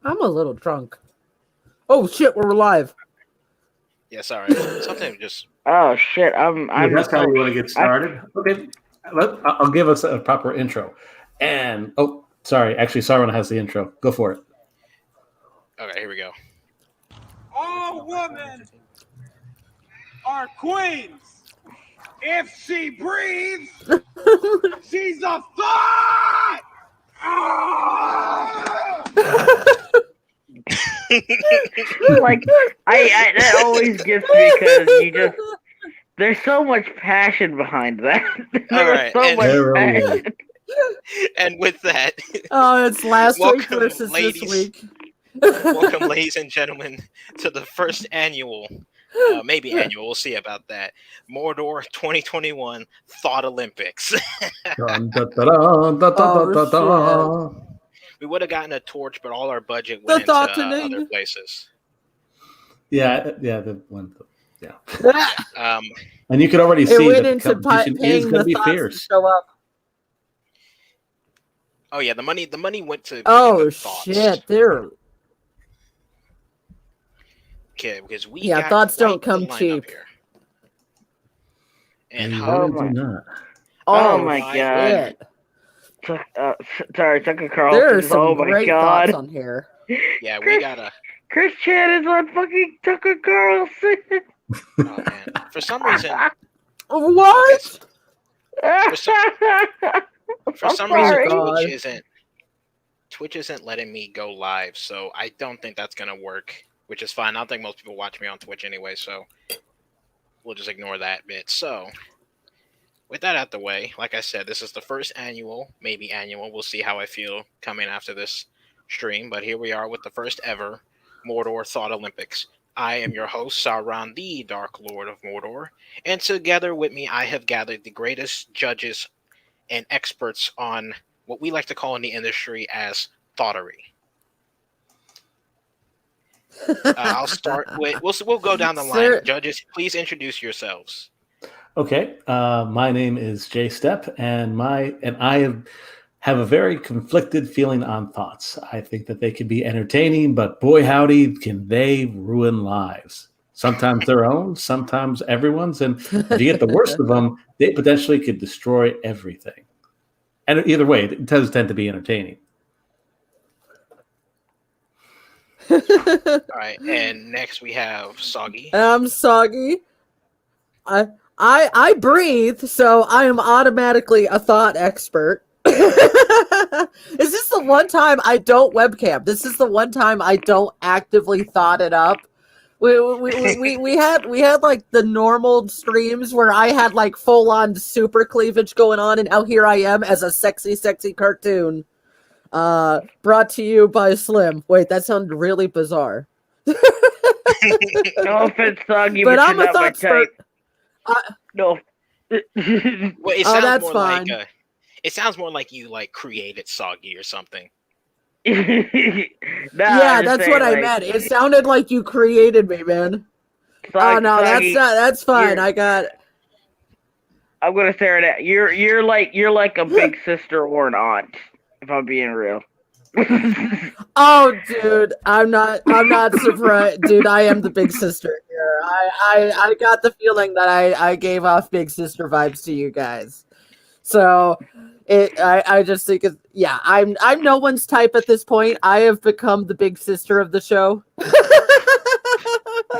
I'm a little drunk. Oh shit, we're live. Yeah, sorry. Something just. Oh shit! I'm. That's how we want to get started. Okay, I'll give us a proper intro. And sorry, actually, Sauron has the intro. Go for it. Okay, here we go. All women are queens. If she breathes, she's a thought. Like I that always gets me because there's so much passion behind that. Alright, so much passion. And with that, it's last week versus ladies, this week. Welcome, ladies and gentlemen, to the first annual, maybe annual, we'll see about that, Mordor 2021 Thot Olympics. We would have gotten a torch, but all our budget went into other places. Yeah, the one. Yeah. And you could already see that the competition is going to be fierce. Oh yeah, the money went to. Oh shit! There. Okay, because we Thoughts don't come cheap. And oh my god! Sorry, Tucker Carlson. There are some great thoughts on here. Yeah, we gotta. Chris Chan is on fucking Tucker Carlson. Oh man! For some reason. What? For some reason, Twitch isn't letting me go live, so I don't think that's gonna work. Which is fine. I don't think most people watch me on Twitch anyway, so we'll just ignore that bit. So, with that out the way, like I said, this is the first annual, maybe annual. We'll see how I feel coming after this stream. But here we are with the first ever Mordor Thot Olympics. I am your host, Sauron, the Dark Lord of Mordor. And together with me, I have gathered the greatest judges and experts on what we like to call in the industry as thottery. I'll start with we'll go down the line. Judges, please introduce yourselves. Okay, my name is Jay Stepp, and I have a very conflicted feeling on thoughts. I think that they can be entertaining, but boy howdy, can they ruin lives. Sometimes their own, sometimes everyone's, and if you get the worst of them, they potentially could destroy everything. And either way, it does tend to be entertaining. All right, and next we have Soggy. I'm Soggy. I breathe, so I am automatically a thought expert. Is this the one time I don't webcam? This is the one time I don't actively thought it up. We had like the normal streams where I had like full on super cleavage going on, and now here I am as a sexy cartoon. Brought to you by Slim. Wait, that sounded really bizarre. No offense, Soggy, but I'm a thought expert. No. Well, that's more fine. Like it sounds more like you like created Soggy or something. Yeah, that's what I meant. It sounded like you created me, man. Soggy, that's fine. I'm gonna say that you're like a big sister or an aunt. If I'm being real. Oh, dude, I'm not surprised. Dude, I am the big sister here. I got the feeling that I gave off big sister vibes to you guys. So I just think I'm no one's type at this point. I have become the big sister of the show.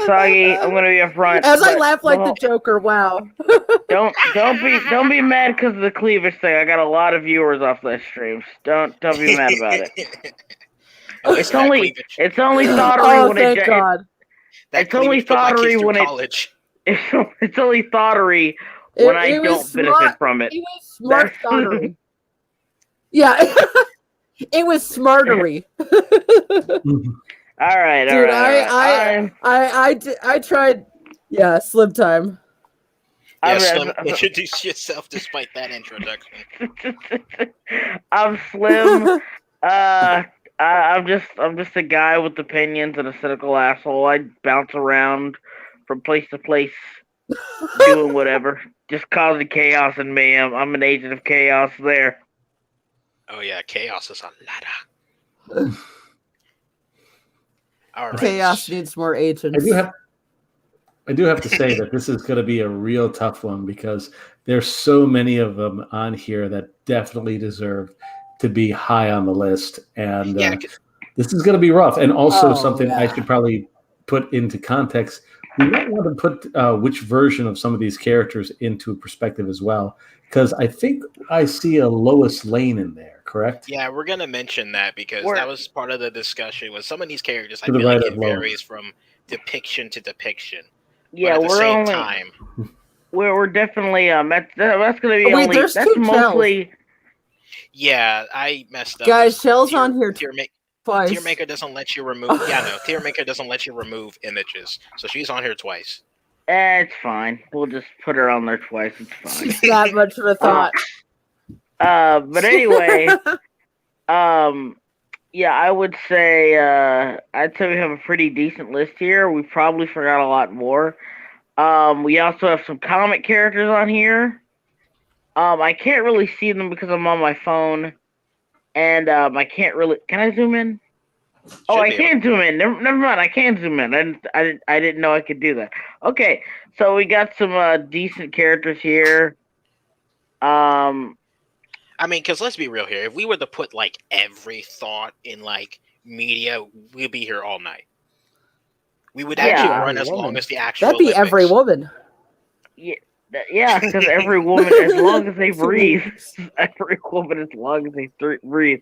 Soggy, I'm gonna be upfront. As I laugh like the Joker, wow. Don't be mad because of the cleavage thing. I got a lot of viewers off this stream. Don't be mad about it. It's only thottery when thank God. It's only thottery when it's only thottery when I don't benefit from it. It was smart thottery. Yeah, it was smartery. All right, dude. Right. I tried. Yeah, Slim time. Yeah, Slim, introduce yourself despite that introduction. I'm Slim. I'm just a guy with opinions and a cynical asshole. I bounce around from place to place, doing whatever, just causing chaos and mayhem. I'm an agent of chaos there. Oh yeah, chaos is a ladder. All right. Chaos needs more agents. I do have to say that this is going to be a real tough one because there's so many of them on here that definitely deserve to be high on the list, and this is going to be rough. And also something I should probably put into context. We might want to put which version of some of these characters into perspective as well, because I think I see a Lois Lane in there, correct? Yeah, we're going to mention that because that was part of the discussion with some of these characters. I feel like it varies from depiction to depiction. Yeah, but at the same time, we're definitely that's going to be only there's that's two mostly. Yeah, I messed up. Guys, Shell's on here twice. Tier Maker doesn't let you remove. Tier Maker doesn't let you remove images, so she's on here twice. It's fine. We'll just put her on there twice. It's fine. It's not much of a thought. But anyway, yeah, I would say I'd say we have a pretty decent list here. We probably forgot a lot more. We also have some comic characters on here. I can't really see them because I'm on my phone, and I can't really. Can I zoom in? I can zoom in. Never mind. I can zoom in. I didn't know I could do that. Okay, so we got some decent characters here. I mean, because let's be real here. If we were to put like every thought in like media, we'd be here all night. We would actually run as long as the actual. That'd be Olympics. every woman. Yeah, because every woman, as long as they breathe, every woman, as long as they breathe.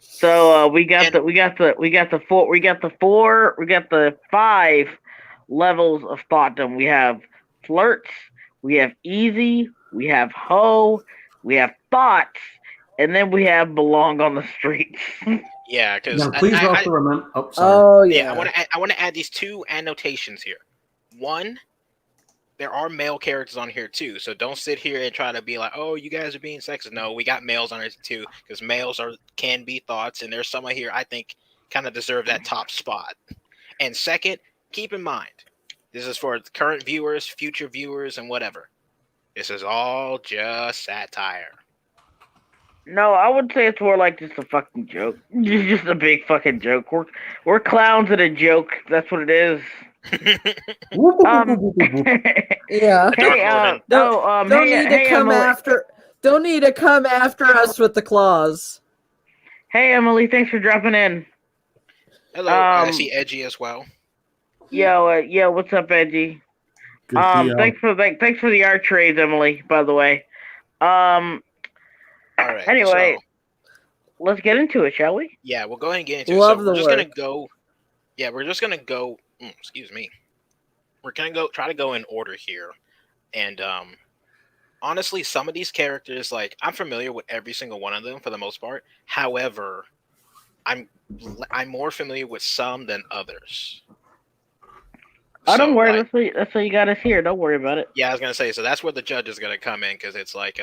So we got the 5 levels of thoughtdom. We have flirts, we have easy, we have hoe, we have thoughts, and then we have belong on the streets. Yeah, because please also remember. Oh, sorry. Oh yeah. I want to add these 2 annotations here. 1, there are male characters on here too, so don't sit here and try to be like, "Oh, you guys are being sexist." No, we got males on it too, because males can be thoughts, and there's some here I think kind of deserve that top spot. And second, keep in mind, this is for current viewers, future viewers, and whatever. This is all just satire. No, I would say it's more like just a fucking joke. Just a big fucking joke. We're clowns at a joke. That's what it is. Yeah. Hey, don't need to come after. Don't need to come after us with the claws. Hey, Emily, thanks for dropping in. Hello, I see Edgy as well. Yo, what's up, Edgy? Thanks for the art trades, Emily. By the way. All right. Anyway, let's get into it, shall we? Yeah, we'll go ahead and get into it. So we're just gonna go. Yeah, we're just gonna go. Excuse me. We're gonna try to go in order here, and honestly, some of these characters, like I'm familiar with every single one of them for the most part. However, I'm more familiar with some than others. Don't worry. That's what you got us here. Don't worry about it. Yeah, I was gonna say. So that's where the judge is gonna come in because it's like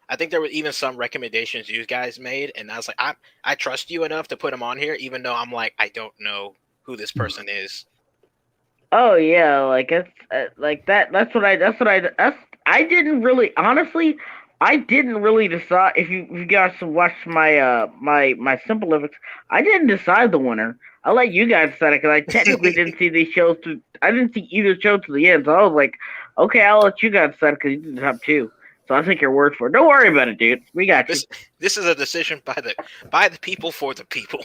I think there were even some recommendations you guys made, and I was like, I trust you enough to put them on here, even though I'm like, I don't know who this person is. Oh yeah, like it's like that. I didn't really, honestly, I didn't really decide. If you guys watched my my Simple Olympics, I didn't decide the winner. I let you guys decide it because I technically didn't see these shows I didn't see either show to the end, so I was like, okay, I'll let you guys decide because you did the top 2. So I'll take your word for it. Don't worry about it, dude. We got you. This is a decision by the people for the people.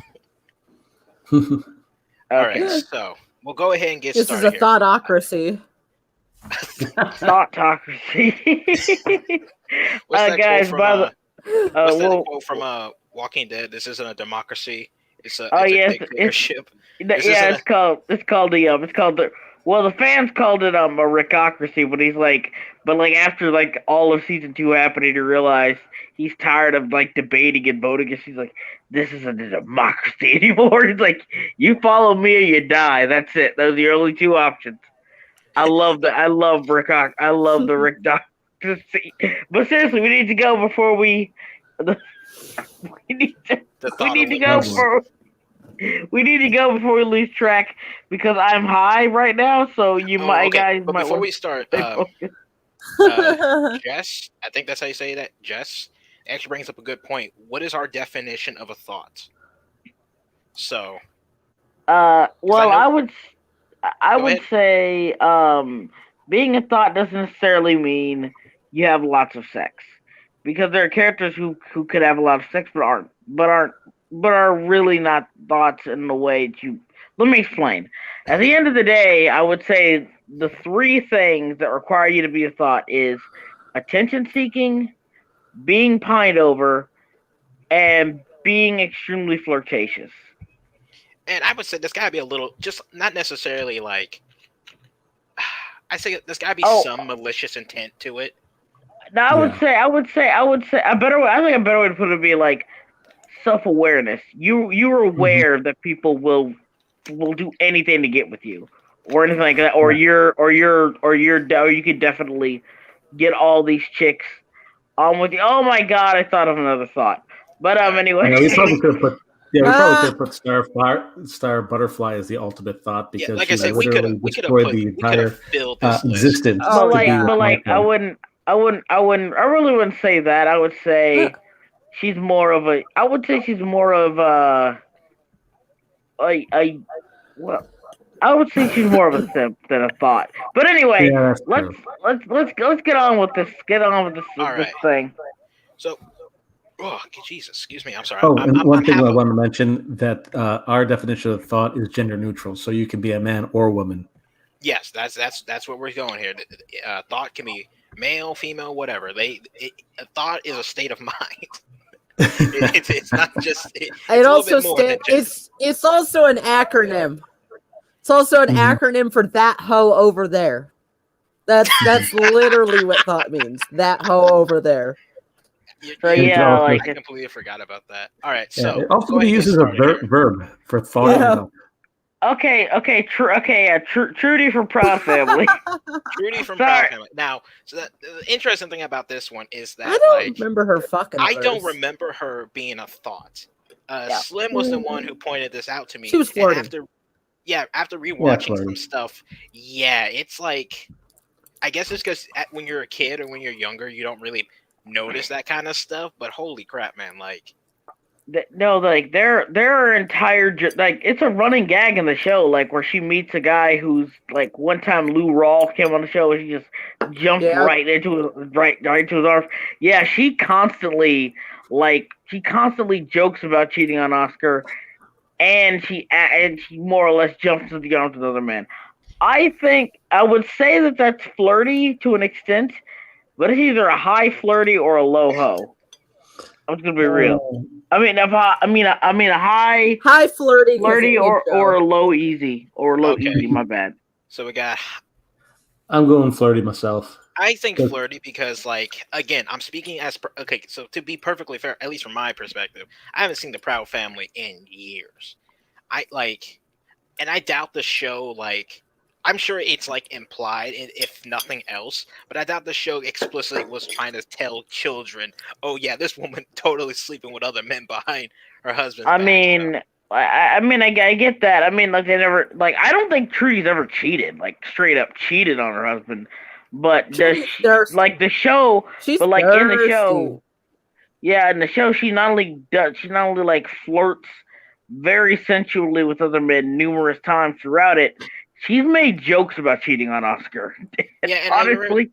Okay. All right, so we'll go ahead and get started. This is a thoughtocracy. Thoughtocracy. Guys, what's that quote from Walking Dead? This isn't a democracy. It's a dictatorship. It's called the well, the fans called it a Rickocracy, but he's like, after like all of season 2 happened, he realized he's tired of like debating and voting. He's like, this isn't a democracy anymore. He's like, you follow me or you die. That's it. Those are your only 2 options. I love the Rickocracy. But seriously, we need to go before we we need to, The we Thot need to Olympics. go we need to go before we lose track because I'm high right now. So guys But might before want we start, to focus. Jess, I think that's how you say that. Jess actually brings up a good point. What is our definition of a thought? So, Well, know- I Go would ahead. say, being a thought doesn't necessarily mean you have lots of sex, because there are characters who could have a lot of sex but are really not thoughts in the way that you. Let me explain. At the end of the day, I would say the three things that require you to be a thought is attention seeking, being pined over, and being extremely flirtatious. and I would say there's got to be a little, just not necessarily like. I say there's got to be some malicious intent to it. No, I would say a better way. I think a better way to put it would be like self-awareness. You're aware that people will do anything to get with you, or anything like that, or you could definitely get all these chicks on with you. Oh my god, I thought of another thought. But anyway, we probably could have put Star Butterfly as the ultimate thought because like I she said, literally destroyed the entire existence. Oh, but yeah. like I really wouldn't say that. I would say she's more of a. I would say she's more of a well. I would say she's more of a simp than a thought. But anyway, let's get on with this. Get on with this this thing. So, oh Jesus, excuse me. I'm sorry. One thing I want to mention that our definition of thought is gender neutral, so you can be a man or a woman. Yes, that's where we're going here. Thought can be male, female, whatever. A thought is a state of mind. It's not just. It's also an acronym. It's also an acronym for that hoe over there. That's literally what thought means. That hoe over there. I completely forgot about that. All right, so it also uses a verb for thought. Yeah. Okay, Trudy from Proud Family. Trudy from Proud Family. Now, so the interesting thing about this one is that I don't remember her fucking. I don't remember her being a thought. Slim was the one who pointed this out to me. She was flirting. After rewatching some stuff, it's like, I guess it's because when you're a kid or when you're younger, you don't really notice that kind of stuff. But holy crap, man! Like. No, like there are entire it's a running gag in the show, like where she meets a guy who's like one time Lou Rawls came on the show and she just jumped right into his arms. Yeah, she constantly jokes about cheating on Oscar, and she more or less jumps into the arms of another man. I think I would say that that's flirty to an extent, but it's either a high flirty or a low hoe. I'm just gonna be real. I mean a high flirty or a low easy easy. My bad. So we got. I'm going flirty myself. I think flirty because, like, again, I'm speaking as okay. So to be perfectly fair, at least from my perspective, I haven't seen the Proud Family in years. And I doubt the show. Like, I'm sure it's like implied, if nothing else, but I doubt the show explicitly was trying to tell children, "Oh yeah, this woman totally sleeping with other men behind her husband." I get that. I mean, like they never, like I don't think Trudy's ever cheated, like straight up cheated on her husband. But like the show, but like in the show, in the show, she not only like flirts very sensually with other men numerous times throughout it. She's made jokes about cheating on Oscar. Yeah, and honestly,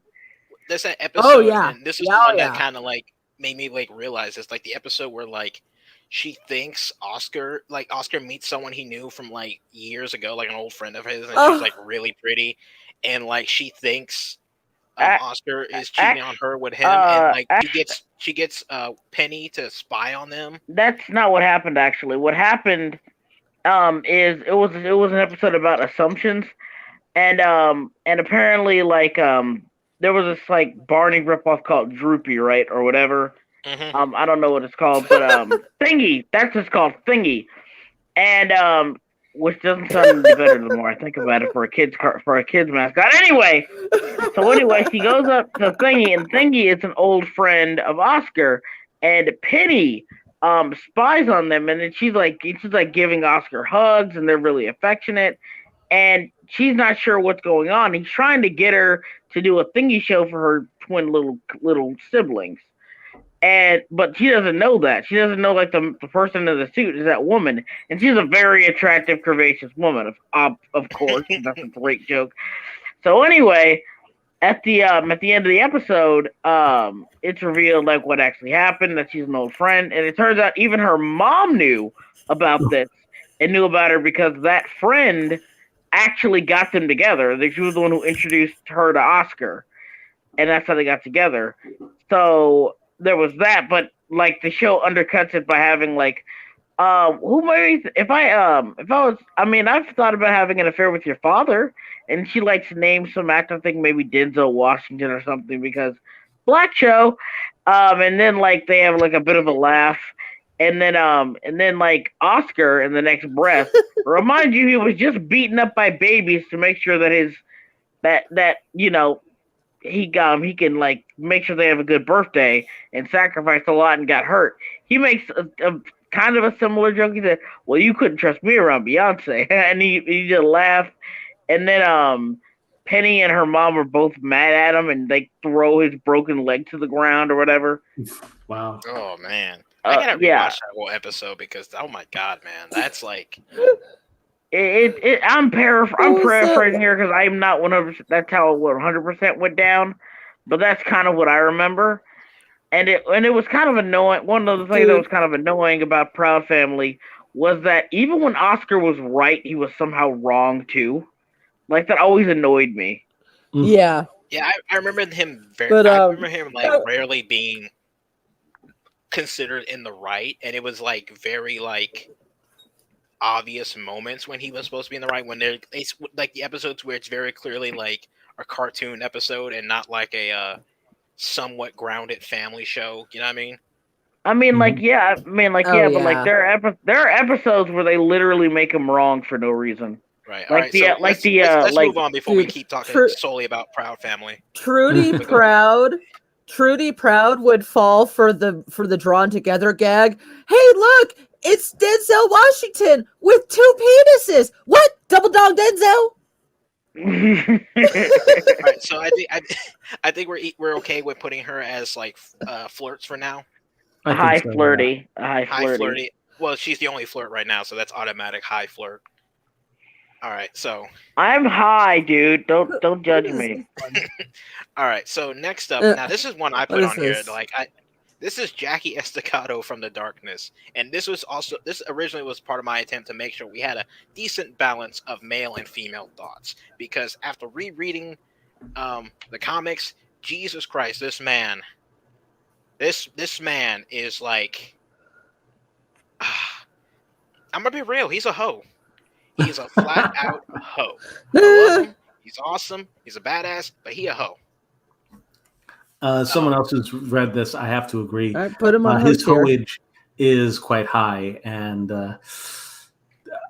there's that episode, and this is the one that kind of like made me like realize it's like the episode where like she thinks Oscar meets someone he knew from like years ago, like an old friend of his, and she's like really pretty, and like she thinks Oscar is cheating on her with him, and like she gets Penny to spy on them. That's not what happened. Actually, what happened. Is it was an episode about assumptions, and apparently like there was this like Barney ripoff called Droopy, right, or whatever. Mm-hmm. I don't know what it's called, but Thingy. That's what's called, Thingy, and which doesn't sound any better the more I think about it for a kid's mascot. Anyway, she goes up to Thingy, and Thingy is an old friend of Oscar. and Penny spies on them, and then she's like giving Oscar hugs, and they're really affectionate, and she's not sure what's going on. He's trying to get her to do a thingy show for her twin little siblings. But she doesn't know that. She doesn't know like the person in the suit is that woman, and she's a very attractive, curvaceous woman. Of course, that's a great joke. So anyway, at the end of the episode, it's revealed like what actually happened, that she's an old friend, and it turns out even her mom knew about this and knew about her because that friend actually got them together. She was the one who introduced her to Oscar, and that's how they got together. So there was that, but like the show undercuts it by having like, who might if I was, I mean, I've thought about having an affair with your father, and she likes to name some actor, I think maybe Denzel Washington or something, because black show, and then like they have like a bit of a laugh, and then like Oscar in the next breath remind you he was just beaten up by babies to make sure that he can like make sure they have a good birthday, and sacrificed a lot and got hurt. He makes a kind of a similar joke. He said, "Well, you couldn't trust me around Beyonce," and he just laughed. And then Penny and her mom are both mad at him, and they throw his broken leg to the ground or whatever. Wow. Oh man, I gotta rewatch that whole episode because oh my god, man, that's like. I'm paraphrasing here because I'm not 100%. That's how 100% went down, but that's kind of what I remember. And it was kind of annoying. One of the things that was kind of annoying about Proud Family was that even when Oscar was right, he was somehow wrong too. Like that always annoyed me. Yeah. Yeah, I remember him I remember him like rarely being considered in the right, and it was like very like obvious moments when he was supposed to be in the right, when it's like the episodes where it's very clearly like a cartoon episode and not like a somewhat grounded family show. You know what I mean? But like there are episodes where they literally make him wrong for no reason. Right. Like let's move on before we keep talking solely about Proud Family. Trudy Proud would fall for the drawn together gag. Hey, look, it's Denzel Washington with 2 penises. What? Double dog Denzel? Right, so I think we're okay with putting her as like flirts for now. High flirty. Well, she's the only flirt right now, so that's automatic high flirt. All right, so I'm high, dude. Don't judge me. All right, so next up, now this is one I put on here. Like this is Jackie Estacado from The Darkness, and this originally was part of my attempt to make sure we had a decent balance of male and female thoughts, because after rereading the comics, Jesus Christ, this man is like, I'm gonna be real, he's a hoe. He's a flat out hoe. I love him. He's awesome. He's a badass, but he a hoe. Someone else who's read this, I have to agree. I put him on his hoage is quite high, and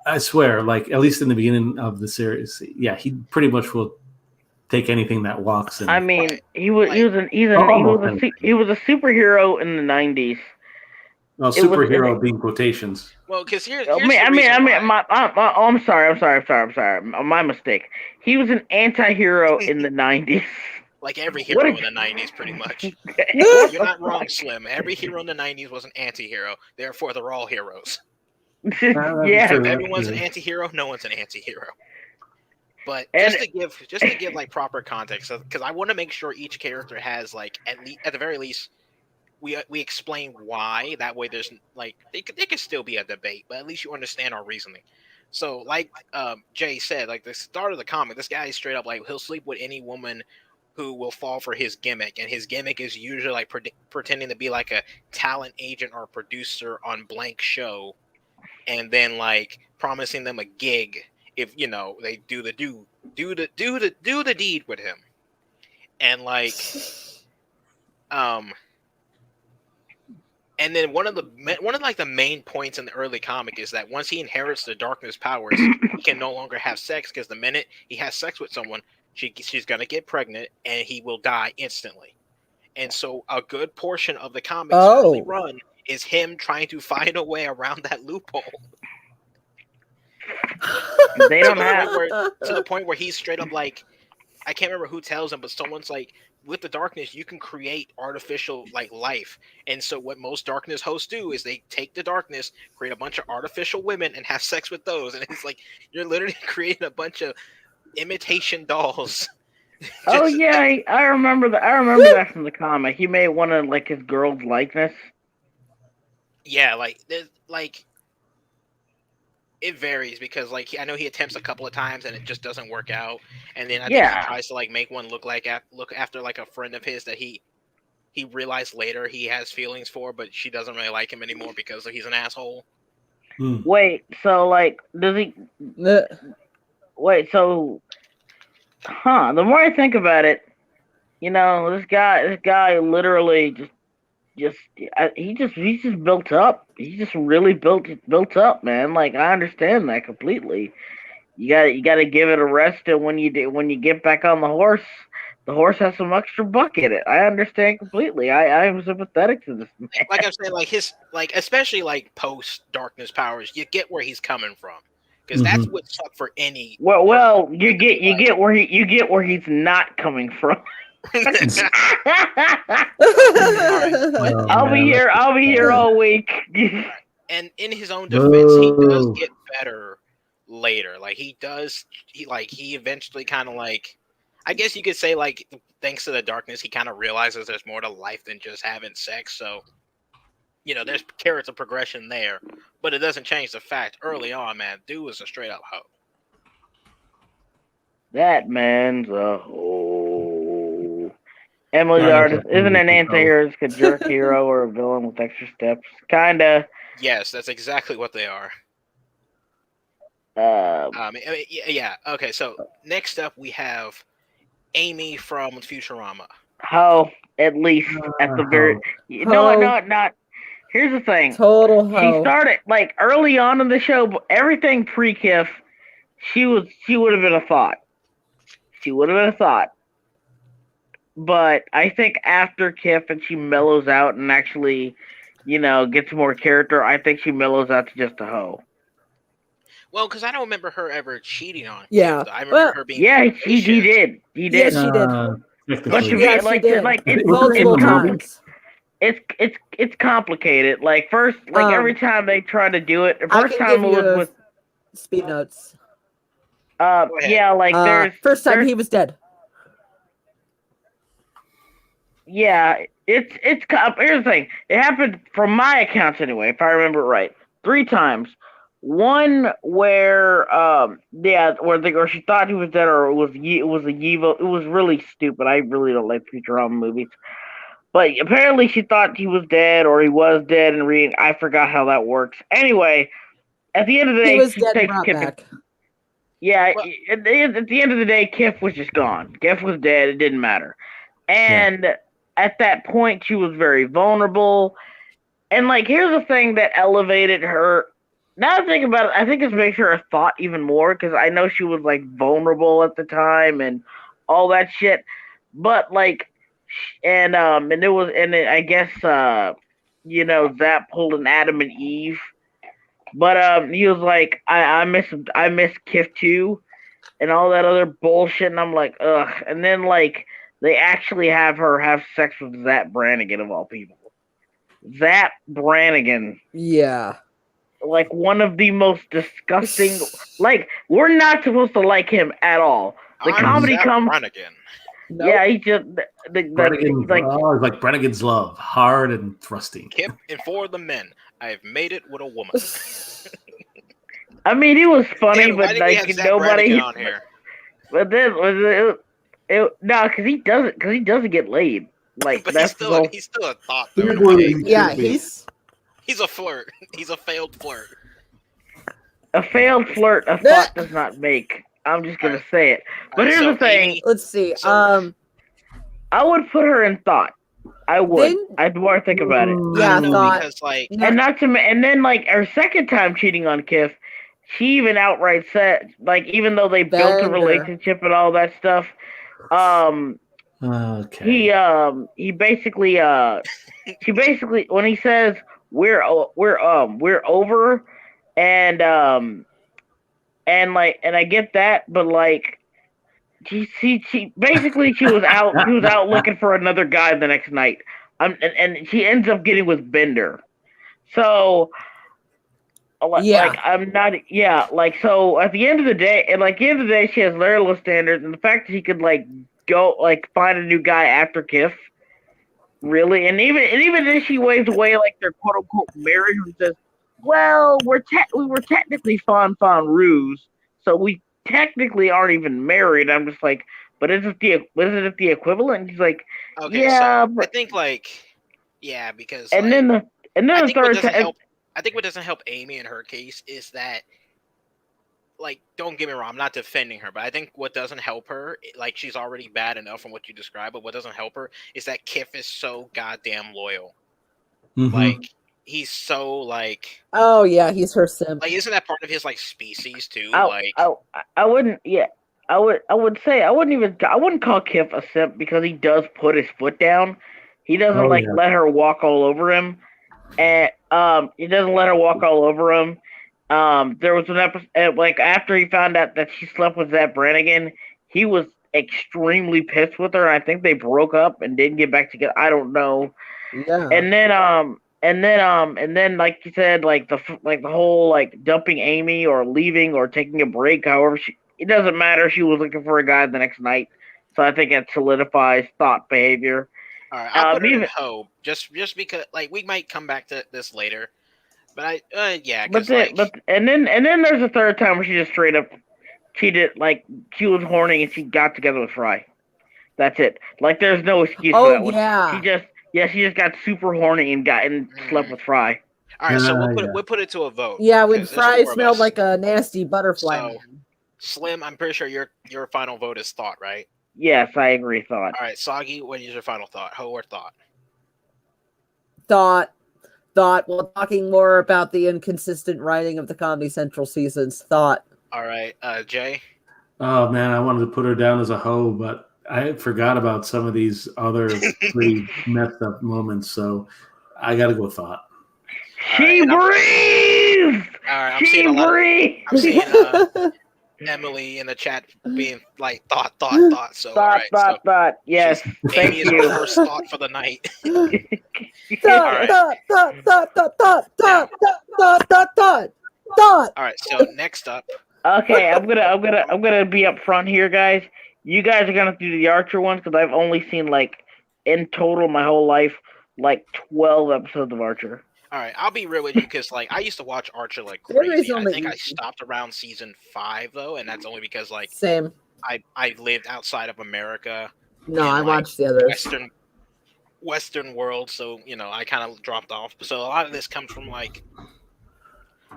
I swear, like at least in the beginning of the series, yeah, he pretty much will take anything that walks. I mean, he was a superhero in the 90s. Well, superhero being quotations. Well, because I'm sorry. My mistake. He was an anti-hero in the 90s. Like every hero in the 90s, pretty much. You're not wrong, Slim. Every hero in the 90s was an anti-hero. Therefore, they're all heroes. Yeah. If everyone's an anti-hero, no one's an anti-hero. But just to give like proper context, because I want to make sure each character has like at the very least. We explain why. That way, there's like they could still be a debate, but at least you understand our reasoning. So, like Jay said, like the start of the comic, this guy is straight up like he'll sleep with any woman who will fall for his gimmick, and his gimmick is usually like pretending to be like a talent agent or a producer on blank show, and then like promising them a gig if they do the deed with him, and like And then one of the main points in the early comic is that once he inherits the darkness powers, he can no longer have sex, because the minute he has sex with someone, she's gonna get pregnant and he will die instantly. And so a good portion of the comics early Oh. run is him trying to find a way around that loophole. They don't have. To the point where he's straight up like, I can't remember who tells him, but someone's like, with the darkness, you can create artificial like life. And so what most darkness hosts do is they take the darkness, create a bunch of artificial women, and have sex with those. And it's like you're literally creating a bunch of imitation dolls. Oh yeah, I remember that. I remember that from the comic. He made one of like his girl's likeness. Yeah, like it varies because like I know he attempts a couple of times and it just doesn't work out, and then I think he tries to like make one look after like a friend of his that he realized later he has feelings for, but she doesn't really like him anymore because he's an asshole. Wait, so like does he? Wait, so. The more I think about it, you know, this guy literally he's just built up. He's just really built up, man. Like I understand that completely. You got to give it a rest, and when you get back on the horse has some extra buck in it. I understand completely. I am sympathetic to this man. Like I'm saying, like his especially like post darkness powers, you get where he's coming from. Because that's what sucked for any. Well, you get where he's not coming from. I'll be here all week. And in his own defense, he does get better later. Like he eventually kind of like, I guess you could say like thanks to the darkness, he kind of realizes there's more to life than just having sex. So. You know, there's carrots of progression there, but it doesn't change the fact early on, man, dude was a straight up hoe. That man's a hoe. Emily the Artist isn't an anti-hero, it's a jerk hero or a villain with extra steps. Kinda. Yes, that's exactly what they are. Yeah. Okay, so next up we have Amy from Futurama. Hoe, at least at the very. Not. Here's the thing. Total hoe. She started like early on in the show, but everything pre-Kiff, she would have been a thought. She would have been a thought. But I think after Kiff and she mellows out and actually, you know, gets more character, I think she mellows out to just a hoe. Well, because I don't remember her ever cheating on. Yeah, Kiff, I remember her being. Yeah, he did. He did. Yeah, she did. But she did. Multiple times. It's complicated. Like first, every time they try to do it, the first time it was with speed notes. Yeah, like first time he was dead. Yeah, here's the thing. It happened from my accounts anyway, if I remember right, 3 times. One where where she thought he was dead, or it was a Yivo. It was really stupid. I really don't like Futurama movies. But apparently she thought he was dead or he was dead and reading. I forgot how that works. Anyway, at the end of the day, he was dead and brought back. Yeah, at the end of the day, Kiff was just gone. Kiff was dead. It didn't matter. And at that point, she was very vulnerable. And like, here's the thing that elevated her. Now I think about it, I think this makes her a thought even more because I know she was like vulnerable at the time and all that shit. But like. And I guess Zap pulled an Adam and Eve, but he was like, I miss Kiff too, and all that other bullshit, and I'm like, ugh. And then like they actually have her have sex with Zap Brannigan of all people. Zap Brannigan. Yeah. Like one of the most disgusting. Like we're not supposed to like him at all. The comedy comes. Nope. Yeah, he just like Brannigan's love, hard and thrusting. Kip and for the men, I've made it with a woman. I mean, it was funny, Damn, but like nobody. On here? But then no, because he doesn't get laid. Like but that's he's still a thought. Though, yeah, he's a flirt. He's a failed flirt. A failed flirt, a thought does not make. I'm just gonna say it. But here's the thing. Let's see. I would put her in thought. I would. I'd more think about it. Yeah, thought. Because, like, and then like her second time cheating on Kiff, she even outright said, like, even though they built a relationship and all that stuff, Okay. He basically she basically when he says we're over and I get that, but like she basically she was out looking for another guy the next night. And she ends up getting with Bender. So Yeah. like I'm not like so at the end of the day she has very low standards, and the fact that she could like go like find a new guy after Kiff. Really, and even then she waves away like they're quote unquote married and says, "Well, we were technically fond ruse, so we technically aren't even married." I'm just like, but isn't it the equivalent? And he's like, Okay, yeah, so I but think because and like then the I think what third doesn't time, help. I think what doesn't help Amy in her case is that, like, don't get me wrong, I'm not defending her, but I think what doesn't help her, like, she's already bad enough from what you described, but what doesn't help her is that Kiff is so goddamn loyal. Mhm. Like, he's so like, Oh yeah, he's her simp. like, isn't that part of his like species too? I wouldn't I wouldn't call Kiff a simp because he does put his foot down. He doesn't Oh, like yeah. let her walk all over him. And he doesn't let her walk all over him. There was an episode like after he found out that she slept with Zach Brannigan, he was extremely pissed with her. I think they broke up and didn't get back together. I don't know. Yeah. And then like you said, like the whole like dumping Amy or leaving or taking a break. However, it doesn't matter. She was looking for a guy the next night, so I think it solidifies thought behavior. All right, I'll put her in Even hope just because like we might come back to this later, but yeah, but because like and then there's a third time where she just straight up cheated. Like she was horny and she got together with Fry. That's it. Like there's no excuse for that one. Yeah. She just got super horny and slept with Fry. All right, so Yeah. we'll put it to a vote. Yeah, when 'cause there's Fry four of smelled us. like a nasty butterfly. So, Slim, I'm pretty sure your final vote is Thought, right? Yes, I agree. Thought. All right, Soggy, what is your final thought? Ho or Thought? Thought. Well, talking more about the inconsistent writing of the Comedy Central seasons. Thought. All right, Jay. Oh man, I wanted to put her down as a hoe, but I forgot about some of these other pretty messed up moments. So I got to go Thought. She breathes. All right, I'm seeing Emily in the chat being like thought. So thought. Yes, thank Amy is you. our first thought for the night. Thought. All right, so next up. Okay, I'm gonna be up front here, guys. You guys are gonna do the Archer ones because I've only seen like in total my whole life like 12 episodes of Archer. All right, I'll be real with you because like I used to watch Archer like crazy. I think I stopped around season 5 though, and that's only because like same. I lived outside of America. No, I watched the others. Western world, so you know I kind of dropped off. So a lot of this comes from like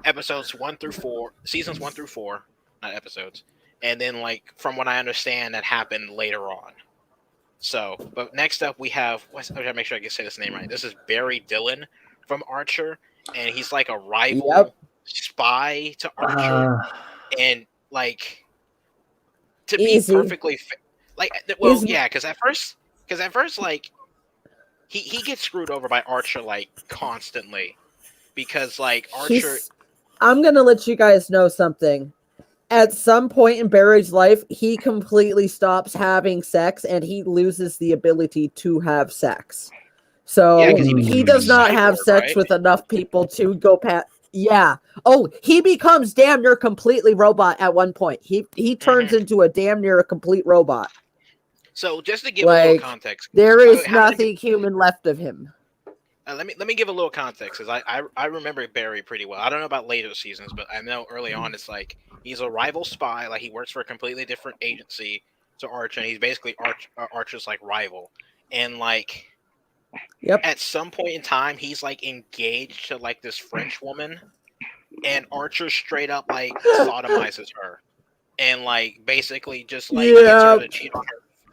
episodes 1 through 4, seasons 1 through 4, not episodes, and then like from what I understand that happened later on. So, but next up we have I gotta make sure I can say this name right. This is Barry Dillon from Archer, and he's like a rival spy to Archer, and like to be perfectly like well yeah, because at first like he gets screwed over by Archer like constantly because like Archer. I'm gonna let you guys know something. At some point in Barry's life, he completely stops having sex and he loses the ability to have sex. So he does not have sex with enough people to go past. Yeah. Oh, he becomes damn near completely robot at one point. He turns into a damn near a complete robot. So just to give a little context, there is nothing human left of him. Let me give a little context because I remember Barry pretty well. I don't know about later seasons, but I know early on it's like he's a rival spy. Like he works for a completely different agency to Archer, and he's basically Archer's like rival. And like, at some point in time, he's like engaged to like this French woman, and Archer straight up like sodomizes her, and like basically just like gets her to cheat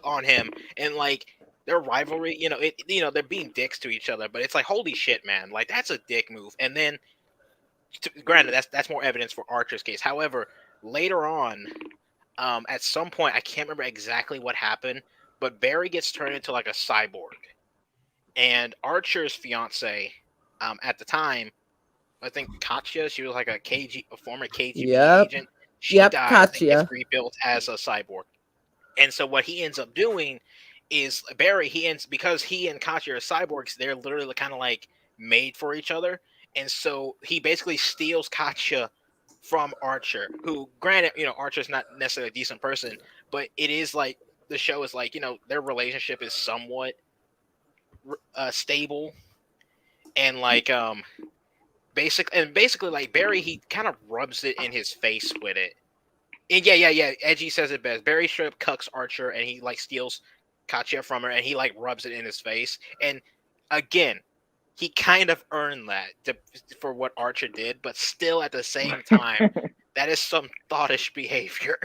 on him, and like. Their rivalry, they're being dicks to each other, but it's like, holy shit, man, like that's a dick move. And then, granted, that's more evidence for Archer's case. However, later on, at some point, I can't remember exactly what happened, but Barry gets turned into like a cyborg, and Archer's fiance, at the time, I think Katya, she was like a former KGB agent. She dies and gets rebuilt as a cyborg. And so what he ends up doing is Barry, because he and Katya are cyborgs, they're literally kind of like made for each other. And so he basically steals Katya from Archer, who, granted, Archer's not necessarily a decent person, but it is like the show is like, their relationship is somewhat stable, and like basically like Barry, he kind of rubs it in his face with it. And yeah. Edgy says it best. Barry straight up cucks Archer, and he like steals Katya from her, and he like rubs it in his face. And again, he kind of earned that for what Archer did, but still at the same time, that is some thoughtish behavior.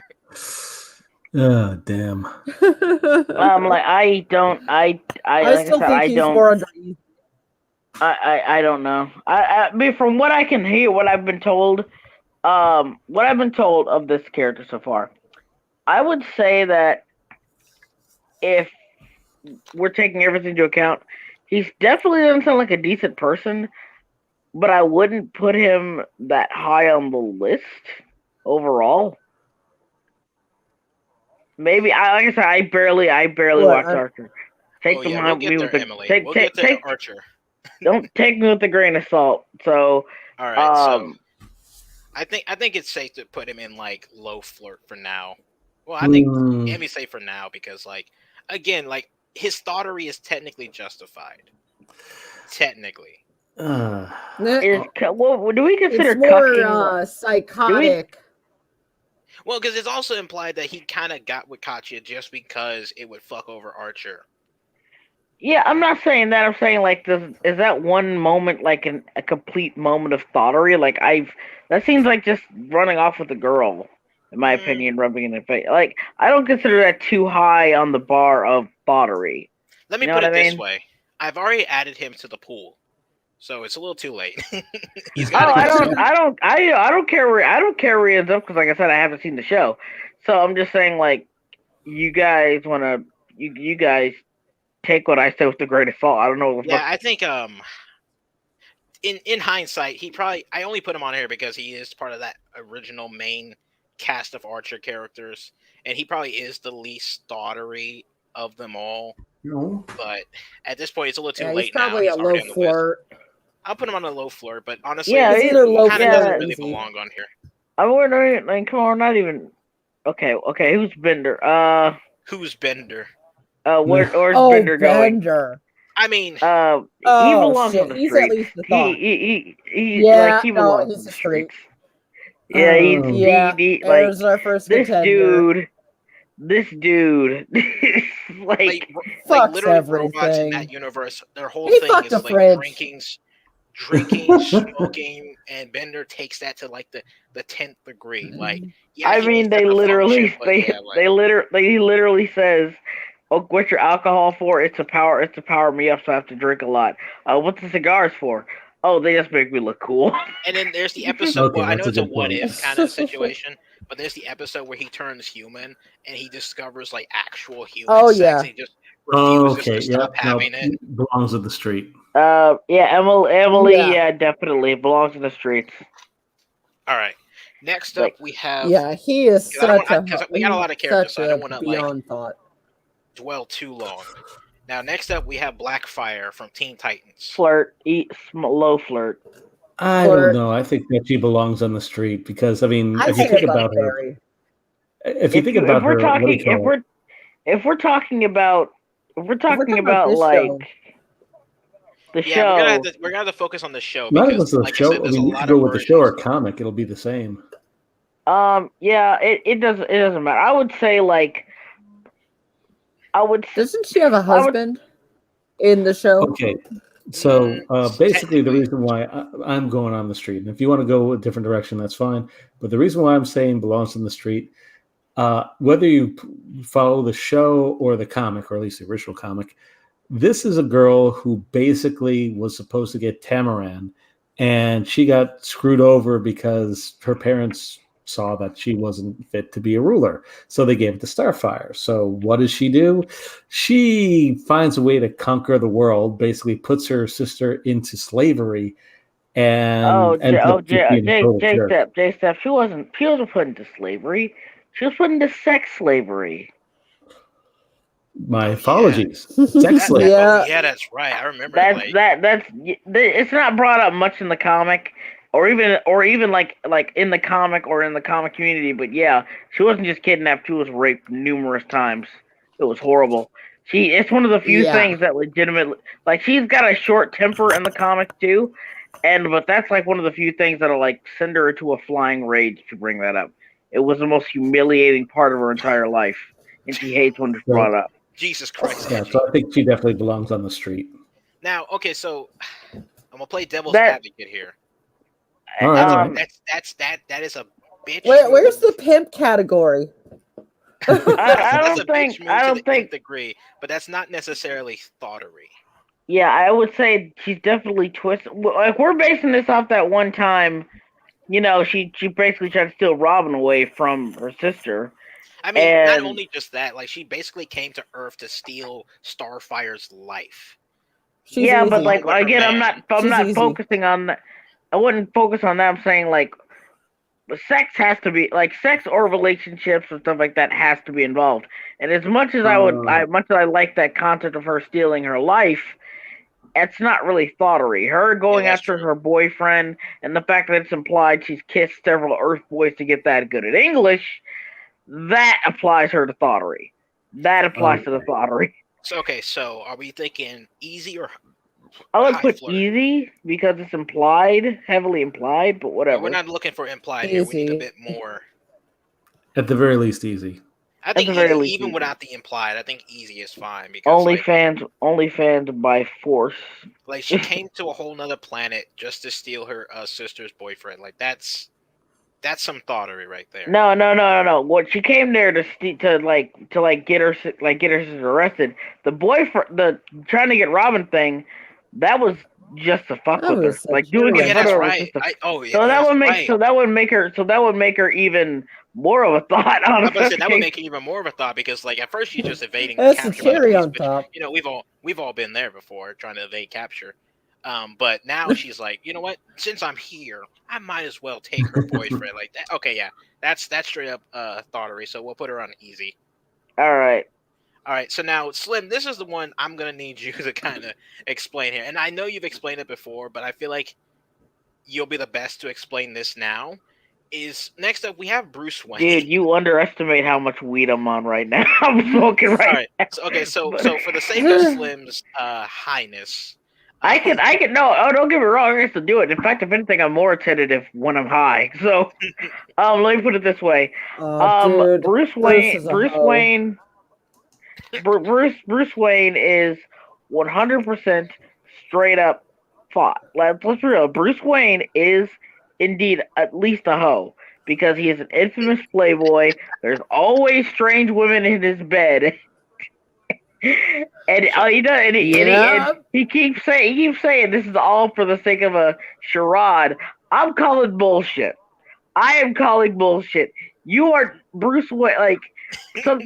Oh, damn. Like I still think he's more underneath. I don't know. I mean, from what I can hear, what I've been told of this character so far, I would say that if we're taking everything into account, he's definitely doesn't sound like a decent person, but I wouldn't put him that high on the list overall. Maybe like I said, I barely watched Archer. Take Archer. Don't take me with a grain of salt. So, all right. So I think it's safe to put him in like low flirt for now. Well, I think let me say for now, because like again, like his thoughterry is technically justified. Technically. What do we consider it's more psychotic? Well, because it's also implied that he kind of got with Katya just because it would fuck over Archer. Yeah, I'm not saying that. I'm saying like, is that one moment like a complete moment of thoughterry? Like that seems like just running off with a girl, in my opinion, rubbing in the face. Like I don't consider that too high on the bar of thoughtery. Let me put it this way: I've already added him to the pool, so it's a little too late. I don't care where he ends up, because like I said, I haven't seen the show, so I'm just saying like, you guys you guys take what I say with the grain of salt. I don't know. I think in hindsight, I only put him on here because he is part of that original main cast of Archer characters, and he probably is the least thoughterry of them all. No. But at this point, it's a little too late. He's probably now. a low flirt. I'll put him on a low flirt, but honestly, he's either low kind of doesn't really belong on here. Come on, not even. Okay, who's Bender? Who's Bender? Where's Bender going? Bender. I mean, he belongs on the he's street. At least the thought. He belongs on the streets. Yeah, there's our first contender. This dude, like literally everything. Robots in that universe, their whole thing is like drinking, smoking, and Bender takes that to like the 10th degree. Like, yeah, I mean, he literally says, "Oh, what's your alcohol for? It's to power me up, so I have to drink a lot. What's the cigars for? Oh, they just make me look cool." And then there's the episode. I know it's a what if kind of situation, but there's the episode where he turns human and he discovers like actual human sex. He just refuses to stop having it. Belongs in the street. Emily, definitely belongs in the streets. All right. Next up, we have. Yeah, he is such we got a lot of characters, so I don't want to dwell too long. Now, next up, we have Blackfire from Teen Titans. Low flirt. I don't know. I think that she belongs on the street because, I mean, if you think about her, if we're talking about like the show, we're gonna have to focus on the show. Not because, like the show. I mean, you can go with the show or comic; it'll be the same. It doesn't matter. I would say like. Doesn't she have a husband in the show? Okay, so basically the reason why I'm going on the street, and if you want to go a different direction, that's fine. But the reason why I'm saying belongs on the street, whether you follow the show or the comic, or at least the original comic, this is a girl who basically was supposed to get Tamaran, and she got screwed over because her parents saw that she wasn't fit to be a ruler. So they gave it to Starfire. So what does she do? She finds a way to conquer the world, basically puts her sister into slavery, and J Step, she wasn't put into slavery. She was put into sex slavery. My apologies. Sex slave. Yeah, that's right. I remember it's not brought up much in the comic, or even like in the comic or in the comic community. But yeah, she wasn't just kidnapped; she was raped numerous times. It was horrible. It's one of the few things that legitimately, like, she's got a short temper in the comic too, but that's like one of the few things that'll like send her into a flying rage to bring that up. It was the most humiliating part of her entire life, and she hates when it's brought up. Jesus Christ. Yeah, so I think she definitely belongs on the street. Now, okay, so I'm gonna play devil's advocate here. All right. That is a bitch. Where's the pimp category? I don't think degree, but that's not necessarily thoughterry. Yeah, I would say she's definitely twisted. Like, we're basing this off that one time, she basically tried to steal Robin away from her sister. I mean, not only just that, like, she basically came to Earth to steal Starfire's life. But like, again, I'm not focusing on that. I wouldn't focus on that. I'm saying, like, sex has to be, like, sex or relationships and stuff like that has to be involved. And as much as I like that concept of her stealing her life, it's not really thoughterry. Her going after her boyfriend, and the fact that it's implied she's kissed several Earth boys to get that good at English, that applies her to thoughterry. That applies to the thoughterry. So are we thinking easy or I would put easy because it's implied, heavily implied, but whatever. We're not looking for implied here. We need a bit more. At the very least, easy. I think even without the implied, I think easy is fine. Because only fans by force. Like, she came to a whole nother planet just to steal her sister's boyfriend. Like, that's some thoughterry right there. No. What, she came there to get her sister arrested. The boyfriend, the trying to get Robin thing, that was just to fuck with her. Like, doing it for her was just so that would make her even more of a thought. Honestly, that would make it even more of a thought, because, like, at first she's just evading capture. That's the cherry on top. We've all been there before, trying to evade capture. But now she's like, you know what? Since I'm here, I might as well take her boyfriend. Like that. Okay, yeah, that's straight up thoughterry. So we'll put her on easy. All right. So now, Slim, this is the one I'm gonna need you to kind of explain here. And I know you've explained it before, but I feel like you'll be the best to explain this now. Is next up we have Bruce Wayne. Dude, you underestimate how much weed I'm on right now. I'm smoking right now. So for the sake of Slim's highness. I can don't get me wrong, I used to do it. In fact, if anything, I'm more attentive when I'm high. So let me put it this way. Dude, Bruce Wayne is 100% straight up thought. Let's be real. Bruce Wayne is indeed at least a hoe, because he is an infamous playboy. There's always strange women in his bed. And he keeps saying this is all for the sake of a charade. I'm calling bullshit. I am calling bullshit. You are Bruce Wayne, like some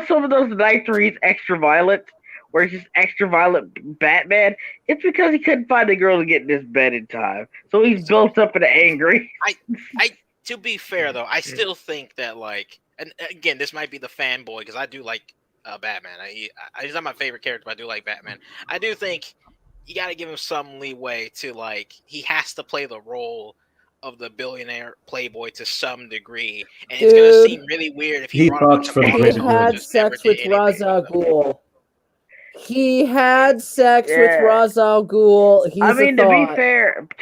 some of those nights where he's extra violent, where he's just extra violent Batman. It's because he couldn't find a girl to get in his bed in time, so he's built up and angry. To be fair though, I still think that, like, and again, this might be the fanboy, because I do like Batman. He's not my favorite character, but I do like Batman. I do think you got to give him some leeway to, like, he has to play the role of the billionaire playboy to some degree, and it's going to seem really weird if he had sex with Ra's al Ghul. He had sex with Ra's al Ghul. To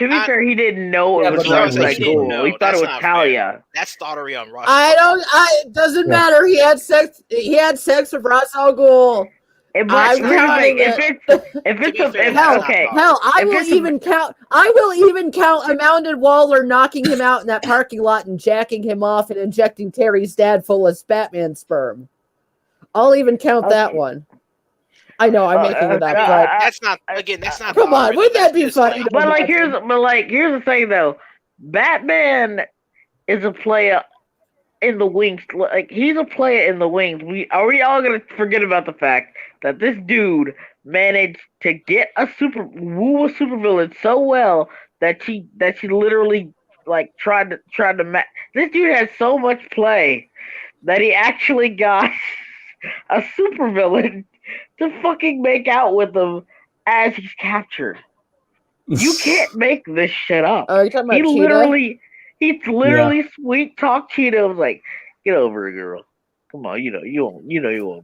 be fair, he didn't know it was Ra's al Ghul. He thought it was Talia. That's thottery on Ra's. It doesn't matter. He had sex with Ra's al Ghul. I will even count Amanda Waller knocking him out in that parking lot and jacking him off and injecting Terry's dad full of Batman sperm. I'll even count that one. I know I'm making it up, but that's not. Come on, wouldn't that be funny? But here's the thing though, Batman is a player in the wings. Like, he's a player in the wings. Are we all gonna forget about the fact that this dude managed to get woo a supervillain so well that she literally like tried to this dude has so much play that he actually got a supervillain to fucking make out with him as he's captured. You can't make this shit up. Are you talking about Cheetah? He literally sweet talk Cheetah. I was like, get over it, girl. Come on, you know you won't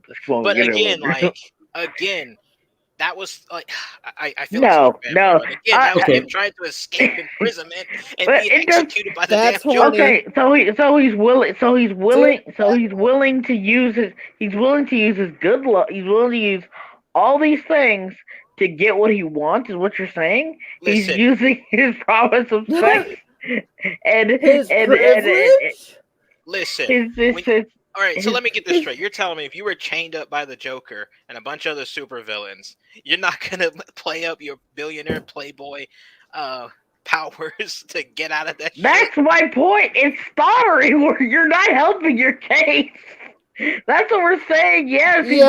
this. Come on, But get again, over it. again, that was like I feel No. Again, that was okay. him trying to escape imprisonment and But being it does- executed by the That's damn horny. Joker. Okay, so he's willing to use his good luck. He's willing to use all these things to get what he wants. Is what you're saying? He's Listen. using his promise of sex and His privilege? Listen. his All right, so let me get this straight. You're telling me if you were chained up by the Joker and a bunch of other supervillains, you're not gonna play up your billionaire playboy powers to get out of that shit? That's my point. It's stuttery where you're not helping your case. That's what we're saying. Yes, he's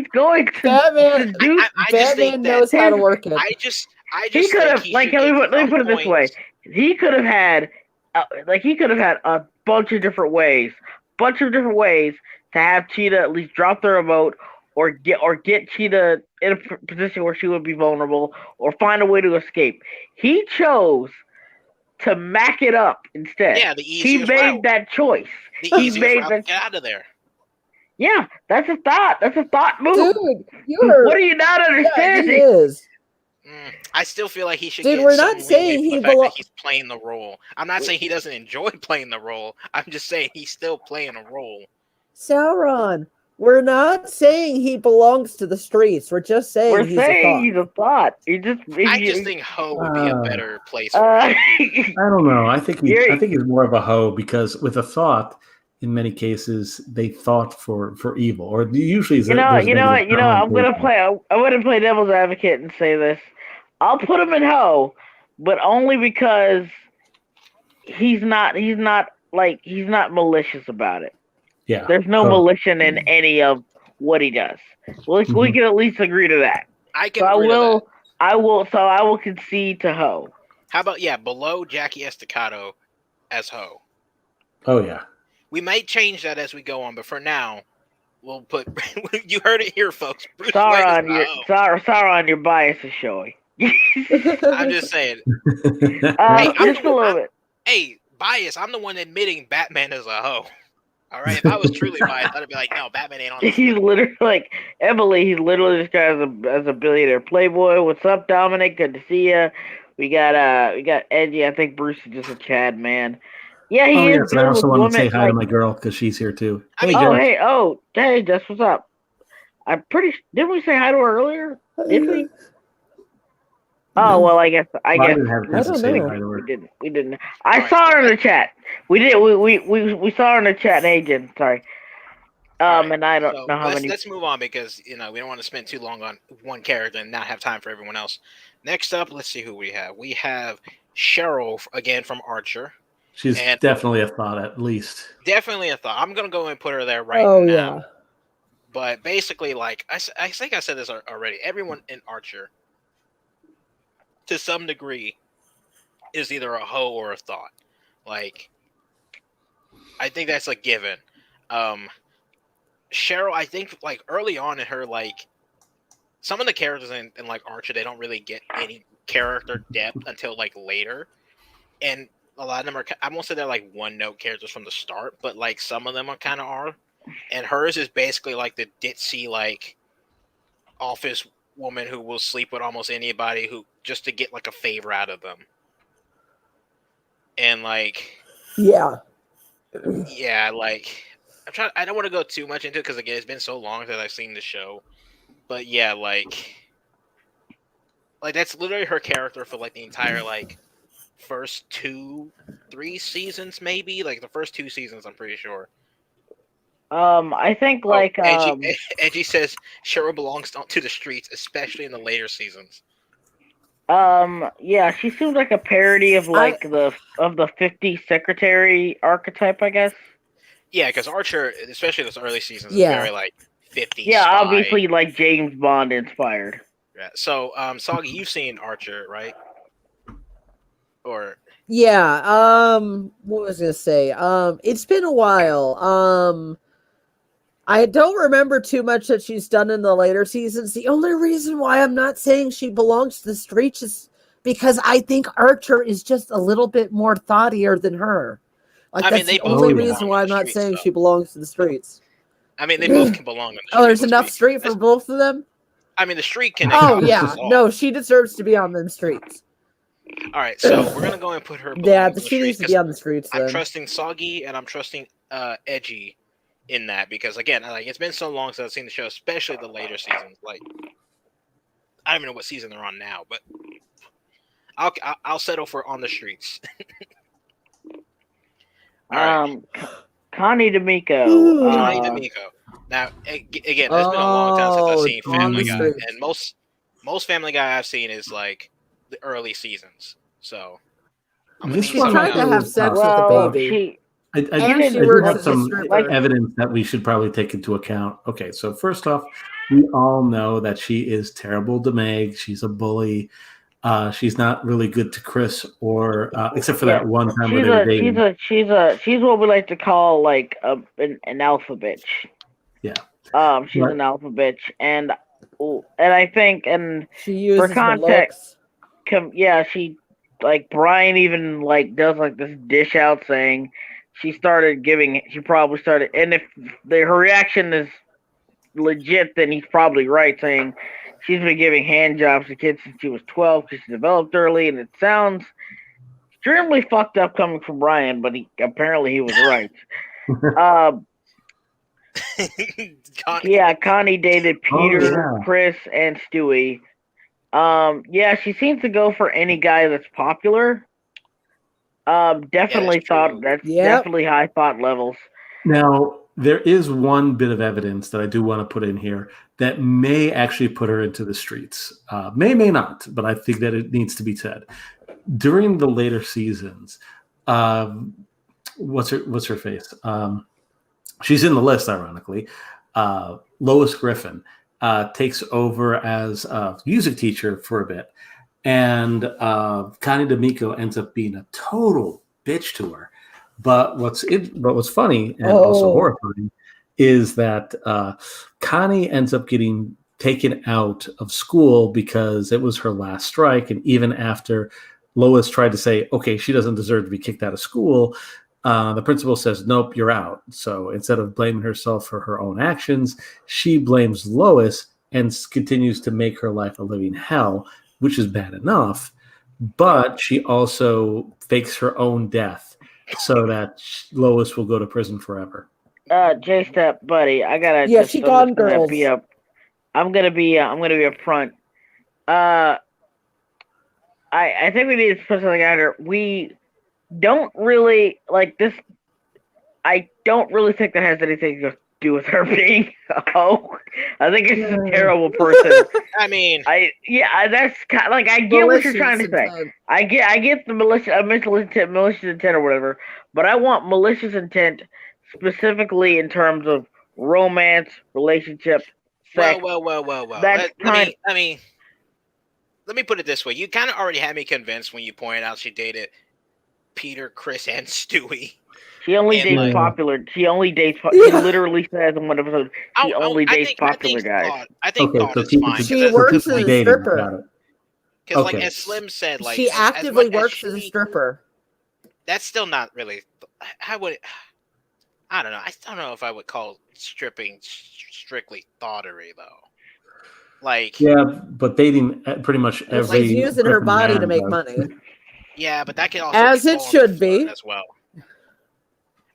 going to Batman, do. I just think Batman knows how to work it. I just He could have, think like, should let get me put it this some way. points. He could have had, a bunch of different ways to have Cheetah at least drop the remote, or get Cheetah in a position where she would be vulnerable, or find a way to escape. He chose to mac it up instead. Yeah, the He easiest made route. that choice. The easiest route to get out of there. Yeah, that's a thought. That's a thought move. Dude, you're. What are you not Yeah, he understanding? is. I still feel like he should Dude, get we're some not saying leeway for he the fact belo- that he's playing the role. I'm not saying he doesn't enjoy playing the role. I'm just saying he's still playing a role. Sauron. We're not saying he belongs to the streets. We're just saying We're he's a saying thought. he's a thought. I just think Ho would be a better place. I don't know. I think he's more of a hoe, because with a thought, in many cases, they thought for evil, or usually I'm gonna play devil's advocate and say this. I'll put him in Ho, but only because he's not malicious about it. Yeah, There's no malicious in any of what he does. We can at least agree to that. I can. I will concede to Ho. How about below Jackie Estacado as Ho? Oh yeah. We might change that as we go on, but for now, we'll put. You heard it here, folks. Sauron, your bias is showing. I'm just saying. Just a little bit. Hey, bias. I'm the one admitting Batman is a hoe. All right. If I was truly biased, I'd be like, no, Batman ain't on. He's literally like Emily. He's literally this guy as a billionaire playboy. What's up, Dominic? Good to see you. We got Edgy. I think Bruce is just a Chad man. Yeah, he is. Yes, I also want to say hi to my girl because she's here too. Hey, Jess, what's up? Didn't we say hi to her earlier? Did we? Oh well, I guess. I didn't have a to say hi to her. We didn't. I saw her in the chat. We did. We saw her in the chat. Hey, Jen. Sorry. And I don't know how many. Let's move on because we don't want to spend too long on one character and not have time for everyone else. Next up, let's see who we have. We have Cheryl again from Archer. She's definitely a thought, at least. Definitely a thought. I'm gonna go and put her there right now. Yeah. But basically, like I think I said this already. Everyone in Archer, to some degree, is either a hoe or a thought. Like, I think that's a given. Cheryl, I think, like, early on in her, like, some of the characters in like Archer, they don't really get any character depth until like later, and a lot of them are. I won't say they're like one-note characters from the start, but like some of them are kind of are. And hers is basically like the ditzy, like, office woman who will sleep with almost anybody who just to get like a favor out of them. And like, like I don't want to go too much into it because again, it's been so long that I've seen the show. But yeah, like that's literally her character for like the entire like first 2-3 seasons, maybe like the first 2 seasons. I'm pretty sure. I think like Edgy says Cheryl belongs to the streets, especially in the later seasons. Yeah, she seems like a parody of like the 50 secretary archetype, I guess. Yeah, because Archer, especially this early seasons, is Yeah. very like 50 Yeah, spy. obviously like James Bond inspired. Yeah. So, Soggy, you've seen Archer, right? Or Yeah, what was I gonna say? It's been a while. I don't remember too much that she's done in the later seasons. The only reason why I'm not saying she belongs to the streets is because I think Archer is just a little bit more thoughtier than her. Like, I mean, that's they the both only can reason belong why in I'm the not streets, saying though. she belongs to the streets. I mean, they both can belong in the streets. Oh, there's let's enough be- street for both of them? I mean, the street can Oh, encompass yeah. us all. No, she deserves to be on them streets. All right, so we're gonna go and put her. Yeah, belongs on the she needs street, to be on the streets I'm then. trusting Soggy and I'm trusting Edgy in that because again, like it's been so long since I've seen the show, especially the later seasons. Like I don't even know what season they're on now, but I'll settle for on the streets. All right. Connie D'Amico. Connie D'Amico. Now again, it's been a long time since I've seen on Family the Guy, streets. and most Family Guy I've seen is like the early seasons. So I'm gonna This need She's one someone trying to else. have sex well, with the baby. I And did- she I do works have as a some stripper. evidence that we should probably take into account. Okay, so first off, we all know that she is terrible to Meg. She's a bully. She's not really good to Chris, or except for that one time where they were dating. she's what we like to call like an alpha bitch. Yeah. She's Right. an alpha bitch, and I think, and She uses her context, looks. she like Brian even like does like this dish out saying she probably started, and if her reaction is legit, then he's probably right, saying she's been giving hand jobs to kids since she was 12 because she developed early, and it sounds extremely fucked up coming from Brian, but he was right. Connie dated Peter, Chris, and Stewie. She seems to go for any guy that's popular. Definitely definitely high thought levels. Now, there is one bit of evidence that I do want to put in here that may actually put her into the streets. May not, but I think that it needs to be said. During the later seasons, what's her face? She's in the list, ironically. Lois Griffin takes over as a music teacher for a bit, and Connie D'Amico ends up being a total bitch to her. But what's funny and also horrifying is that Connie ends up getting taken out of school because it was her last strike, and even after Lois tried to say, okay, she doesn't deserve to be kicked out of school, the principal says, nope, you're out. So instead of blaming herself for her own actions, she blames Lois and continues to make her life a living hell, which is bad enough. But she also fakes her own death so that Lois will go to prison forever. J-Step, buddy, I gotta. Yeah, she gone girls. I'm gonna be upfront. I think we need to put something out here. We don't really like this. I don't really think that has anything to do with her being a hoe. I think it's a terrible person. I mean, that's kind of, like, I get what you're trying to say. I get the malicious intent or whatever, but I want malicious intent specifically in terms of romance, relationship, sex. Well. Let me put it this way. You kind of already had me convinced when you pointed out she dated Peter, Chris, and Stewie. She only dates popular. She only dates. She literally says in one episode she only dates popular guys. I think Thot is fine. She works as a stripper. Because, like as Slim said, like she actively works as a stripper. That's still not really. I don't know. I don't know if I would call stripping strictly thottery though. Like but dating pretty much every. She's using her body to make money. Yeah, but that can also as it should be as well.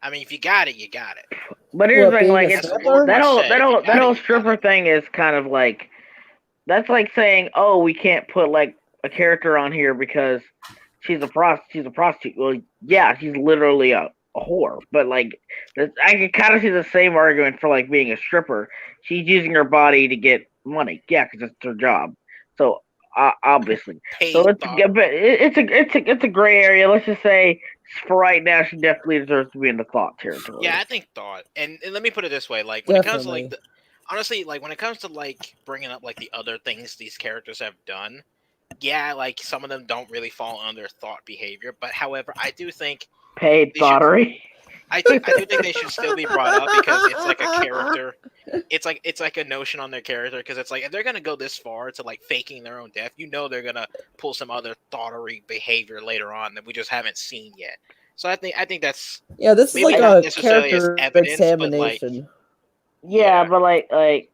I mean, if you got it, you got it. But here's the thing, like that whole stripper thing is kind of like that's like saying, oh, we can't put like a character on here because she's a prostitute. Well, yeah, she's literally a whore. But like, I can kind of see the same argument for like being a stripper. She's using her body to get money. Yeah, because it's her job. So obviously. Paid So thought. but it's a gray area. Let's just say for right now, she definitely deserves to be in the thought territory. Yeah, I think thought. And let me put it this way: like when it comes to like, honestly, like when it comes to like bringing up like the other things these characters have done, yeah, like some of them don't really fall under thought behavior. But however, I do think paid thoughterry. I do think they should still be brought up because it's like a character. It's like a notion on their character because it's like if they're gonna go this far to like faking their own death, you know they're gonna pull some other thoughterry behavior later on that we just haven't seen yet. So I think that's this is like a character But examination. But I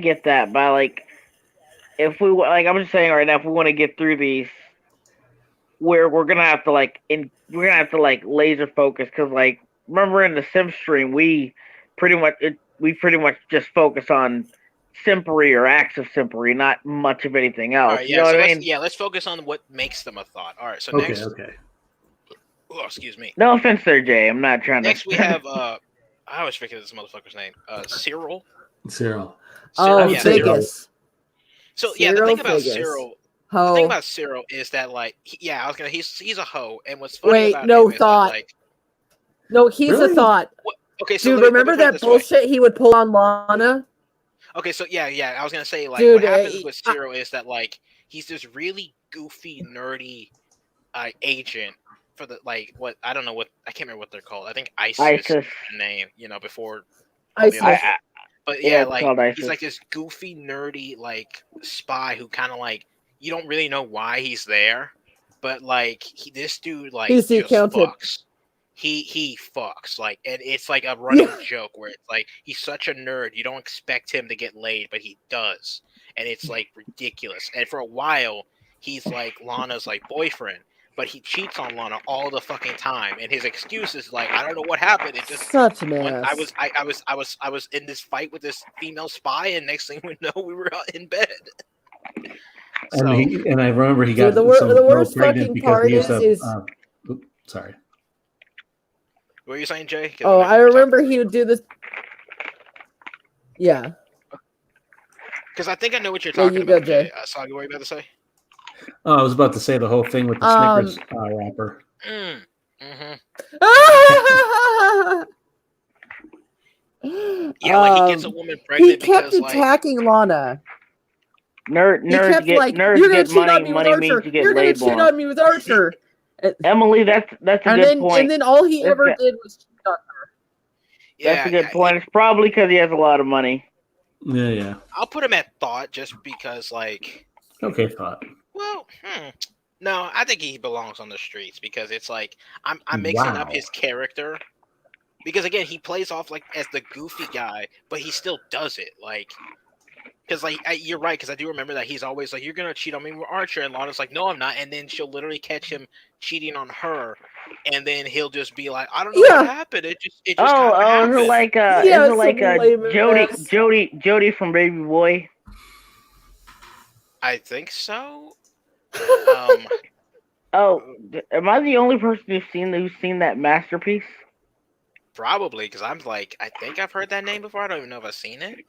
get that, but like if we like I'm just saying right now if we want to get through these, we're gonna have to like laser focus because like remember in the Sim stream we pretty much just focus on simpery or acts of simpery, not much of anything else. All right, you know what I mean? Yeah, let's focus on what makes them a thought. All right, so next. Okay. Oh, excuse me. No offense there, Jay. I'm not trying Next to. we have I always forget this motherfucker's name. Cyril. Cyril. Vegas. So yeah, the thing about Cyril. The thing about Cyril is that like he's a hoe, and what's funny about him is that, like, no, he's a thought. Okay, so dude, remember that bullshit he would pull on Lana? Okay, so yeah, I was gonna say like dude, what happens with Cyril is that like he's this really goofy, nerdy agent for the like what I don't know what I can't remember what they're called. I think ISIS. Is the name, before ISIS. But yeah, like he's like this goofy, nerdy like spy who kind of like you don't really know why he's there, but like this dude like he's the just accountant. fucks. He fucks like, and it's like a running joke where it's like he's such a nerd you don't expect him to get laid, but he does, and it's like ridiculous. And for a while he's like Lana's like boyfriend, but he cheats on Lana all the fucking time, and his excuse is like I don't know what happened. It just such an ass. I was in this fight with this female spy, and next thing we know we were in bed. And I remember he got the worst fucking part is sorry. What were you saying, Jay? Oh, I remember he would do this. Yeah. Because I think I know what you're talking about, Jay. Soggy, what were you about to say? Oh, I was about to say the whole thing with the Snickers wrapper. Yeah, like he gets a woman pregnant. He kept attacking Lana. Nerds get money means you get You're gonna cheat on me with Archer. Emily, that's a good point. And then all he ever did was cheat on her. That's a good point. It's probably because he has a lot of money. Yeah. I'll put him at thought just because, like. Okay, thought. Well, no, I think he belongs on the streets because it's like I'm mixing up his character. Because again, he plays off like as the goofy guy, but he still does it like. Because like you're right, because I do remember that he's always like, "You're gonna cheat on me with Archer," and Lana's like, "No, I'm not." And then she'll literally catch him cheating on her, and then he'll just be like, "I don't know what happened. It just happened." Is it like Jody from Baby Boy? I think so. Am I the only person who's seen that masterpiece? Probably, because I'm like, I think I've heard that name before. I don't even know if I've seen it.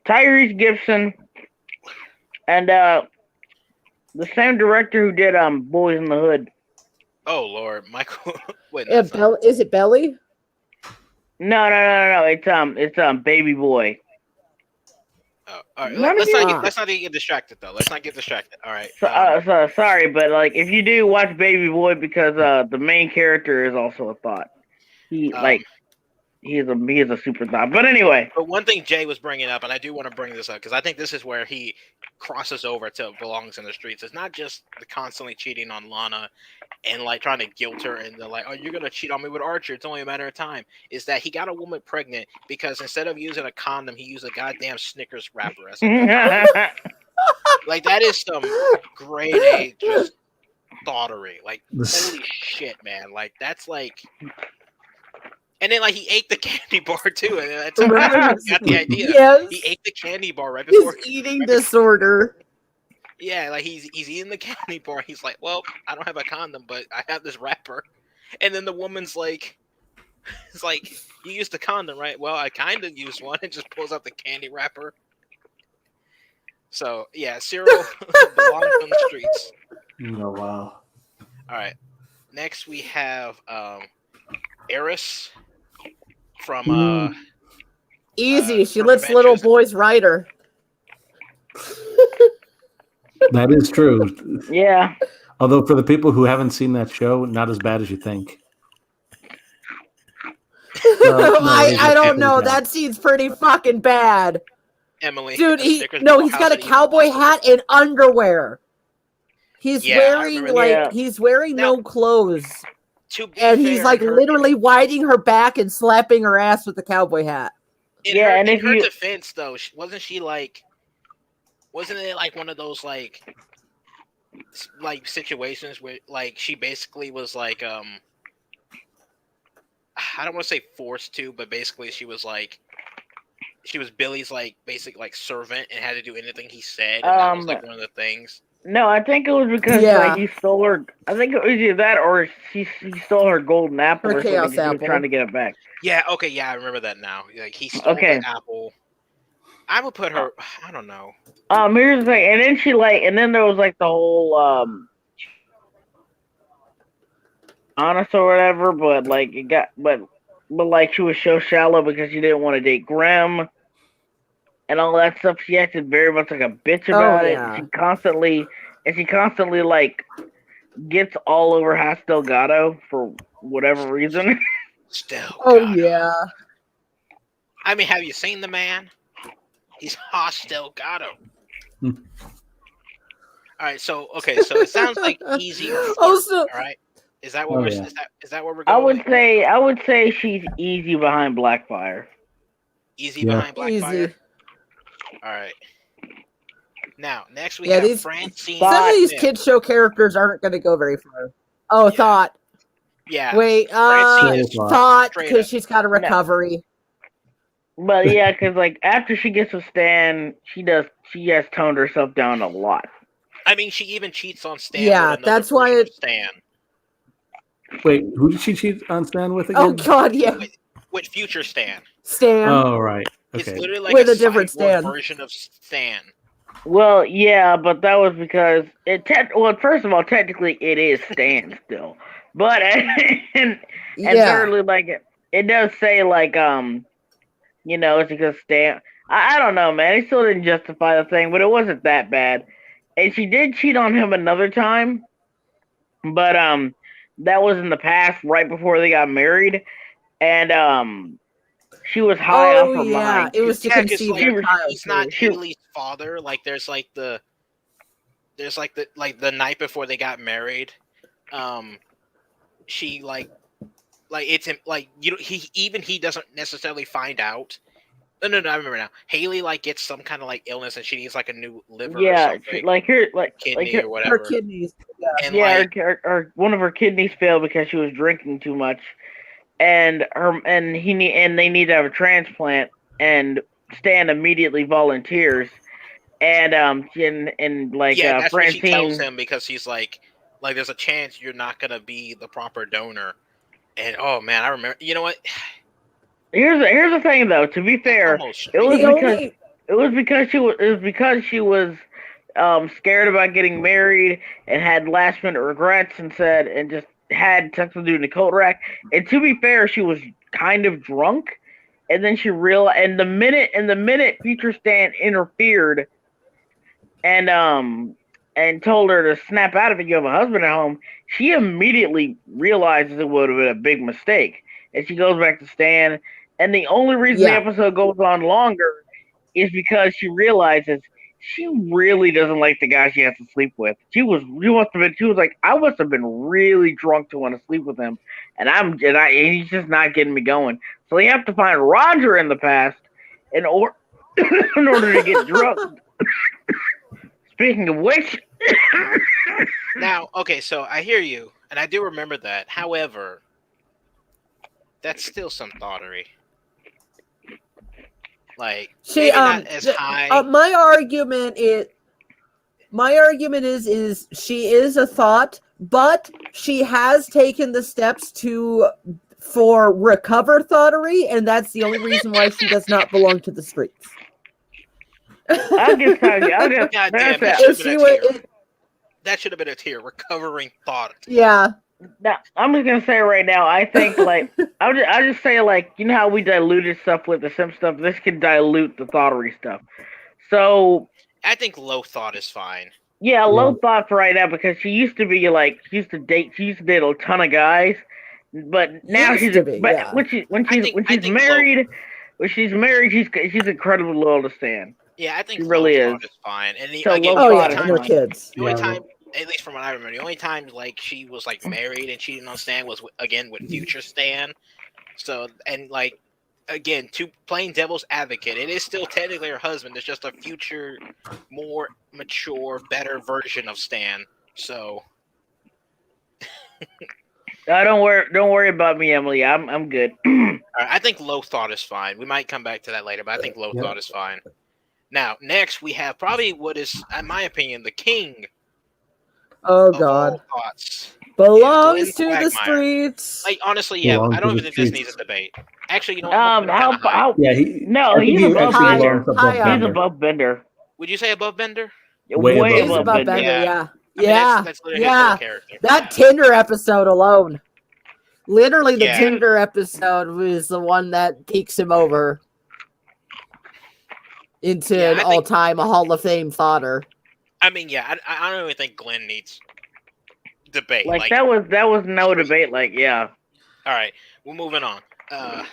Tyrese Gibson and the same director who did Boys in the Hood. Oh Lord, Michael. Wait, is it Belly? No. It's Baby Boy. Oh, all right. Let's not get distracted though. Let's not get distracted. All right. So sorry, but like if you do watch Baby Boy, because the main character is also a thought. He is a super thought. But anyway. But one thing Jay was bringing up, and I do want to bring this up because I think this is where he crosses over to belongs in the streets. It's not just the constantly cheating on Lana and like trying to guilt her and like, "Oh, you're gonna cheat on me with Archer. It's only a matter of time." Is that he got a woman pregnant because instead of using a condom, he used a goddamn Snickers wrapper as a like that is some grade A just thoughterry. Like holy shit, man. Like that's like. And then, like, he ate the candy bar, too. And that's how I got the idea. Yes. He ate the candy bar right before. His eating disorder. Yeah, like, he's eating the candy bar. He's like, well, I don't have a condom, but I have this wrapper. And then the woman's like, it's like, you used the condom, right? Well, I kind of used one. And just pulls out the candy wrapper. So yeah, Cyril belongs on the streets. Oh wow. All right. Next we have Eris from Easy. She from lets little Adventures. boys ride her. That is true. Yeah. Although for the people who haven't seen that show, not as bad as you think. I don't know. That scene's pretty fucking bad. Emily. Dude, Snickers he's Ball got a House cowboy hat and underwear. He's Yeah, I wearing remember that. he's wearing Now- no clothes. To be And fair, he's like her- literally riding her back and slapping her ass with the cowboy hat. In Yeah, her, and in if her you- defense, though, wasn't it like one of those like situations where like she basically was like I don't want to say forced to, but basically she was Billy's like basic like servant and had to do anything he said, and that was like one of the things. No, I think it was because like he stole her. I think it was either that or he stole her golden apple Her or something. chaos He was apple. trying to get it back. Yeah, okay, yeah, I remember that now. Like he stole Okay. the apple. I would put her. I don't know. Here's the thing, and then there was like the whole honest or whatever, but like it got but like she was so shallow because she didn't want to date Graham and all that stuff. She acted very much like a bitch about it. yeah. She constantly like gets all over Haas Delgado for whatever reason. Still. Oh God. yeah. I mean, have you seen the man? He's hostile. Got him. All right, so it sounds like easy. Also, all right, is that what is that where we're I going? would say she's easy behind Blackfire. Easy behind Blackfire. easy. All right. Now, next we have Francine. Some of these Smith. kid show characters aren't going to go very far. Oh, Thot. Yeah. Wait, Francine is Thot, straight because up. she's got a recovery. But yeah, because like after she gets with Stan, she has toned herself down a lot. I mean, she even cheats on Stan. Yeah, with another that's why version of it- Stan Wait, who did she cheat on Stan with again? Oh God, yeah. with future Stan. Stan. Oh, right. It's Okay. literally like With a a different cyborg Stan. version of Stan. Well, yeah, but that was because first of all, technically it is Stan still, but and thirdly, like it does say like it's because Stan. I don't know, man. He still didn't justify the thing, but it wasn't that bad. And she did cheat on him another time, but that was in the past, right before they got married, and she was high off her mind. It was to Yeah, 'cause, conceive like, her child. he's not too. Haley's father. Like there's the night before they got married, she like it's him like he doesn't necessarily find out. No, I remember now. Haley like gets some kind of like illness and she needs like a new liver or something. Kidney or whatever. Her kidneys. And her one of her kidneys failed because she was drinking too much, and they need to have a transplant. And Stan immediately volunteers, and that's what she tells Francine. him because he's like there's a chance you're not gonna be the proper donor. And oh man, I remember. You know what? Here's the thing though. To be fair, it was because she was scared about getting married and had last minute regrets and just had something to do in the coat rack. And to be fair, she was kind of drunk, and then she realized. And the minute future Stan interfered and told her to snap out of it, you have a husband at home, she immediately realizes it would have been a big mistake, and she goes back to Stan. And the only reason the episode goes on longer is because she realizes she really doesn't like the guy she has to sleep with. She was like, I must have been really drunk to want to sleep with him, and he's just not getting me going. So they have to find Roger in the past in order to get drunk. Speaking of which, now okay, so I hear you, and I do remember that. However, that's still some thottery. Like maybe not as high. My argument is she is a thought, but she has taken the steps for recover thottery, and that's the only reason why she does not belong to the streets. I'll give Soggy. I'll give. God That's damn, that it. should have been a tier. That should have been a tier. Recovering thought. Yeah. Now, I'm just gonna say right now. I think like I'll just say like you know how we diluted stuff with the sim stuff. This could dilute the thoughterly stuff. So I think low thought is fine. yeah, low thought for right now because she used to be like she used to date a ton of guys, but now Used she's to be, yeah. when she's I think married. When she's married, she's incredibly loyal to Stan. Yeah, I think She really low is. thought is fine. And So again, low Oh thought yeah, is and her fine. kids. the only Yeah, time, at least from what I remember, the only time like she was like married and cheating on Stan was again with future Stan. So and like again, to playing devil's advocate, it is still technically her husband. It's just a future, more mature, better version of Stan. So Don't worry about me, Emily. I'm good. I think low thought is fine. We might come back to that later, but I think low thought is fine. Now, next we have probably what is, in my opinion, the king Oh of God. all thoughts. Belongs Glenn to the Quagmire. streets. Like honestly, yeah, Belongs I don't to even the think this streets. needs a debate. Actually, you know what? I'm gonna put him kinda high. How Yeah, no, I think he's he above actually Bender. belongs above High He's Bender. above Bender. Would you say above Bender? Way Way above He's above above Bender. Bender, Yeah. yeah. I mean, Yeah. that's literally his whole character. That Tinder episode alone. Literally, the Yeah. Tinder episode was the one that takes him over into Yeah, an I think- all-time Hall of Fame fodder. I mean, yeah, I don't even think Glenn needs debate. Like that was no straight. debate. Like yeah. All right, we're moving on.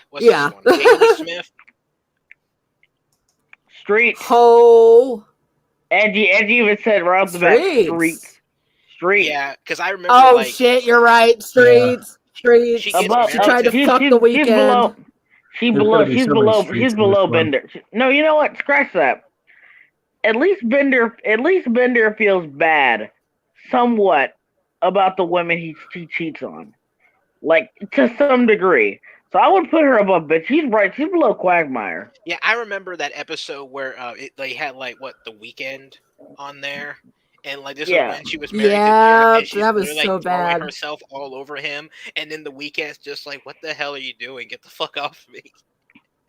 What's Yeah. this one? Haley Smith. Streets. Ho. Angie even said right off the bat, Streets. Streets. Yeah, because I remember. Oh like, shit, you're right. Streets. Streets. She She, gets married tried to she's- fuck she's- the She's weekend. below. There's gotta be She's so many below. streets She's in below this one. Bender. No, you know what? Scratch that. At least Bender feels bad, somewhat, about the women he cheats on, like to some degree. So I would put her above, but she's right. She's below Quagmire. Yeah, I remember that episode where they had like the weekend on there, and like this Yeah. was when she was married Yeah, to Jeff, and she's that was literally, so like, throwing bad. herself all over him, and then the weekend's just like, "What the hell are you doing? Get the fuck off me!"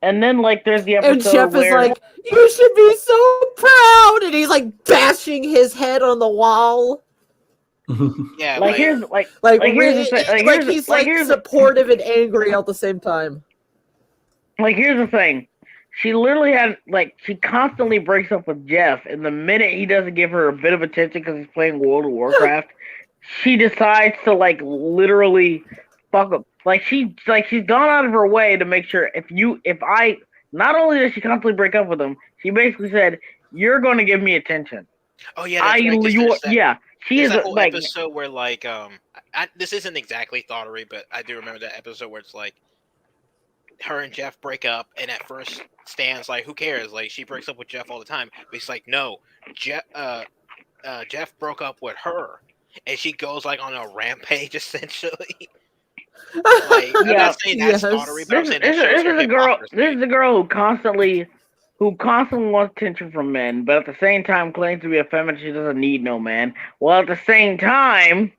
And then like there's the episode And Jeff is where like, "You should be so proud," and he's like bashing his head on the wall. Yeah, like here's Like here's really, the thing. Like, like here's, he's like, like here's, supportive and angry at the same time. like here's the thing. She literally had like she constantly breaks up with Jeff, and the minute he doesn't give her a bit of attention because he's playing World of Warcraft, she decides to like literally fuck up. Like she's gone out of her way to make sure if I not only does she constantly break up with him, she basically said you're going to give me attention. oh yeah, that's right, 'cause there's that- yeah. She There's is that whole like episode where like this isn't exactly thoughterly, but I do remember that episode where it's like her and Jeff break up, and at first Stan's like, "Who cares?" Like she breaks up with Jeff all the time, but he's like, "No, Jeff broke up with her," and she goes like on a rampage essentially. Like, I'm not saying that's thoughterly, but I'm saying that shows her hypocrisy. This is a girl who constantly wants attention from men, but at the same time claims to be a feminist. She doesn't need no man. While at the same time,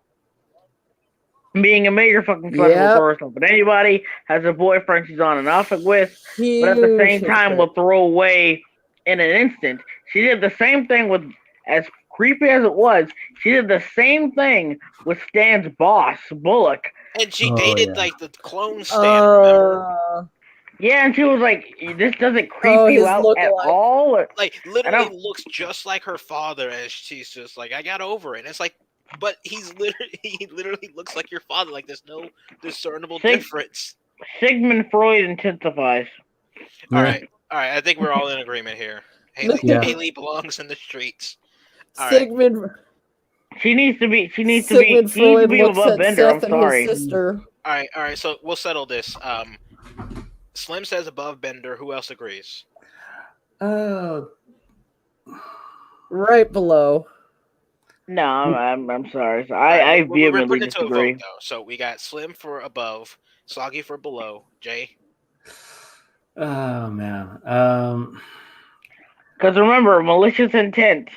being a major fucking sexual person. But anybody has a boyfriend she's on and off it with, but at the same time will throw away in an instant. She did the same thing with, as creepy as it was, she did the same thing with Stan's boss, Bullock. And she Oh, dated yeah. like the clone Stan, remember? Yeah, and she was like, "This doesn't creep Oh, you his out at lookalike. all." Like literally looks just like her father, as she's just like, "I got over it." And it's like, but he literally looks like your father. Like there's no discernible difference. Sigmund Freud intensifies. All right. I think we're all in agreement here. Haley, Yeah. Haley belongs in the streets. All right. Sigmund She needs to be Freud looks above at Bender. Seth I'm and sorry. his sister. All right. So we'll settle this. Slim says above Bender. Who else agrees? Right below. No, I'm sorry. So I We're vehemently putting it to a disagree. vote, though. So we got Slim for above, Soggy for below. Jay. Oh man. Because remember, malicious intent,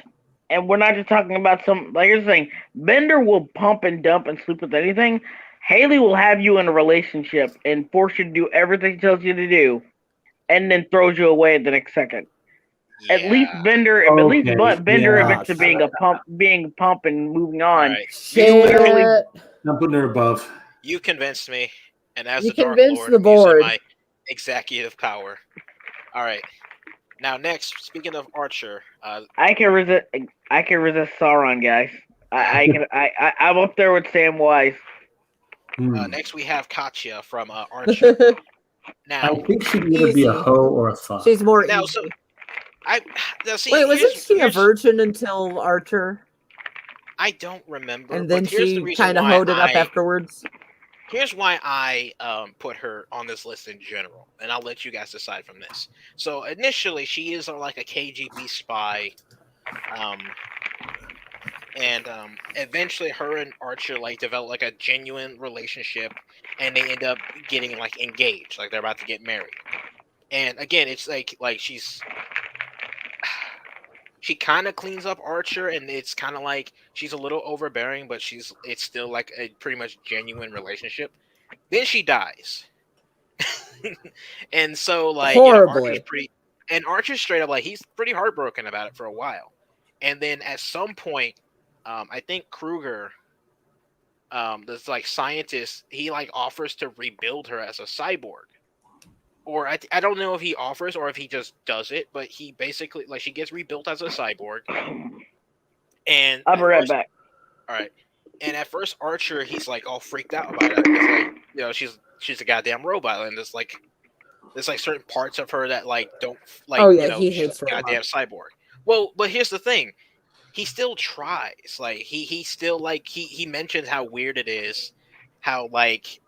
and we're not just talking about some. Like you're saying, Bender will pump and dump and sleep with anything. Haley will have you in a relationship and force you to do everything she tells you to do, and then throws you away the next second. At least Yeah. Bender, at least Bender yeah. admits to being pump and moving All on. right. Shit. I'm putting her above. You convinced me, and as You the Dark convinced Lord, the I'm using board. my executive power. All right. Now, next, speaking of Archer, I can resist Sauron, guys. I'm up there with Samwise. next we have Katya from Archer. Now, I think she'd either be a Easy. hoe or a thought. She's more now, easy. so now see. Wait, wasn't she a here's- virgin until Archer? I don't remember. And then but here's the she reason kind of why hoed it up afterwards? Here's why I put her on this list in general, and I'll let you guys decide from this. So initially, she is like a KGB spy, and eventually, her and Archer like develop like a genuine relationship, and they end up getting like engaged, like they're about to get married. And again, it's like she kind of cleans up Archer, and it's kind of like she's a little overbearing, but it's still like a pretty much genuine relationship. Then she dies, and so like Horribly. Archer's straight up like he's pretty heartbroken about it for a while, and then at some point, I think Kruger, this like scientist, he like offers to rebuild her as a cyborg. Or I don't know if he offers or if he just does it, but he basically like she gets rebuilt as a cyborg. And I'll be right back. All right. And at first, Archer, he's like all freaked out about it because like she's a goddamn robot, and there's like certain parts of her that like don't like he hates she's a goddamn cyborg. Well, but here's the thing, he still tries. Like he still like he mentions how weird it is, how like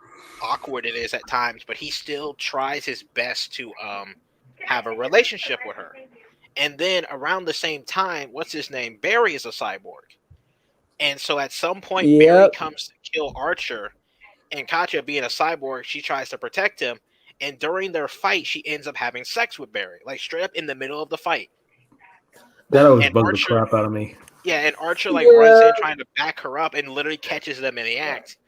awkward it is at times, but he still tries his best to have a relationship with her. And then around the same time, what's his name? Barry is a cyborg. And so at some point, Barry comes to kill Archer, and Katya, being a cyborg, she tries to protect him. And during their fight, she ends up having sex with Barry, like straight up in the middle of the fight. That always bugged the crap out of me. Yeah, and Archer like runs in trying to back her up and literally catches them in the act.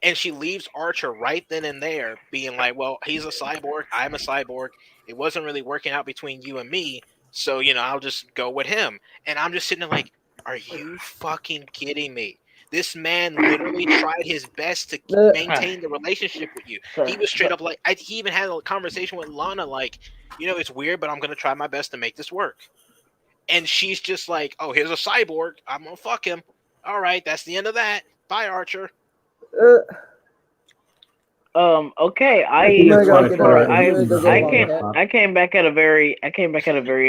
And she leaves Archer right then and there, being like, well, he's a cyborg, I'm a cyborg. It wasn't really working out between you and me, so, I'll just go with him. And I'm just sitting there like, are you fucking kidding me? This man literally tried his best to maintain the relationship with you. He was straight up like, he even had a conversation with Lana like, it's weird, but I'm going to try my best to make this work. And she's just like, oh, here's a cyborg. I'm going to fuck him. All right, that's the end of that. Bye, Archer. Okay. I came back at a very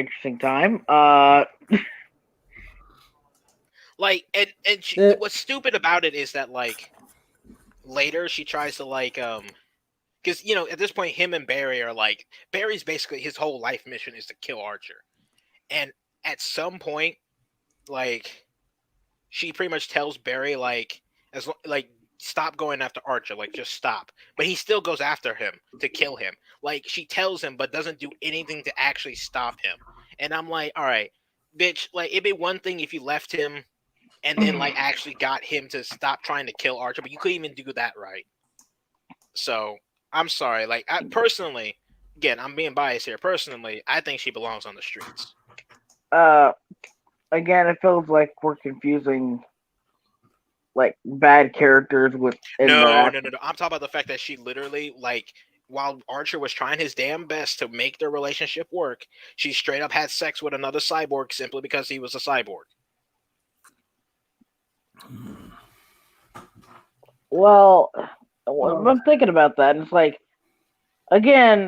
interesting time. Like, and what's stupid about it is that like later she tries to like because at this point him and Barry are like, Barry's basically his whole life mission is to kill Archer, and at some point like she pretty much tells Barry like stop going after Archer, like just stop. But he still goes after him to kill him. Like she tells him, but doesn't do anything to actually stop him. And I'm like, all right, bitch, like it'd be one thing if you left him and then like actually got him to stop trying to kill Archer, but you couldn't even do that right. So I'm sorry. Like I personally, again, I'm being biased here. Personally, I think she belongs on the streets. Again, it feels like we're confusing like bad characters with No. I'm talking about the fact that she literally like while Archer was trying his damn best to make their relationship work, she straight up had sex with another cyborg simply because he was a cyborg. Well, I'm thinking about that, and it's like, again,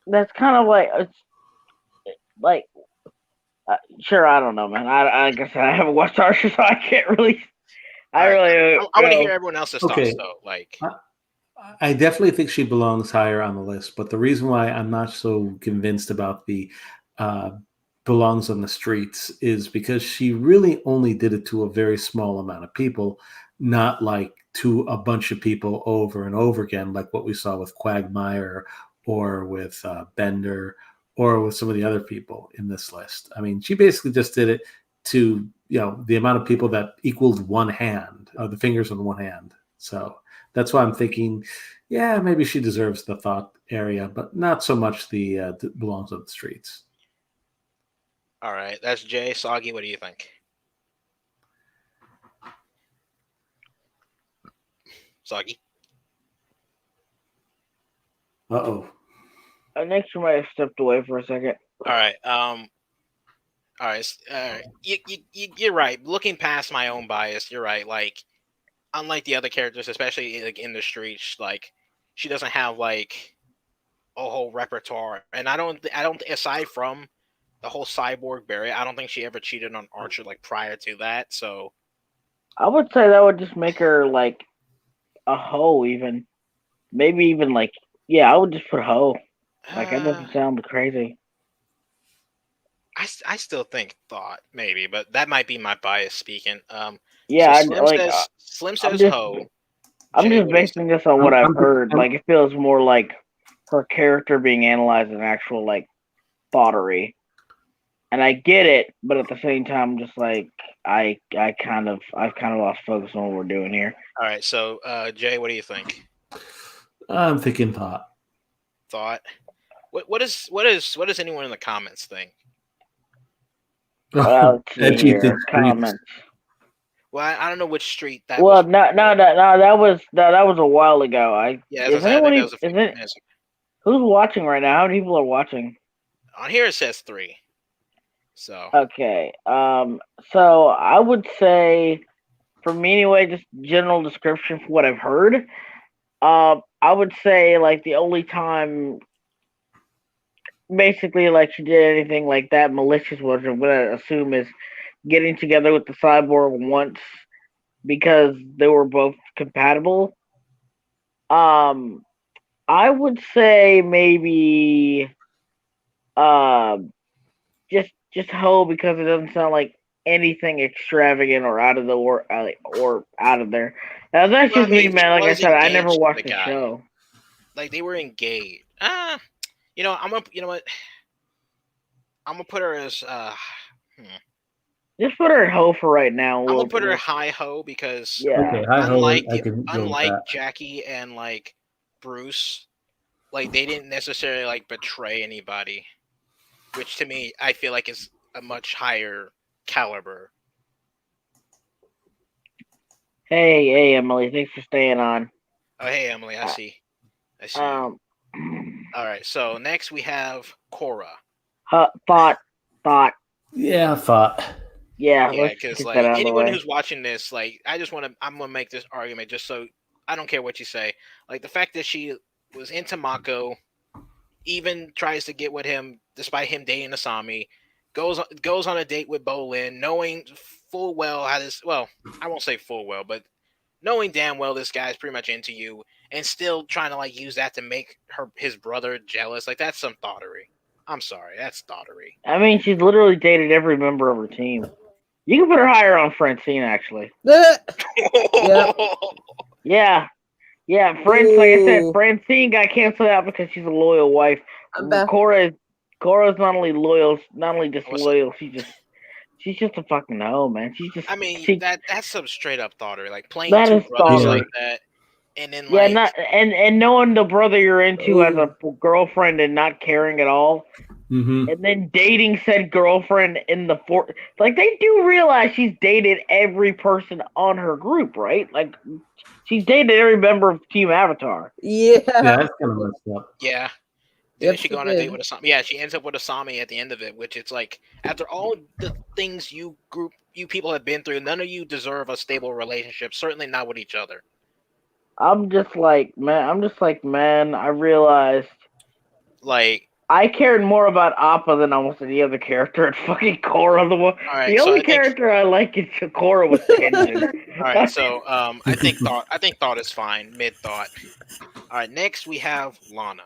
that's kind of like it's like. Sure, I don't know, man. I guess I haven't watched Archer, so I can't really. I want to hear everyone else's thoughts, though. Like, I definitely think she belongs higher on the list, but the reason why I'm not so convinced about the belongs on the streets is because she really only did it to a very small amount of people, not like to a bunch of people over and over again, like what we saw with Quagmire or with Bender. Or with some of the other people in this list. I mean, she basically just did it to, the amount of people that equaled one hand, or the fingers on one hand. So that's why I'm thinking, yeah, maybe she deserves the thought area, but not so much the belongs on the streets. All right, that's Jay. Soggy, what do you think? Soggy. Uh-oh. Next, you might have stepped away for a second. All right. All right. You're right. Looking past my own bias, you're right. Like, unlike the other characters, especially like in the streets, like she doesn't have like a whole repertoire. And I don't. Aside from the whole cyborg barrier, I don't think she ever cheated on Archer like prior to that. So I would say that would just make her like a hoe, even maybe even like I would just put hoe. Like that doesn't sound crazy. I still think Thought maybe, but that might be my bias speaking. Yeah, so Slim says hoe. I'm Jay, just basing this on what I've heard. Like it feels more like her character being analyzed as actual like thoughtery. And I get it, but at the same time, just like I've kind of lost focus on what we're doing here. All right, so Jay, what do you think? I'm thinking Thought. Thought. What does anyone in the comments think? Well, let's see here. Comments. Well, I don't know which street that. Well, was. that was a while ago. Who's watching right now? How many people are watching? On here it says 3. So okay. So I would say, for me anyway, just general description for what I've heard. I would say like the only time, basically, like she did anything like that malicious, was I'm gonna assume is getting together with the cyborg once because they were both compatible. I would say maybe just hoe, because it doesn't sound like anything extravagant or out of the or out of there. Now that's just me, man. Like I said, I never watched the show. Like they were engaged. You know what? I'm gonna put her as Just put her in hoe for right now. I'm gonna put her high hoe because okay, unlike Jackie and like Bruce, like they didn't necessarily like betray anybody, which to me I feel like is a much higher caliber. Hey Emily, thanks for staying on. Oh hey Emily, I see. All right, so next we have Cora. Thought. Yeah, Thought. Yeah, because like anyone who's watching this, like I'm gonna make this argument just so I don't care what you say. Like the fact that she was into Mako, even tries to get with him despite him dating Asami, goes on a date with Bolin, knowing full well how this. Well, I won't say full well, but knowing damn well this guy's pretty much into you, and still trying to like use that to make his brother jealous. Like that's some thoughtery. I'm sorry, that's thoughtery. I mean, she's literally dated every member of her team. You can put her higher on Francine, actually. Yeah. Like I said, Francine got canceled out because she's a loyal wife. Cora's not only loyal, not only just loyal. She's just a fucking hoe, man. That's some straight up thoughtery. Like playing two brothers like that. And then and knowing the brother you're into as a girlfriend and not caring at all, and then dating said girlfriend in the like they do realize she's dated every person on her group, right? Like she's dated every member of Team Avatar. Yeah, that's kind of messed up. Yeah. Didn't she go on a date with Asami? Yeah, she ends up with Asami at the end of it, which it's like after all the things you people have been through, none of you deserve a stable relationship. Certainly not with each other. I'm just like, man, I realized like I cared more about Appa than almost any other character in fucking Korra. The only character I like in Korra was Tenzin. All right, so I think Thought is fine, mid Thought. All right, next we have Lana.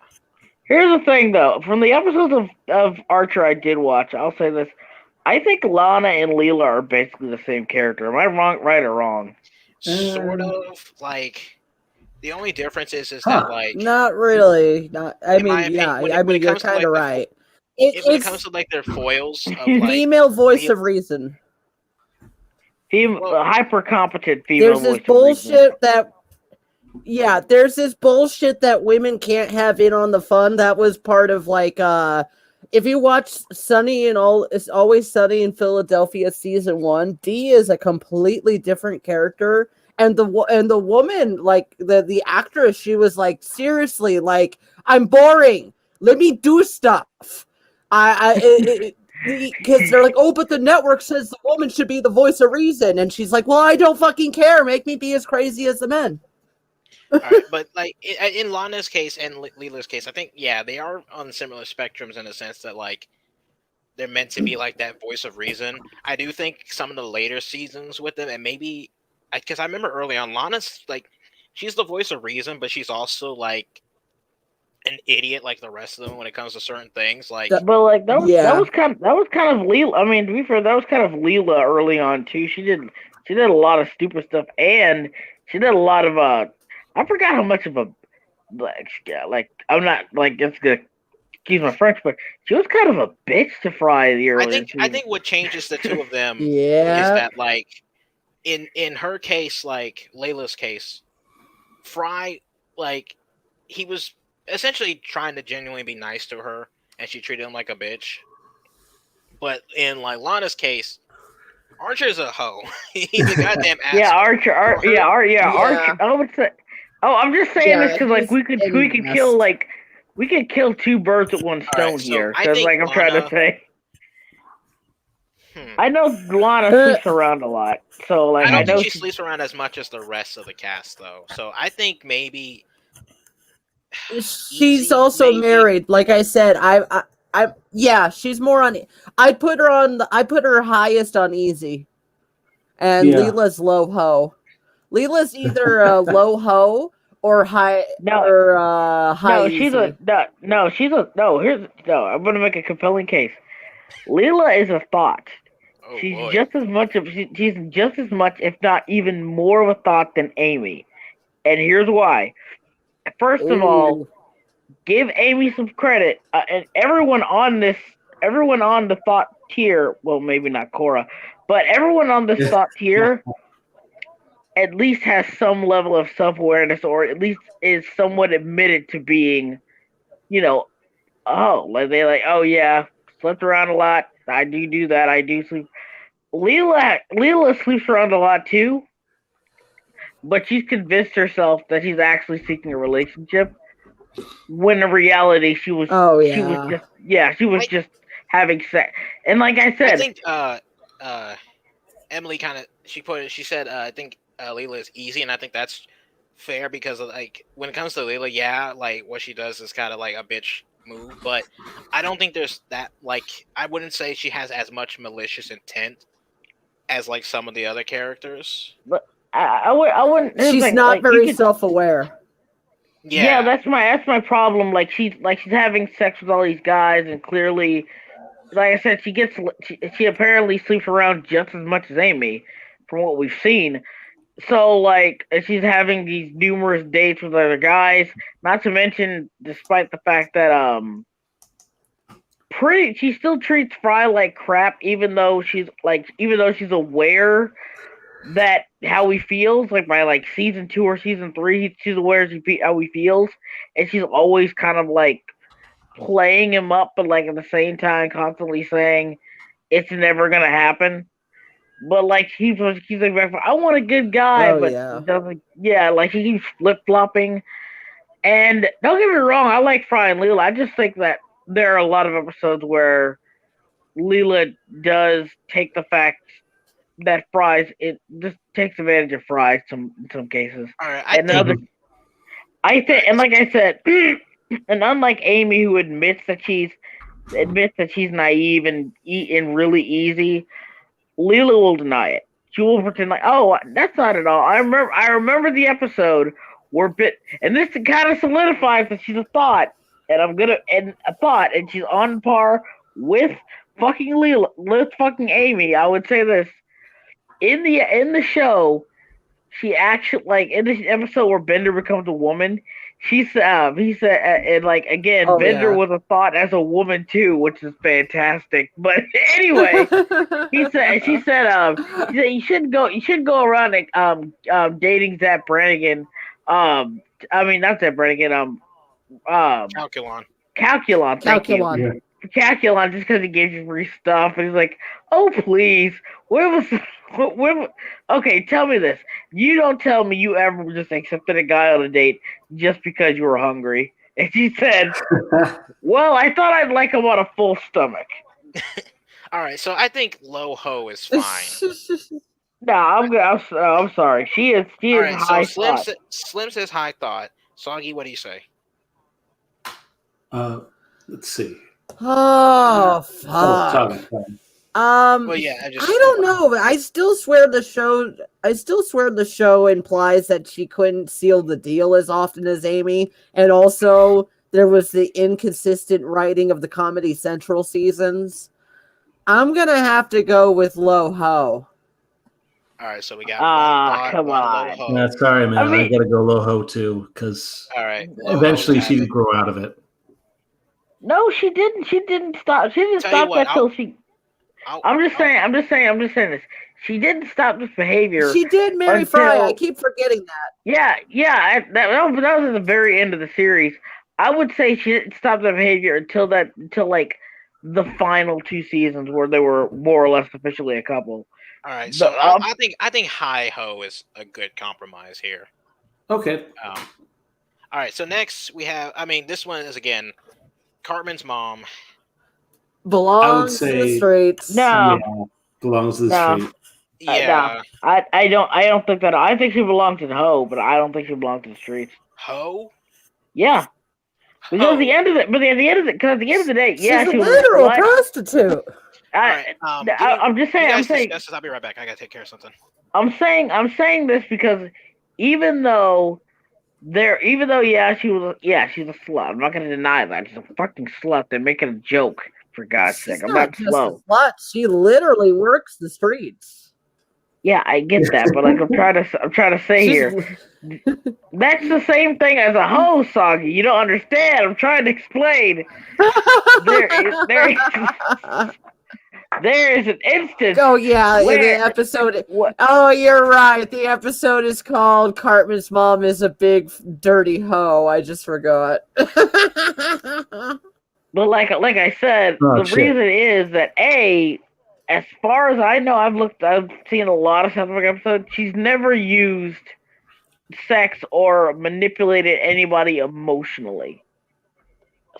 Here's the thing, though. From the episodes of Archer I did watch, I'll say this: I think Lana and Leela are basically the same character. Am I right or wrong? Sort of. Like the only difference is that like not really. You're kind of right. When it comes to like their foils, of, like, female voice of reason. Hyper competent female. There's this bullshit that. Yeah, there's this bullshit that women can't have in on the fun. That was part of like if you watch Sunny and All, It's Always Sunny in Philadelphia season 1, Dee is a completely different character, and the woman, like the actress, she was like, seriously, like, I'm boring. Let me do stuff. Because they're like, oh, but the network says the woman should be the voice of reason, and she's like, well, I don't fucking care. Make me be as crazy as the men. All right, but like in Lana's case and Leela's case, I think they are on similar spectrums in the sense that like they're meant to be like that voice of reason. I do think some of the later seasons with them, and maybe because I remember early on, Lana's like she's the voice of reason, but she's also like an idiot like the rest of them when it comes to certain things. Like, but like that was kind of Leela. I mean, to be fair, that was kind of Leela early on too. She did a lot of stupid stuff, and she did a lot of I forgot how much of a like I'm not like it's gonna excuse my French, but she was kind of a bitch to Fry the earlier. I think what changes the two of them is Yeah. that like in her case, like Layla's case, Fry, like he was essentially trying to genuinely be nice to her, and she treated him like a bitch. But in like Lana's case, Archer's a hoe. He's a goddamn asshole. Yeah, Archer. Archer. I would say. Oh, I'm just saying this because like we could kill two birds with one stone here. Because like I'm trying to say. I know Lana sleeps around a lot, so like I don't think she sleeps around as much as the rest of the cast, though. So I think maybe she's also married. Like I said, she's more on. I put her highest on easy, and Leela's low ho. Leela's either a low ho or high. High. I'm gonna make a compelling case. Leela is a thought. Oh, she's just as much, if not even more of a thought than Amy. And here's why. First of all, give Amy some credit. And everyone on the thought tier, well, maybe not Cora, but everyone on this thought tier at least has some level of self-awareness, or at least is somewhat admitted to being, oh yeah, slept around a lot. I do that. I do sleep. Leela sleeps around a lot too, but she's convinced herself that she's actually seeking a relationship, when in reality she was. She was just having sex. And like I said, I think Emily she said I think Leela is easy, and I think that's fair because like when it comes to Leela, like what she does is kind of like a bitch move, but I don't think there's that, like, I wouldn't say she has as much malicious intent as like some of the other characters. But I wouldn't. She's not very self-aware. Yeah, that's my problem. Like she's having sex with all these guys, and clearly, like I said, she apparently sleeps around just as much as Amy, from what we've seen. So, like, she's having these numerous dates with other guys. Not to mention, despite the fact that she still treats Fry like crap, even though she's aware that how he feels. Like by like season 2 or season 3, she's aware how he feels, and she's always kind of like playing him up, but like at the same time, constantly saying it's never gonna happen. But like he's like, I want a good guy, but he doesn't. Yeah, like he keeps flip flopping. And don't get me wrong, I like Fry and Leela. I just think that there are a lot of episodes where Leela does take the fact that it just takes advantage of Fry in some cases. All right, I think, and like I said, and unlike Amy, who admits that she's naive and really easy, Leela will deny it. She will pretend like, oh, that's not at all. I remember the episode where and this kind of solidifies that she's a thought, and she's on par with fucking Leela, with fucking Amy. I would say this in the show, she actually, like in this episode where Bender becomes a woman, he said, and like again, Bender was a thought as a woman too, which is fantastic. But anyway, she said you should go around and dating Zach Brannigan. I mean not Zach Brannigan. Calculon. Thank you. Calculon just because he gave you free stuff, and he's like, "Oh please, where was? Okay, tell me this. You don't tell me you ever just accepted a guy on a date just because you were hungry." And she said, "Well, I thought I'd like him on a full stomach." All right, so I think low ho is fine. No, I'm good. I'm sorry. She is. All right, so high thought. Slim says high thought. Soggy, what do you say? Let's see. Oh fuck. Oh, sorry. Well, yeah, I don't know, but I still swear the show implies that she couldn't seal the deal as often as Amy, and also there was the inconsistent writing of the Comedy Central seasons. I'm gonna have to go with low ho. All right, so we got come on. low ho. Yeah, sorry, man. I gotta go low ho too, because all right, eventually she can grow out of it. No, she didn't. She didn't stop. She didn't stop that till she. I'm just saying this. She didn't stop this behavior. She did marry Fry. I keep forgetting that. Yeah. That was at the very end of the series. I would say she didn't stop that behavior until like the final 2 seasons where they were more or less officially a couple. All right, so I think high ho is a good compromise here. Okay. All right, so next we have. I mean, this one is again Cartman's mom. Belongs to the streets. No, yeah, belongs to the street. Yeah, I don't think that. I think she belongs to the hoe, but I don't think she belongs to the streets. Hoe? Yeah. Because at the end of the day, yeah, she's a literal prostitute. I'm just saying. I'll be right back. I gotta take care of something. I'm saying this because even though she's a slut. I'm not gonna deny that she's a fucking slut. They're making a joke, for God's sake. I'm not slow. A slut. She literally works the streets. Yeah, I get that, but like I'm trying to say here, that's the same thing as a hoe, Soggy. You don't understand. I'm trying to explain. There is an instance. Oh yeah, the episode. Oh, you're right. The episode is called "Cartman's Mom is a Big Dirty Hoe." I just forgot. But like I said, reason is that as far as I know, I've seen a lot of South Park episodes. She's never used sex or manipulated anybody emotionally.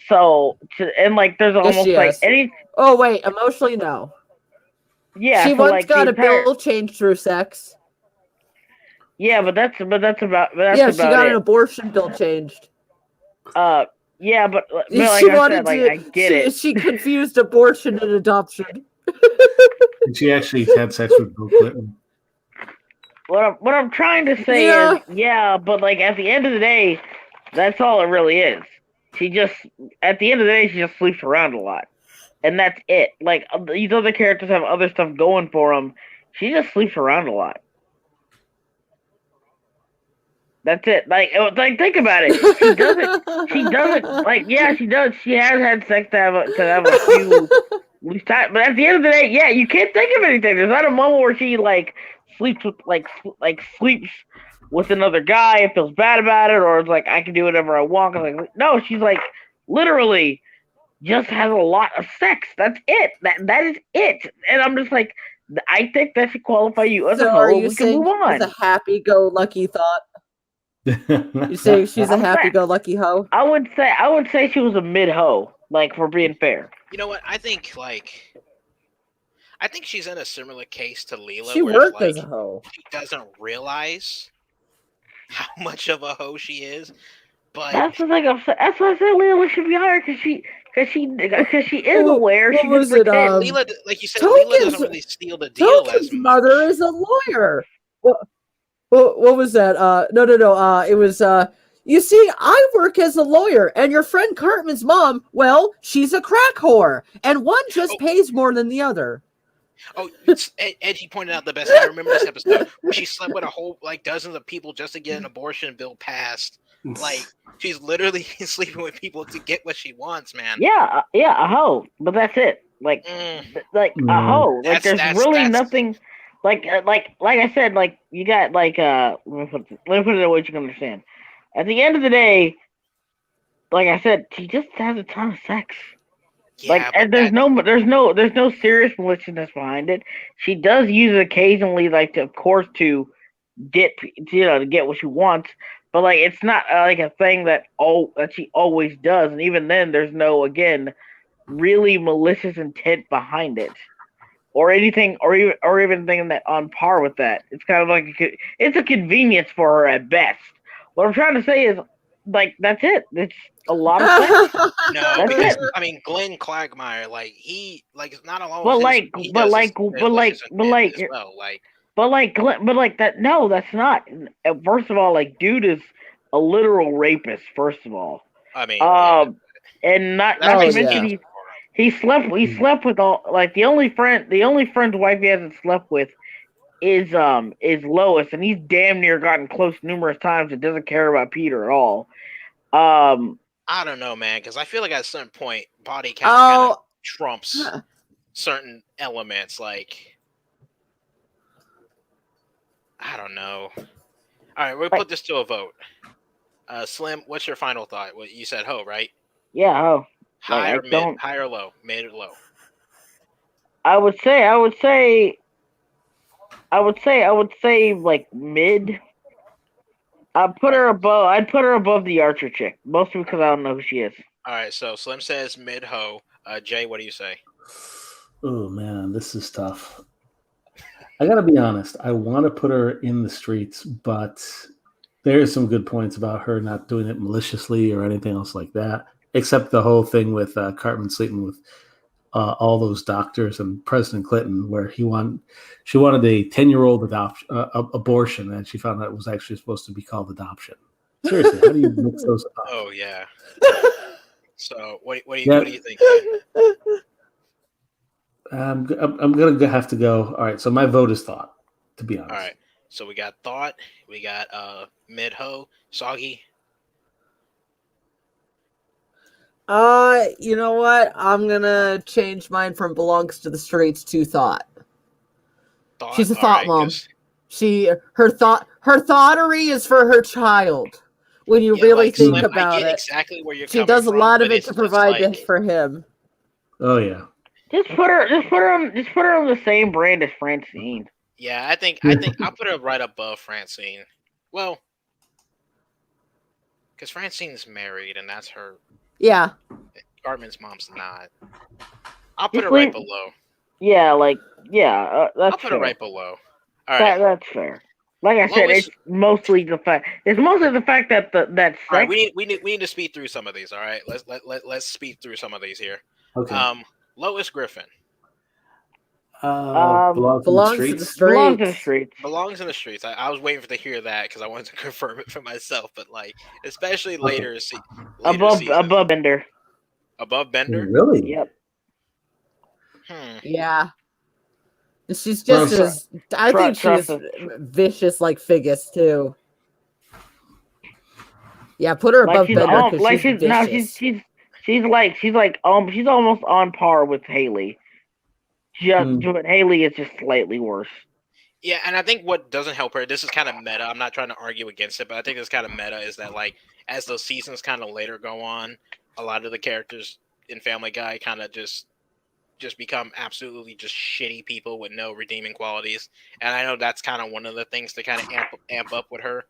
So, there's almost like any. Oh wait, emotionally no. Yeah, she once got a bill changed through sex. Yeah, but that's about. Yeah, she got an abortion bill changed. Yeah, but she wanted to. I get it. She confused abortion and adoption. And she actually had sex with Bill Clinton. What I'm trying to say is, but like at the end of the day, that's all it really is. At the end of the day, she just sleeps around a lot, and that's it. Like these other characters have other stuff going for them. She just sleeps around a lot. That's it. Like think about it. She doesn't. Like, yeah, she does. She has had sex to have a few loose time. But at the end of the day, yeah, you can't think of anything. There's not a moment where she sleeps with another guy and feels bad about it, or it's like I can do whatever I want. Like, no, she's like literally just has a lot of sex. That's it. That is it. And I'm just like, I think that should qualify you as a hoe. We can move on. It's a happy-go-lucky thought. You say she's a happy-go-lucky hoe? I would say she was a mid-hoe, like, for being fair. You know what? I think she's in a similar case to Leela. She worked as a hoe. She doesn't realize how much of a hoe she is. But that's the thing. That's why I said Leela should be hired, because she is aware. What was it? Leela, like you said, Leela doesn't really steal the deal. Token's mother is a lawyer. What was that? No. It was, you see, I work as a lawyer, and your friend Cartman's mom, well, she's a crack whore, and one just pays more than the other. Oh, Edgy pointed out the best. I remember this episode where she slept with a whole, dozens of people just to get an abortion bill passed. Like, she's literally sleeping with people to get what she wants, man. Yeah, a hoe. But that's it. Like a hoe. Like, there's really nothing... Like I said, like you got let me put it in a way you can understand. At the end of the day, like I said, she just has a ton of sex. Yeah, and there's no serious maliciousness behind it. She does use it occasionally, like of course to get to get what she wants, but like it's not like a thing that she always does, and even then there's no really malicious intent behind it. Or anything, or even thing that on par with that. It's kind of like it's a convenience for her at best. What I'm trying to say is, like, that's it. It's a lot of sex. No, That's because it. I mean, Glenn Quagmire, like he, like not alone. But with like, his, he but does like, his but like, malicious but intent like, as well. Like, but like that. No, that's not. First of all, like, dude is a literal rapist. First of all, I mean, yeah, and not that to makes mention sense. he slept with all, like, the only friend's wife he hasn't slept with is Lois, and he's damn near gotten close numerous times and doesn't care about Peter at all. I don't know, man, because I feel like at a certain point, body count kind of trumps certain elements. Like, I don't know. All right, we'll put this to a vote. Slim, what's your final thought? Well, you said Ho, right? Yeah, Ho. High Like, or mid? High or low? Mid or low? I would say like mid. I'd put her above the Archer chick, mostly because I don't know who she is. All right, so Slim says mid Ho. Jay, what do you say? Oh man, this is tough. I gotta be honest. I want to put her in the streets, but there's some good points about her not doing it maliciously or anything else like that. Except the whole thing with Cartman sleeping with all those doctors and President Clinton, where she wanted a 10-year-old abortion, and she found out it was actually supposed to be called adoption. Seriously, how do you mix those up? Oh yeah. So what do you think? I'm gonna have to go. All right, so my vote is Thought. To be honest. All right. So we got Thought. We got mid Ho. Soggy. You know what? I'm gonna change mine from belongs to the streets to Thought. She's a thought mom. Her thoughtery is for her child. When you really think Slim, about I get it, exactly where you're she coming does a from, lot of but it to provide for him. Oh yeah. Just put her on the same brand as Francine. Yeah, I think I'll put her right above Francine. Well, because Francine's married and that's her. Yeah. Cartman's mom's not. I'll put her right below. Yeah, that's I'll put fair. her right below. All right, that's fair. Like I said, it's mostly the fact. It's mostly the fact that that sex. All right, we need to speed through some of these. All right, let's speed through some of these here. Okay. Lois Griffin. Belongs to the streets. Belongs in the streets. Belongs in the streets. I was waiting to hear that because I wanted to confirm it for myself. But like, especially later above Bender. Above Bender. Really? Yep. Yeah. She's just I think she's vicious like Figgis too. Yeah, put her above Bender because she's vicious. She's almost on par with Haley. But Haley is just slightly worse. Yeah, and I think what doesn't help her, this is kind of meta. I'm not trying to argue against it, but I think this kind of meta is that like as those seasons kind of later go on, a lot of the characters in Family Guy kind of just become absolutely just shitty people with no redeeming qualities. And I know that's kind of one of the things to kind of amp up with her.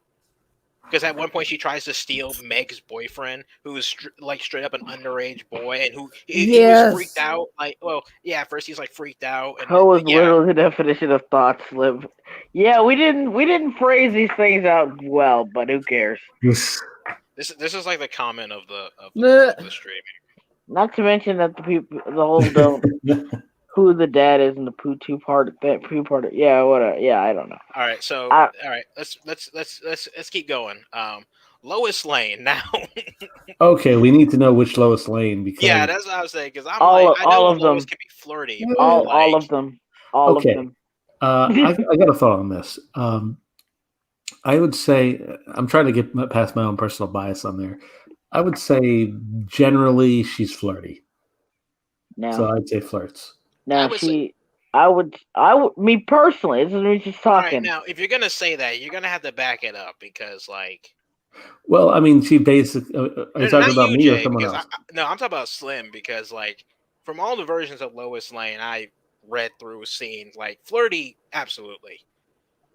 Because at one point she tries to steal Meg's boyfriend, who is straight up an underage boy, and who he was freaked out. Like, well, yeah, at first he's like freaked out. And Ho was literally the definition of thoughts. Live. Yeah, we didn't phrase these things out well, but who cares? This is like the comment of the stream. Not to mention that the whole don't who the dad is in the two part. Yeah, what? Yeah, I don't know. All right, so all right, let's keep going. Lois Lane now. Okay, we need to know which Lois Lane because that's what I was saying because I know all of Lois them can be flirty. All of them. All of them. I got a thought on this. I would say I'm trying to get past my own personal bias on there. I would say generally she's flirty. No. So I'd say flirts. No, I would, me personally, this is me just talking. Right, now, if you're gonna say that, you're gonna have to back it up because, like, well, I mean, she basically. Are you talking about me or someone else? No, I'm talking about Slim because, like, from all the versions of Lois Lane I read through, seen, like flirty, absolutely,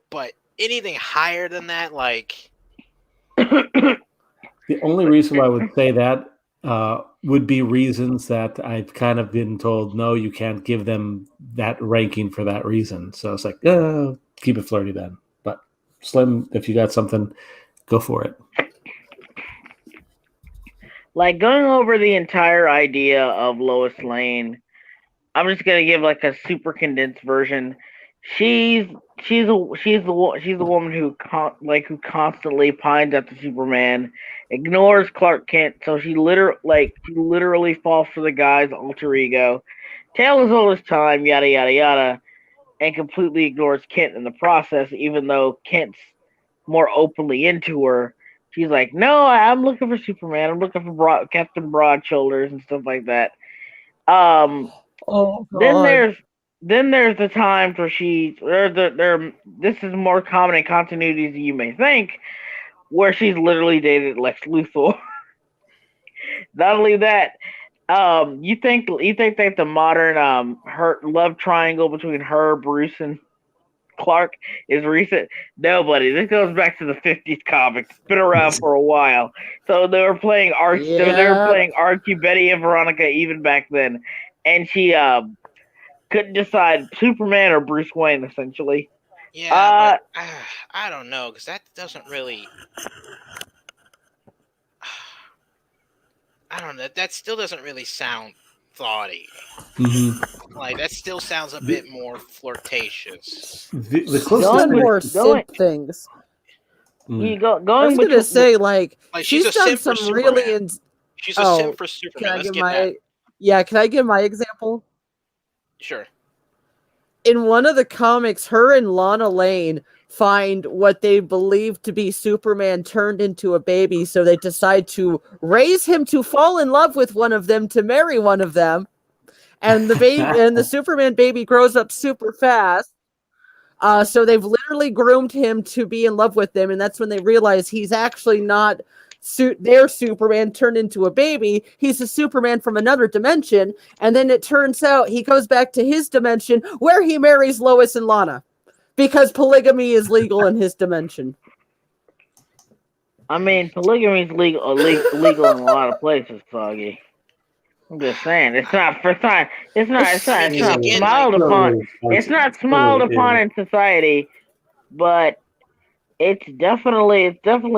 but anything higher than that, like. The only reason why I would say that would be reasons that I've kind of been told, no, you can't give them that ranking for that reason. So it's like, keep it flirty then. But Slim, if you got something, go for it. Like, going over the entire idea of Lois Lane, I'm just gonna give like a super condensed version. She's the woman who constantly pines after Superman, ignores Clark Kent, so she literally falls for the guy's alter ego, tells all his time, yada yada yada, and completely ignores Kent in the process, even though Kent's more openly into her. She's like, no, I'm looking for Superman. I'm looking for Captain Broad Shoulders and stuff like that. Oh, God. Then there's the times where this is more common in continuities than you may think, where she's literally dated Lex Luthor. Not only that, you think that the modern her love triangle between her, Bruce, and Clark is recent? No, buddy. This goes back to the 50s comics. It's been around for a while. So they were playing Archie, Betty, and Veronica even back then, and she couldn't decide Superman or Bruce Wayne, essentially. Yeah, but I don't know, because that doesn't really. I don't know. That still doesn't really sound thoughty. Mm-hmm. Like, that still sounds a bit more flirtatious. The She's closest done thing- more simp things. You I was going to say, like she's she's a done simp for some really. Superman. She's a simp for Superman. Can I Let's give get my? that. Yeah, can I give my example? Sure. In one of the comics, her and Lana Lane find what they believe to be Superman turned into a baby, so they decide to raise him to fall in love with one of them, to marry one of them, and the baby and the Superman baby grows up super fast. So they've literally groomed him to be in love with them, and that's when they realize he's actually not their Superman turned into a baby. He's a Superman from another dimension, and then it turns out he goes back to his dimension where he marries Lois and Lana, because polygamy is legal in his dimension. I mean, polygamy is legal in a lot of places, Soggy. I'm just saying, it's not smiled upon. It's not smiled upon in society, but it's definitely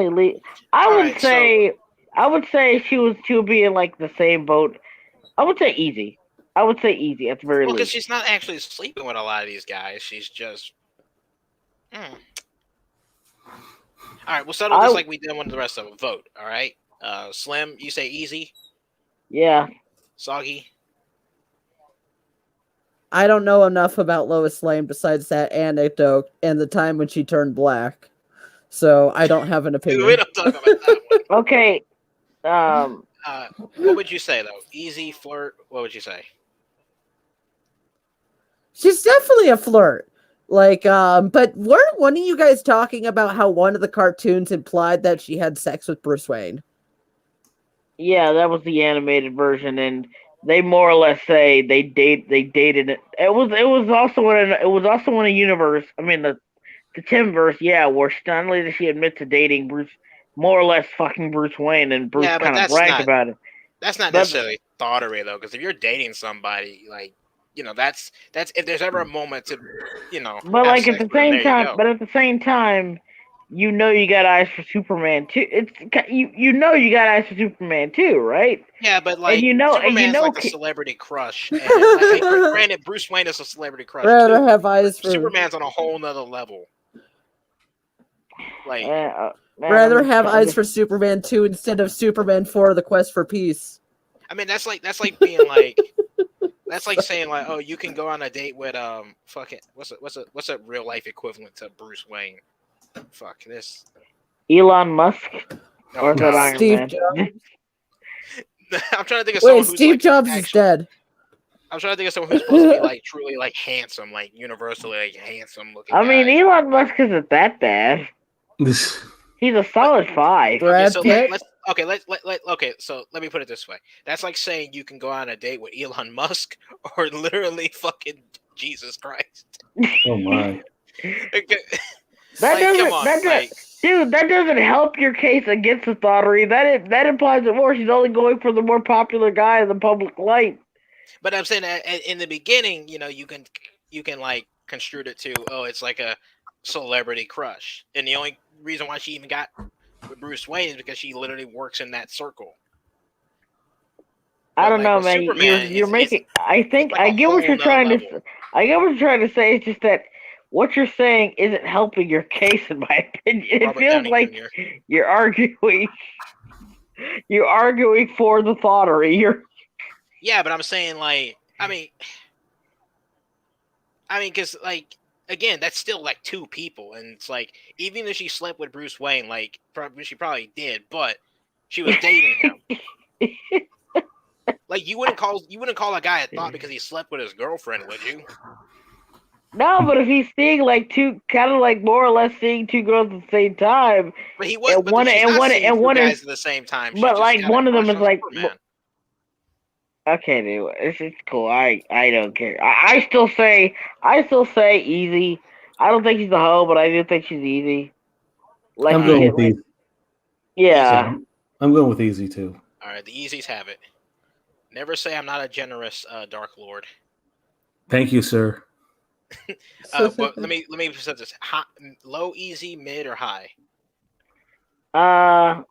legal. I would say she would be in like the same boat. I would say easy. At the very Well, because least. she's not actually sleeping with a lot of these guys. She's just. All right, we'll settle this like we did with the rest of them. Vote. All right. Slim, you say easy. Yeah. Soggy. I don't know enough about Lois Lane besides that anecdote and the time when she turned black, so I don't have an opinion. We don't talk about that one. Okay. What would you say though? Easy, flirt. What would you say? She's definitely a flirt. Like, but weren't one of you guys talking about how one of the cartoons implied that she had sex with Bruce Wayne? Yeah, that was the animated version, and they more or less say they dated it. It was also in a universe. I mean the Timverse, yeah, where not only did she admit to dating Bruce, more or less fucking Bruce Wayne, and Bruce kind of bragged about it. That's not necessarily thoughterly though, because if you're dating somebody, like, you know, that's if there's ever a moment to, you know. But like at the same time, you know you got eyes for Superman too. You know you got eyes for Superman too, right? Yeah, but like, Superman's like a celebrity crush. And, granted, Bruce Wayne is a celebrity crush. Rather have eyes for Superman's on a whole nother level. Like, rather have eyes for Superman 2 instead of Superman 4: The Quest for Peace. I mean, that's like being like. That's like saying like, oh, you can go on a date with fucking what's a real life equivalent to Bruce Wayne? Fuck this. Elon Musk or Steve Jobs. I'm trying to think of someone who's Steve like, Jobs is dead. I'm trying to think of someone who's supposed to be like truly like handsome, like universally like handsome looking. I mean, Elon Musk isn't that bad. He's a solid 5. Brad Pitt. okay, okay, so let me put it this way. That's like saying you can go on a date with Elon Musk or literally fucking Jesus Christ. Oh my. Dude, that doesn't help your case against the thottery. That implies it more. She's only going for the more popular guy in the public light. But I'm saying that in the beginning, you can like construe it to, oh, it's like a celebrity crush, and the only reason why she even got with Bruce Wayne is because she literally works in that circle. I don't know, man. You're making. I get what you're trying to. I get what you're trying to say. It's just that what you're saying isn't helping your case, in my opinion. It feels like you're arguing. You're arguing for the thottery. Yeah, but I'm saying, like, I mean, because, like, again, that's still like two people, and it's like, even if she slept with Bruce Wayne, like, she probably did, but she was dating him. Like, you wouldn't call a guy a thought because he slept with his girlfriend, would you? No, but if he's seeing like kind of like more or less seeing two girls at the same time, but he was, but she's not seeing two guys at the same time. But like one of them is like, okay, dude, it's cool. I don't care. I still say easy. I don't think she's the hoe, but I do think she's easy. Like, I'm going with easy. Yeah, I'm going with easy too. All right, the easies have it. Never say I'm not a generous Dark Lord. Thank you, sir. But let me present this: low, easy, mid, or high. I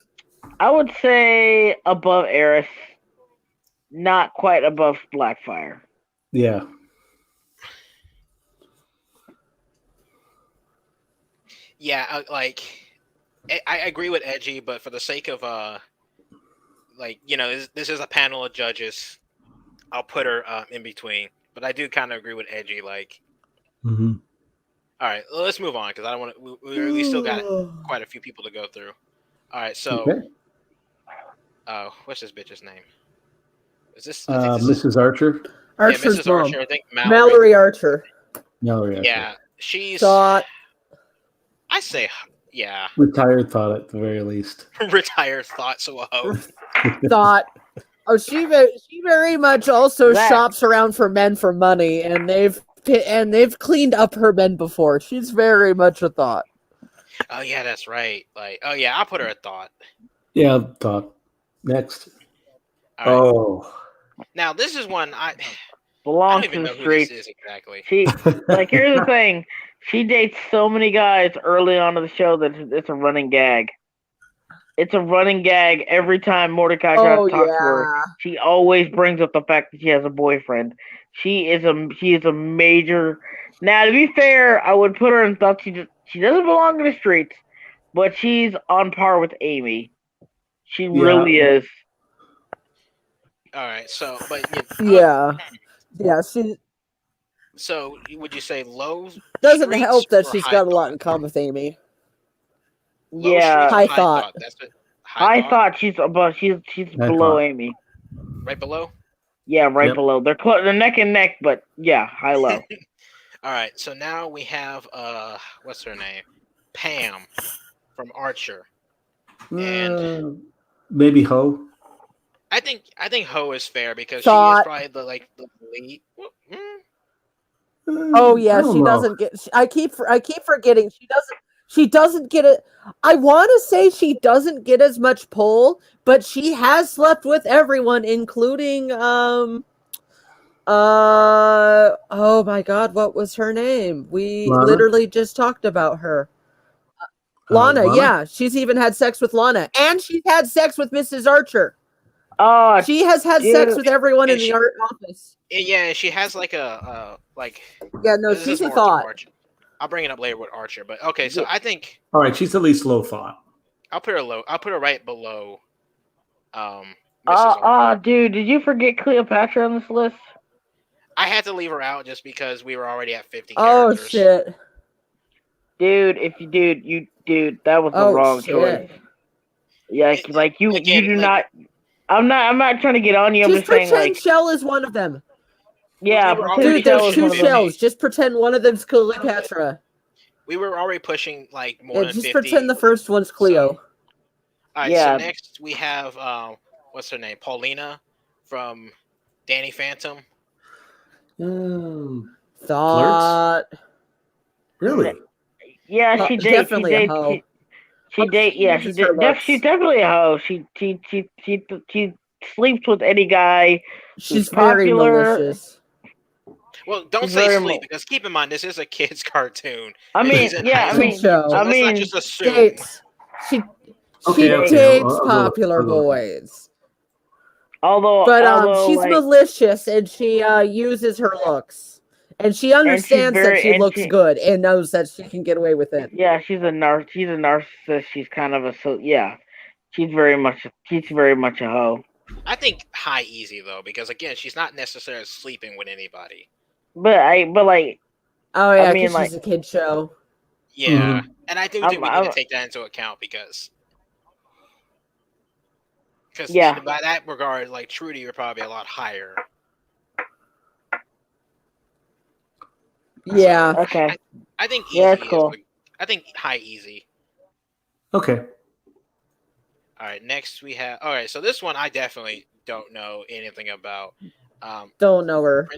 would say above Eris, not quite above Blackfire. Yeah. Yeah, like I agree with Edgy, but for the sake of this is a panel of judges. I'll put her in between, but I do kind of agree with Edgy. Like, mm-hmm. All right, let's move on because I don't want to. We still got quite a few people to go through. All right, so, what's this bitch's name? Is this Mrs. Archer? Archer's Mrs. mom. Archer. I think Mallory Archer. Mallory Archer. Yeah, she's. Thought. I say, yeah. Retired thought at the very least. Retired thought, so a hoe. Thought. Oh, she very much also shops around for men for money, and they've cleaned up her men before. She's very much a thought. Oh yeah, that's right. Like, oh yeah, I'll put her a thought. Yeah, thought. Next. Right. Oh. Now this is one belongs to the streets. Exactly. Here's the thing. She dates so many guys early on in the show that it's a running gag. It's a running gag every time Mordecai tries to talk to her. She always brings up the fact that she has a boyfriend. She is a major. Now, to be fair, I would put her in thought. She doesn't belong to the streets, but she's on par with Amy. She really is. All right, so she. So would you say low? Doesn't help that she's got a lot in common with Amy. High thought. That's it. High thought. She's below Amy. Right below. Yeah, right below. They're neck and neck, but yeah, high low. All right, so now we have what's her name? Pam from Archer. And maybe Ho. I think Ho is fair because she is probably the lead. Oh yeah, she doesn't get. I keep forgetting she doesn't get it. I want to say she doesn't get as much pull, but she has slept with everyone, including oh my god, what was her name? We literally just talked about her. Lana, yeah, she's even had sex with Lana, and she's had sex with Mrs. Archer. Oh, she has had sex with everyone in the art office. Yeah, she has like a like. Yeah, no, she's a thought. I'll bring it up later with Archer, but okay, so I think. All right, she's at least low thought. I'll put her low. I'll put her right below. Dude, did you forget Cleopatra on this list? I had to leave her out just because we were already at 50 characters. Oh shit. Dude, that was the wrong choice. Yeah, like you do not. I'm not trying to get on you. I'm just saying, like, Shell is one of them. Yeah, dude, there's two shells. Just pretend one of them's Cleopatra. We were already pushing like more than 50. Just pretend the first one's Cleo. So, All right, so next we have what's her name? Paulina from Danny Phantom. Thought. Really? Yeah, she dates. Definitely a hoe. She date. Yeah, she did. She's definitely a hoe. She sleeps with any guy. She's very popular. malicious. Well, don't say sleep because keep in mind this is a kid's cartoon. I mean, yeah, I mean, so let's not just assume. Dates. She dates popular boys. Although she's malicious and she uses her looks, and she understands that she looks good and knows that she can get away with it. Yeah, she's a narcissist. She's kind of she's very much a hoe. I think high easy though, because again, she's not necessarily sleeping with anybody. But like. Oh yeah, I mean, she's a kid show. Yeah, and I do think we need to take that into account because by that regard, like Trudy, you're probably a lot higher. Yeah. So, okay. I think easy. Yeah, that's cool. I think high easy. Okay. All right. Next we have. All right. So this one I definitely don't know anything about. Don't know her.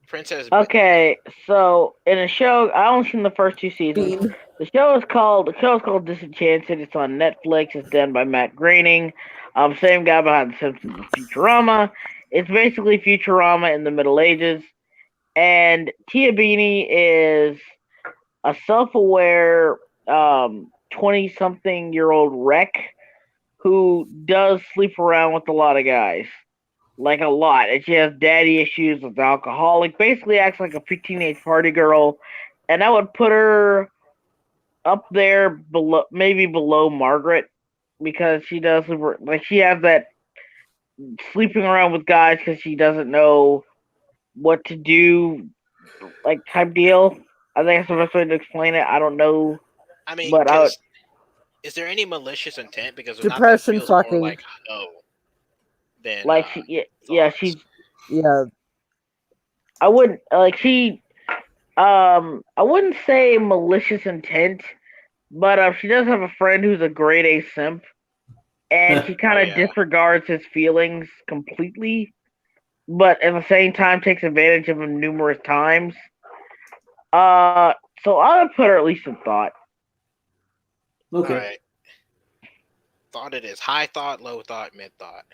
Princess. Okay, so in a show, I only seen the first 2 seasons. The show is called Disenchanted. It's on Netflix. It's done by Matt Groening, same guy behind The Simpsons and Futurama. It's basically Futurama in the Middle Ages, and Tia Beanie is a self-aware 20-something-year-old wreck who does sleep around with a lot of guys. Like a lot. And she has daddy issues with alcoholic. Basically acts like a teenage party girl. And I would put her up there below Margaret. Because she does, like, she has that sleeping around with guys because she doesn't know what to do, like, type deal. I think that's the best way to explain it. I don't know. I mean, but is there any malicious intent? Because depression fucking. More like, than, like she's yeah. I wouldn't I wouldn't say malicious intent, but she does have a friend who's a grade A simp, and she kind of disregards his feelings completely, but at the same time takes advantage of him numerous times. So I would put her at least in thought. Okay. All right. Thought it is high thought, low thought, mid thought.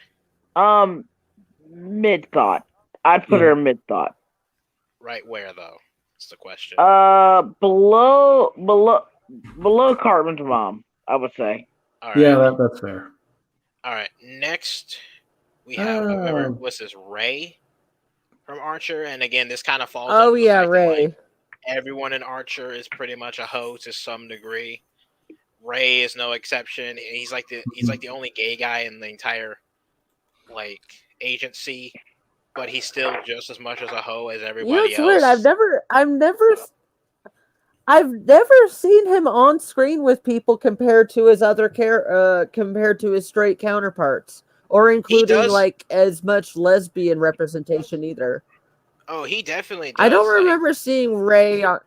Mid thought. I'd put her in mid thought. Right where though? That's the question. Below Cartman's mom, I would say. All right. Yeah, that's fair. All right. Next, we have what's this? Ray from Archer, and again, this kind of falls. Oh yeah, Ray. Like, everyone in Archer is pretty much a hoe to some degree. Ray is no exception. He's like the only gay guy in the entire agency, but he's still just as much as a hoe as everybody else. Weird. I've never seen him on screen with people compared to his compared to his straight counterparts, or including as much lesbian representation either. Oh, he definitely does. I don't remember seeing Ray on.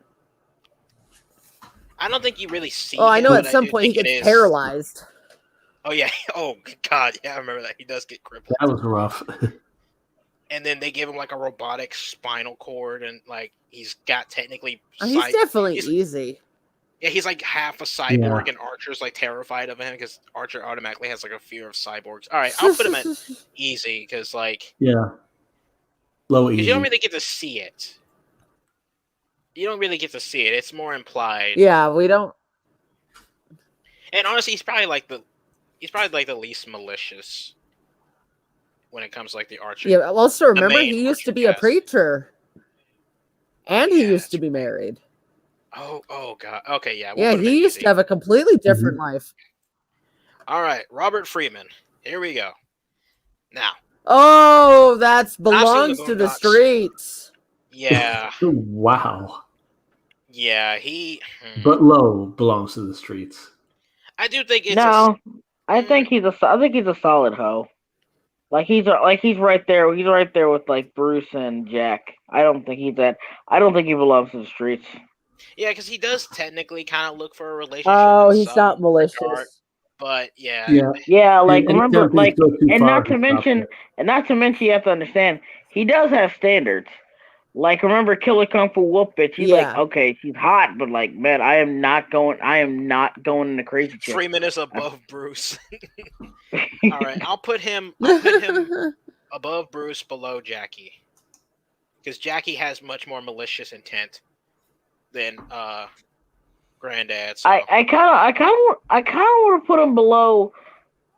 I don't think you really see. Oh, I know at some point he gets paralyzed. Oh yeah. Oh god, yeah, I remember that. He does get crippled. That was rough. And then they give him a robotic spinal cord, and he's got technically. He's definitely easy. Yeah, he's half a cyborg, and Archer's terrified of him because Archer automatically has a fear of cyborgs. All right, I'll put him at easy because low easy. You don't really get to see it. You don't really get to see it. It's more implied. Yeah, we don't. And honestly, he's probably the least malicious when it comes to the Archer. Yeah, also remember he used to be a preacher, and he used to be married. Oh god. Okay, yeah. Yeah, he used to have a completely different life. All right, Robert Freeman. Here we go. Now. Oh, that belongs to the streets. Yeah. Wow. Yeah, he. But low belongs to the streets. I do think it's. No, I think he's a solid hoe. He's right there. He's right there with Bruce and Jack. I don't think he belongs to the streets. Yeah, because he does technically kind of look for a relationship. Oh, he's not malicious. But yeah, like And remember, some things like, go too and far, not to he stops mention, you have to understand, he does have standards. Like, remember Killer Kung Fu Wolf bitch? He's like, Yeah. okay, she's hot, but like, man, I am not going in the crazy chick. Freeman is above Bruce. All right, I'll put him above Bruce, below Jackie, because Jackie has much more malicious intent than Granddad. So. I kind of want to put him below.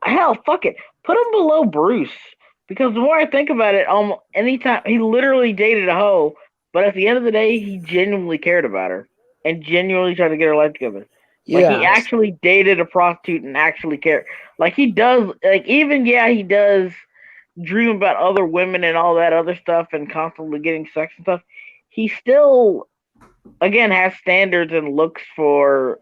Hell, fuck it, put him below Bruce, because the more I think about it, anytime he literally dated a hoe, but at the end of the day, he genuinely cared about her and genuinely tried to get her life together. Like, he actually dated a prostitute and actually cared. Like, he does. Like, even he does dream about other women and all that other stuff and constantly getting sex and stuff. He still, again, has standards and looks for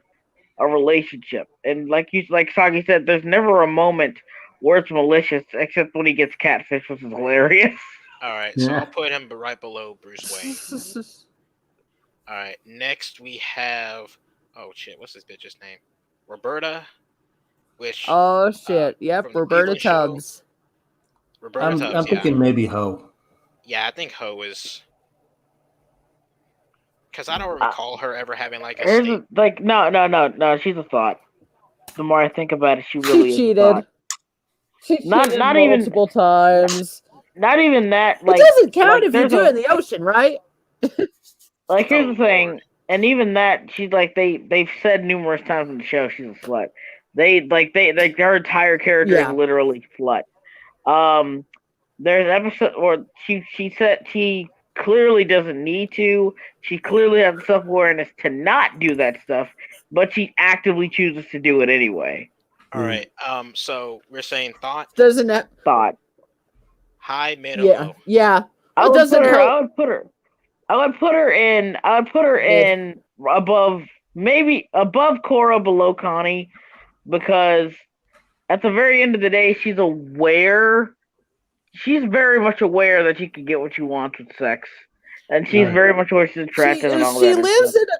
a relationship. And like Soggy said, there's never a moment where it's malicious except when he gets catfish, which is hilarious. All right, so I'll put him right below Bruce Wayne. All right, next we have, oh shit, what's this bitch's name? Roberta, which Yep, Roberta Tubbs. Roberta Tubbs. I'm thinking maybe Ho. Yeah, I think Ho is, because I don't recall her ever having like a state. Like, no, she's a thought. The more I think about it, she really is cheated. a thought. She cheated multiple times. Not even that. Like, it doesn't count if you do it in the ocean, right? Like, here's the thing, and even that, she's like, they've said numerous times in the show she's a slut. Her entire character is literally slut. There's an episode where she said she clearly doesn't need to. She clearly has self-awareness to not do that stuff, but she actively chooses to do it anyway. All right. So we're saying thought. Doesn't that thought? High, mid, or low? Yeah. I would put her in above, maybe above Cora, below Connie, because at the very end of the day, she's aware. She's very much aware that she can get what she wants with sex, and she's very much aware she's attractive and all that.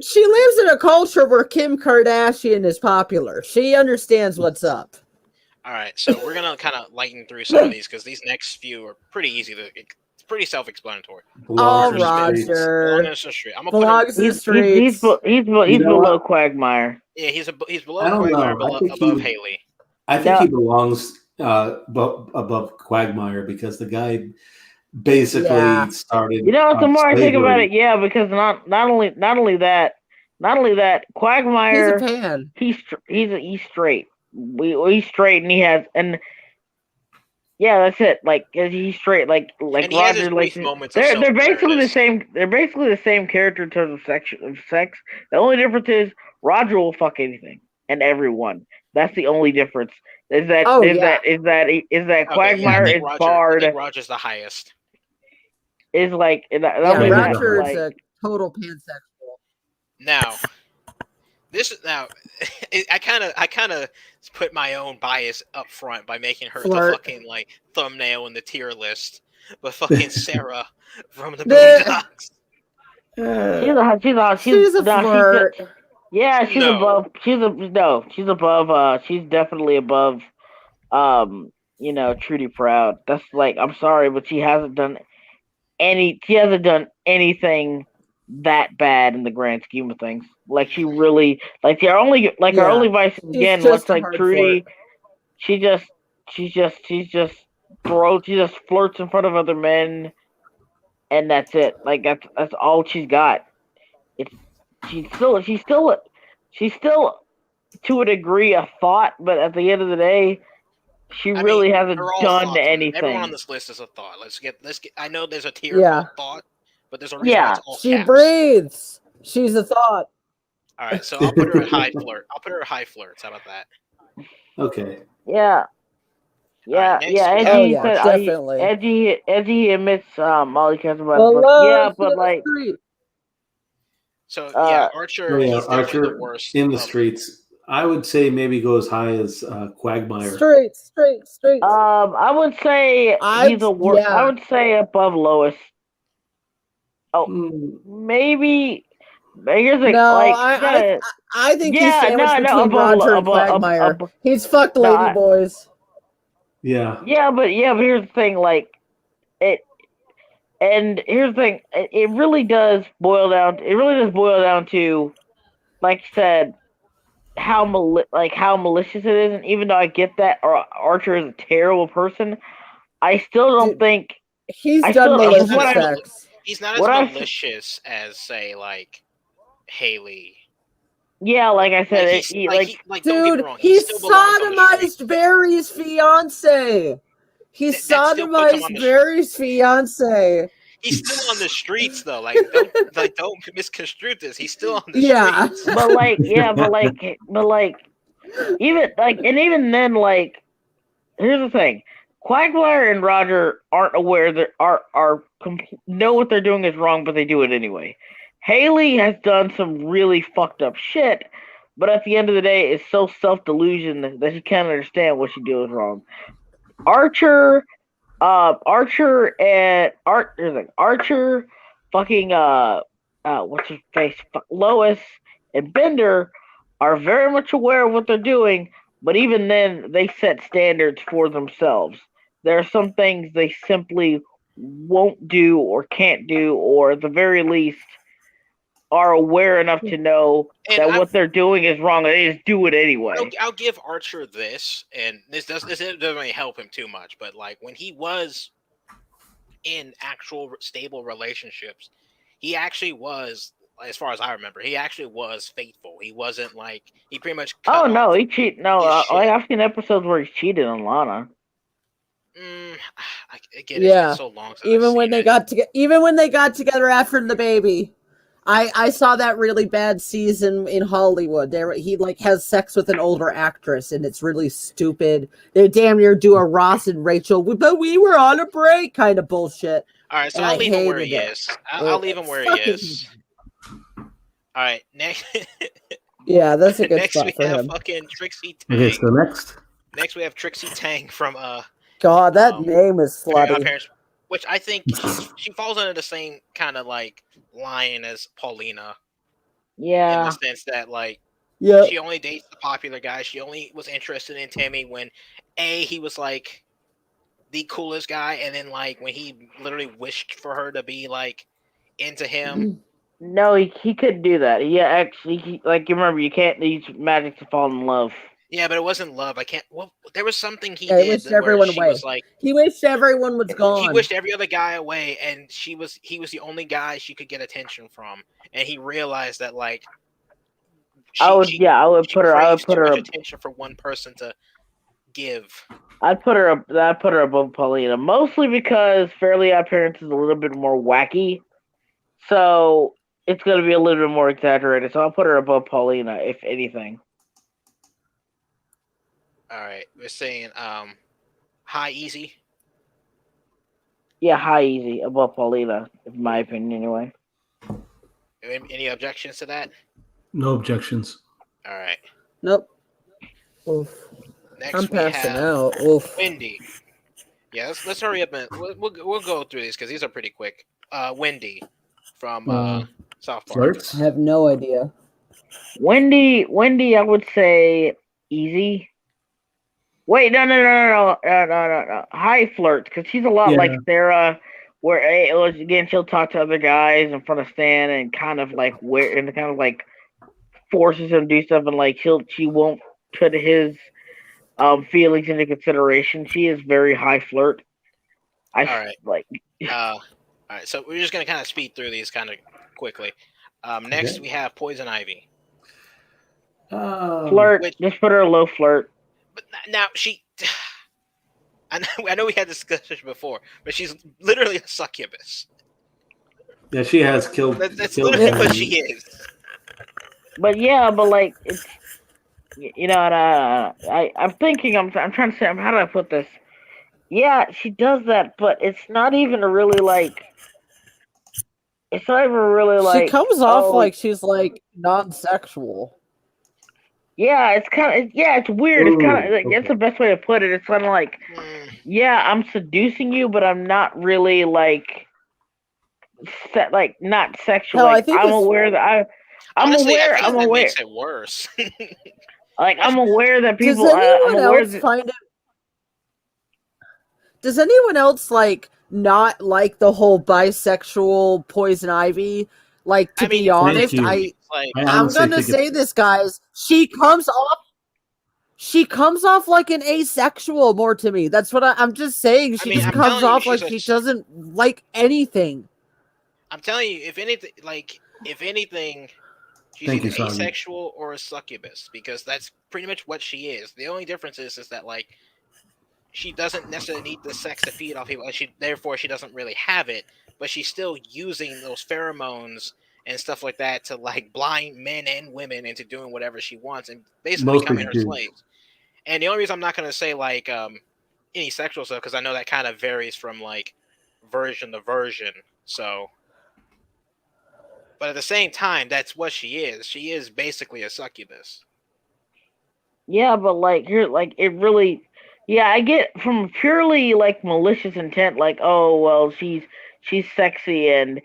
She lives in a culture where Kim Kardashian is popular. She understands what's up. All right, so we're gonna kind of lighten through some of these because these next few are pretty easy to. It's pretty self-explanatory. Roger. I'm gonna put him. He's below Quagmire. Yeah, he's below Quagmire, above Haley. I think he belongs above Quagmire because the guy basically started. The more I think about it, because not only that, Quagmire, he's a fan. He's straight. He's straight, and he has, and that's it. Like, he's straight. Like Roger. Like, they're basically the same. They're basically the same character in terms of sex. The only difference is Roger will fuck anything and everyone. That's the only difference. Is that Quagmire is barred. I think Roger's the highest. Is like Roger is a total pansexual. Now, I kind of put my own bias up front by making her the fucking like thumbnail in the tier list, but fucking Sarah from the Boondocks. She's a flirt. She's above. She's definitely above. Trudy Proud. That's like, I'm sorry, but she hasn't done anything that bad in the grand scheme of things. Like, she really, like, her only vice again, looks like Trudy. She just flirts in front of other men, and that's it. Like, that's all she's got. She's still to a degree a thought, but at the end of the day, she really hasn't done anything. Everyone on this list is a thought. Let's get. I know there's a tier of thought, but there's a reason it's all she caps. breathes. She's a thought. All right, so I'll put her at high flirt. I'll put her at high flirts. How about that? Okay. Yeah. Edgy said, definitely. Edgy admits all he cares about. But like. So Archer. Archer the worst in the streets. I would say maybe go as high as Quagmire. Streets. I would say he's the worst. I would say above Lois. Oh, maybe But here's the No, like, I think he's yeah, sandwiched no, between Roger and Quagmire. He's fucked No, lady boys. Yeah. yeah, but here's the thing, like it, and here's the thing, it really does boil down. It really does boil down to, like you said, how how malicious it is. And even though I get that Archer is a terrible person, I still don't Dude, think He's I done still- malicious what I- sex. He's not as What I- malicious as, say, like Haley. Yeah, like I said, Like, don't get me Dude, wrong, he still belongs on the street. sodomized Barry's fiance. He That still puts him on sodomized the Barry's fiance. He's still on the streets, though. Don't misconstrue this. He's still on the Yeah. streets. but like, yeah, but even then, like, here's the thing: Quagmire and Roger aren't aware that know what they're doing is wrong, but they do it anyway. Haley has done some really fucked up shit, but at the end of the day, it's so self-delusion that she can't understand what she doing wrong. Archer, fucking what's his face, Lois and Bender are very much aware of what they're doing, but even then, they set standards for themselves. There are some things they simply won't do or can't do, or at the very least, are aware enough to know what they're doing is wrong, and they just do it anyway. I'll give Archer this, and this doesn't really help him too much, but like when he was in actual stable relationships, he actually was, as far as I remember, he actually was faithful. He wasn't like he pretty much. Oh no, he cheated. No, like I've seen episodes where he's cheated on Lana. Again, it's been so long since even when they got together after the baby. I saw that really bad season in Hollywood. He like has sex with an older actress, and it's really stupid. They damn near do a Ross and Rachel, but we were on a break kind of bullshit. All right, so I'll leave him where he is. I'll leave him where he is. All right, next. Yeah, that's a good next spot we for have him. fucking Trixie Tang. Okay, so Next we have Trixie Tang from God, that name is slutty. Which I think she falls under the same kind of like line as Paulina. Yeah. In the sense that like she only dates the popular guy. She only was interested in Timmy when he was like the coolest guy, and then like when he literally wished for her to be like into him. No, he couldn't do that. Actually, like you remember, you can't use magic to fall in love. Yeah, but it wasn't love. I can't. Well, there was something he did. He wished everyone away. Was like, he wished everyone was gone. He wished every other guy away, and he was the only guy she could get attention from. And he realized that like, I would put her attention for one person to give. I'd put her above Paulina, mostly because Fairly Odd Parents is a little bit more wacky, so it's going to be a little bit more exaggerated. So I'll put her above Paulina, if anything. All right, we're saying high easy. Yeah, high easy above Paulina, in my opinion, anyway. Any objections to that? No objections. All right. Nope. Oof. Next I'm passing have out. Oof. Wendy. Yeah, let's hurry up and we'll go through these because these are pretty quick. Wendy from South Park. Flirts? I have no idea. Wendy, I would say easy. Wait, no. High flirt, because she's a lot like Sarah, where again she'll talk to other guys in front of Stan and kind of like forces him to do stuff, and like she won't put his feelings into consideration. She is very high flirt. All right. So we're just gonna kind of speed through these kind of quickly. Next we have Poison Ivy. Flirt. Just put her a low flirt. But now I know we had this discussion before, but she's literally a succubus. Yeah, she has killed. That's literally what she is. But like it's, I'm thinking. I'm trying to say. How do I put this? Yeah, she does that, but it's not even really like. It's not even really like. She comes off like she's like non-sexual. Yeah, it's kind of it's weird. It's kind of like that's the best way to put it. It's kind of like, yeah, I'm seducing you, but I'm not really like, not sexual. No, like, I think I'm aware that Honestly, I feel I'm that aware. makes it worse. Like, I'm aware that people. Does anyone I'm aware else find it? Does anyone else like not like the whole bisexual Poison Ivy? Like, to be honest, like, I'm gonna say this, guys. She comes off like an asexual more to me. That's what I'm just saying. She just comes off like she doesn't like anything. I'm telling you, if anything, she's either asexual or a succubus, because that's pretty much what she is. The only difference is that like she doesn't necessarily need the sex to feed off people, and therefore she doesn't really have it, but she's still using those pheromones and stuff like that to like blind men and women into doing whatever she wants and basically becoming her slaves. And the only reason I'm not going to say like any sexual stuff, because I know that kind of varies from like version to version. So, but at the same time, that's what she is. She is basically a succubus. Yeah, but like you're like it really. Yeah, I get from purely like malicious intent, like, oh well, she's sexy and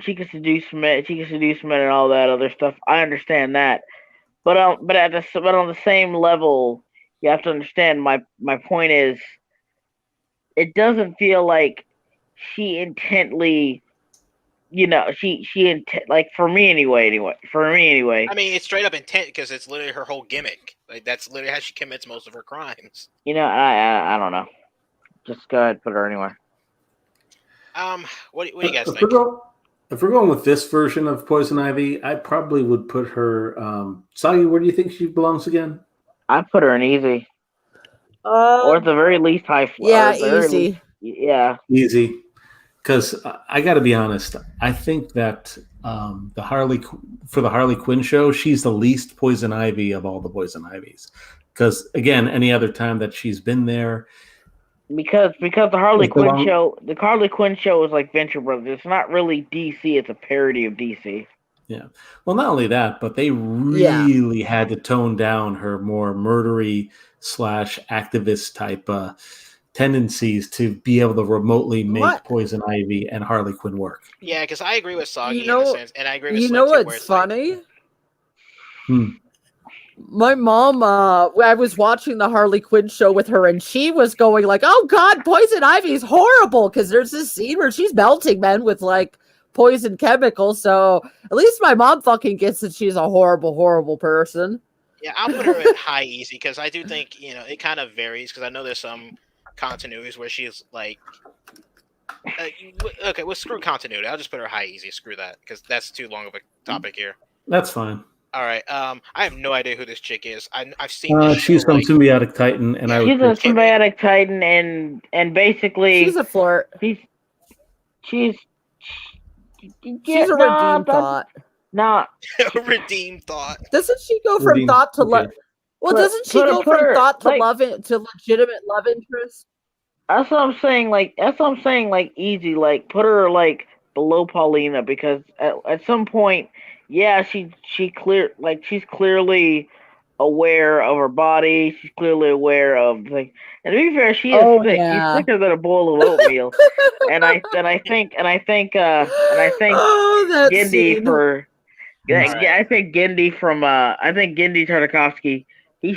she can seduce men, and all that other stuff. I understand that, but on the same level, you have to understand my point is, it doesn't feel like she intently, like for me anyway. I mean, it's straight up intent because it's literally her whole gimmick. Like that's literally how she commits most of her crimes. I don't know. Just go ahead, put her anywhere. What do you guys think? If we're going with this version of Poison Ivy, I probably would put her. Soggy, where do you think she belongs again? I put her in easy, or at the very least high. Yeah, easy. Easy. Because I got to be honest, I think that the Harley Quinn show, she's the least Poison Ivy of all the Poison Ivies. Because again, any other time that she's been there, because the Harley Quinn show is like Venture Brothers. It's not really DC; it's a parody of DC. Yeah. Well, not only that, but they really had to tone down her more murdery / activist type tendencies to be able to remotely make Poison Ivy and Harley Quinn work. Yeah, because I agree with Soggy in a sense, and I agree with Slim too, what's funny? My mom, I was watching the Harley Quinn show with her, and she was going like, "Oh God, Poison Ivy's horrible," because there's this scene where she's melting men with like poison chemicals. So at least my mom fucking gets that she's a horrible, horrible person. Yeah, I'll put her at high easy because I do think it kind of varies because I know there's some continuities where she's like, okay, well screw continuity. I'll just put her high easy. Screw that because that's too long of a topic here. That's fine. All right. I have no idea who this chick is. I've seen. This she's from Symbiotic Titan, and she's a Symbiotic Titan, and basically she's a flirt. She's a redeemed thought. Nah, redeemed thought. Doesn't she go from thought to love? Well, doesn't she go from thought to love to legitimate love interest? That's what I'm saying. Like easy. Like put her like below Paulina because at some point, yeah, she's clearly aware of her body. She's clearly aware of like. And to be fair, she is thick. Yeah. She's thicker than a bowl of oatmeal. and I think Gendy scene. for. Yeah, I think Gendy from Gendy Tartakovsky. He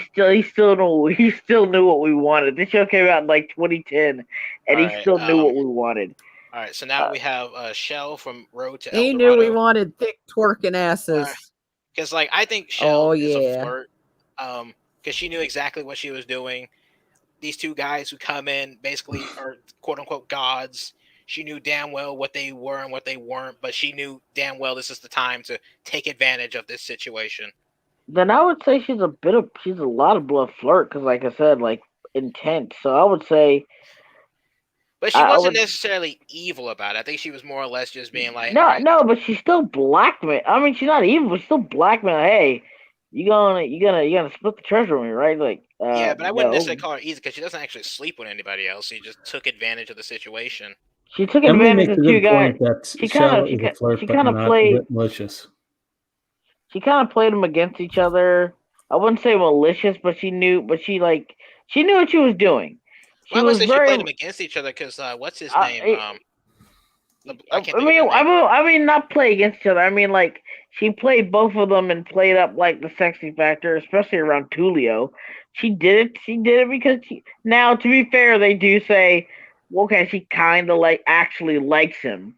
still knew what we wanted. This show came out in like 2010, and he still knew what we wanted. All right, so now we have Shell from Road to He El Dorado. knew we wanted thick twerking asses. Because like I think Shell is a flirt. Because she knew exactly what she was doing. These two guys who come in basically are quote unquote gods. She knew damn well what they were and what they weren't, but she knew damn well this is the time to take advantage of this situation. Then I would say she's a lot of blood flirt because, like I said, like intent. So I would say, but she wasn't necessarily evil about it. I think she was more or less just being like, no, but she's still blackmail. I mean, she's not evil, but she's still blackmail. Hey, you gonna split the treasure with me, right? Like, yeah, but I wouldn't necessarily call her easy because she doesn't actually sleep with anybody else. She just took advantage of the situation. She took advantage of two guys. She kind of played malicious. She kind of played them against each other. I wouldn't say malicious, but she knew what she was doing. She played them against each other because what's his name? I mean, not play against each other. I mean, like she played both of them and played up like the sexy factor, especially around Tulio. She did it. She did it because now, to be fair, they do say, okay, she kind of actually likes him,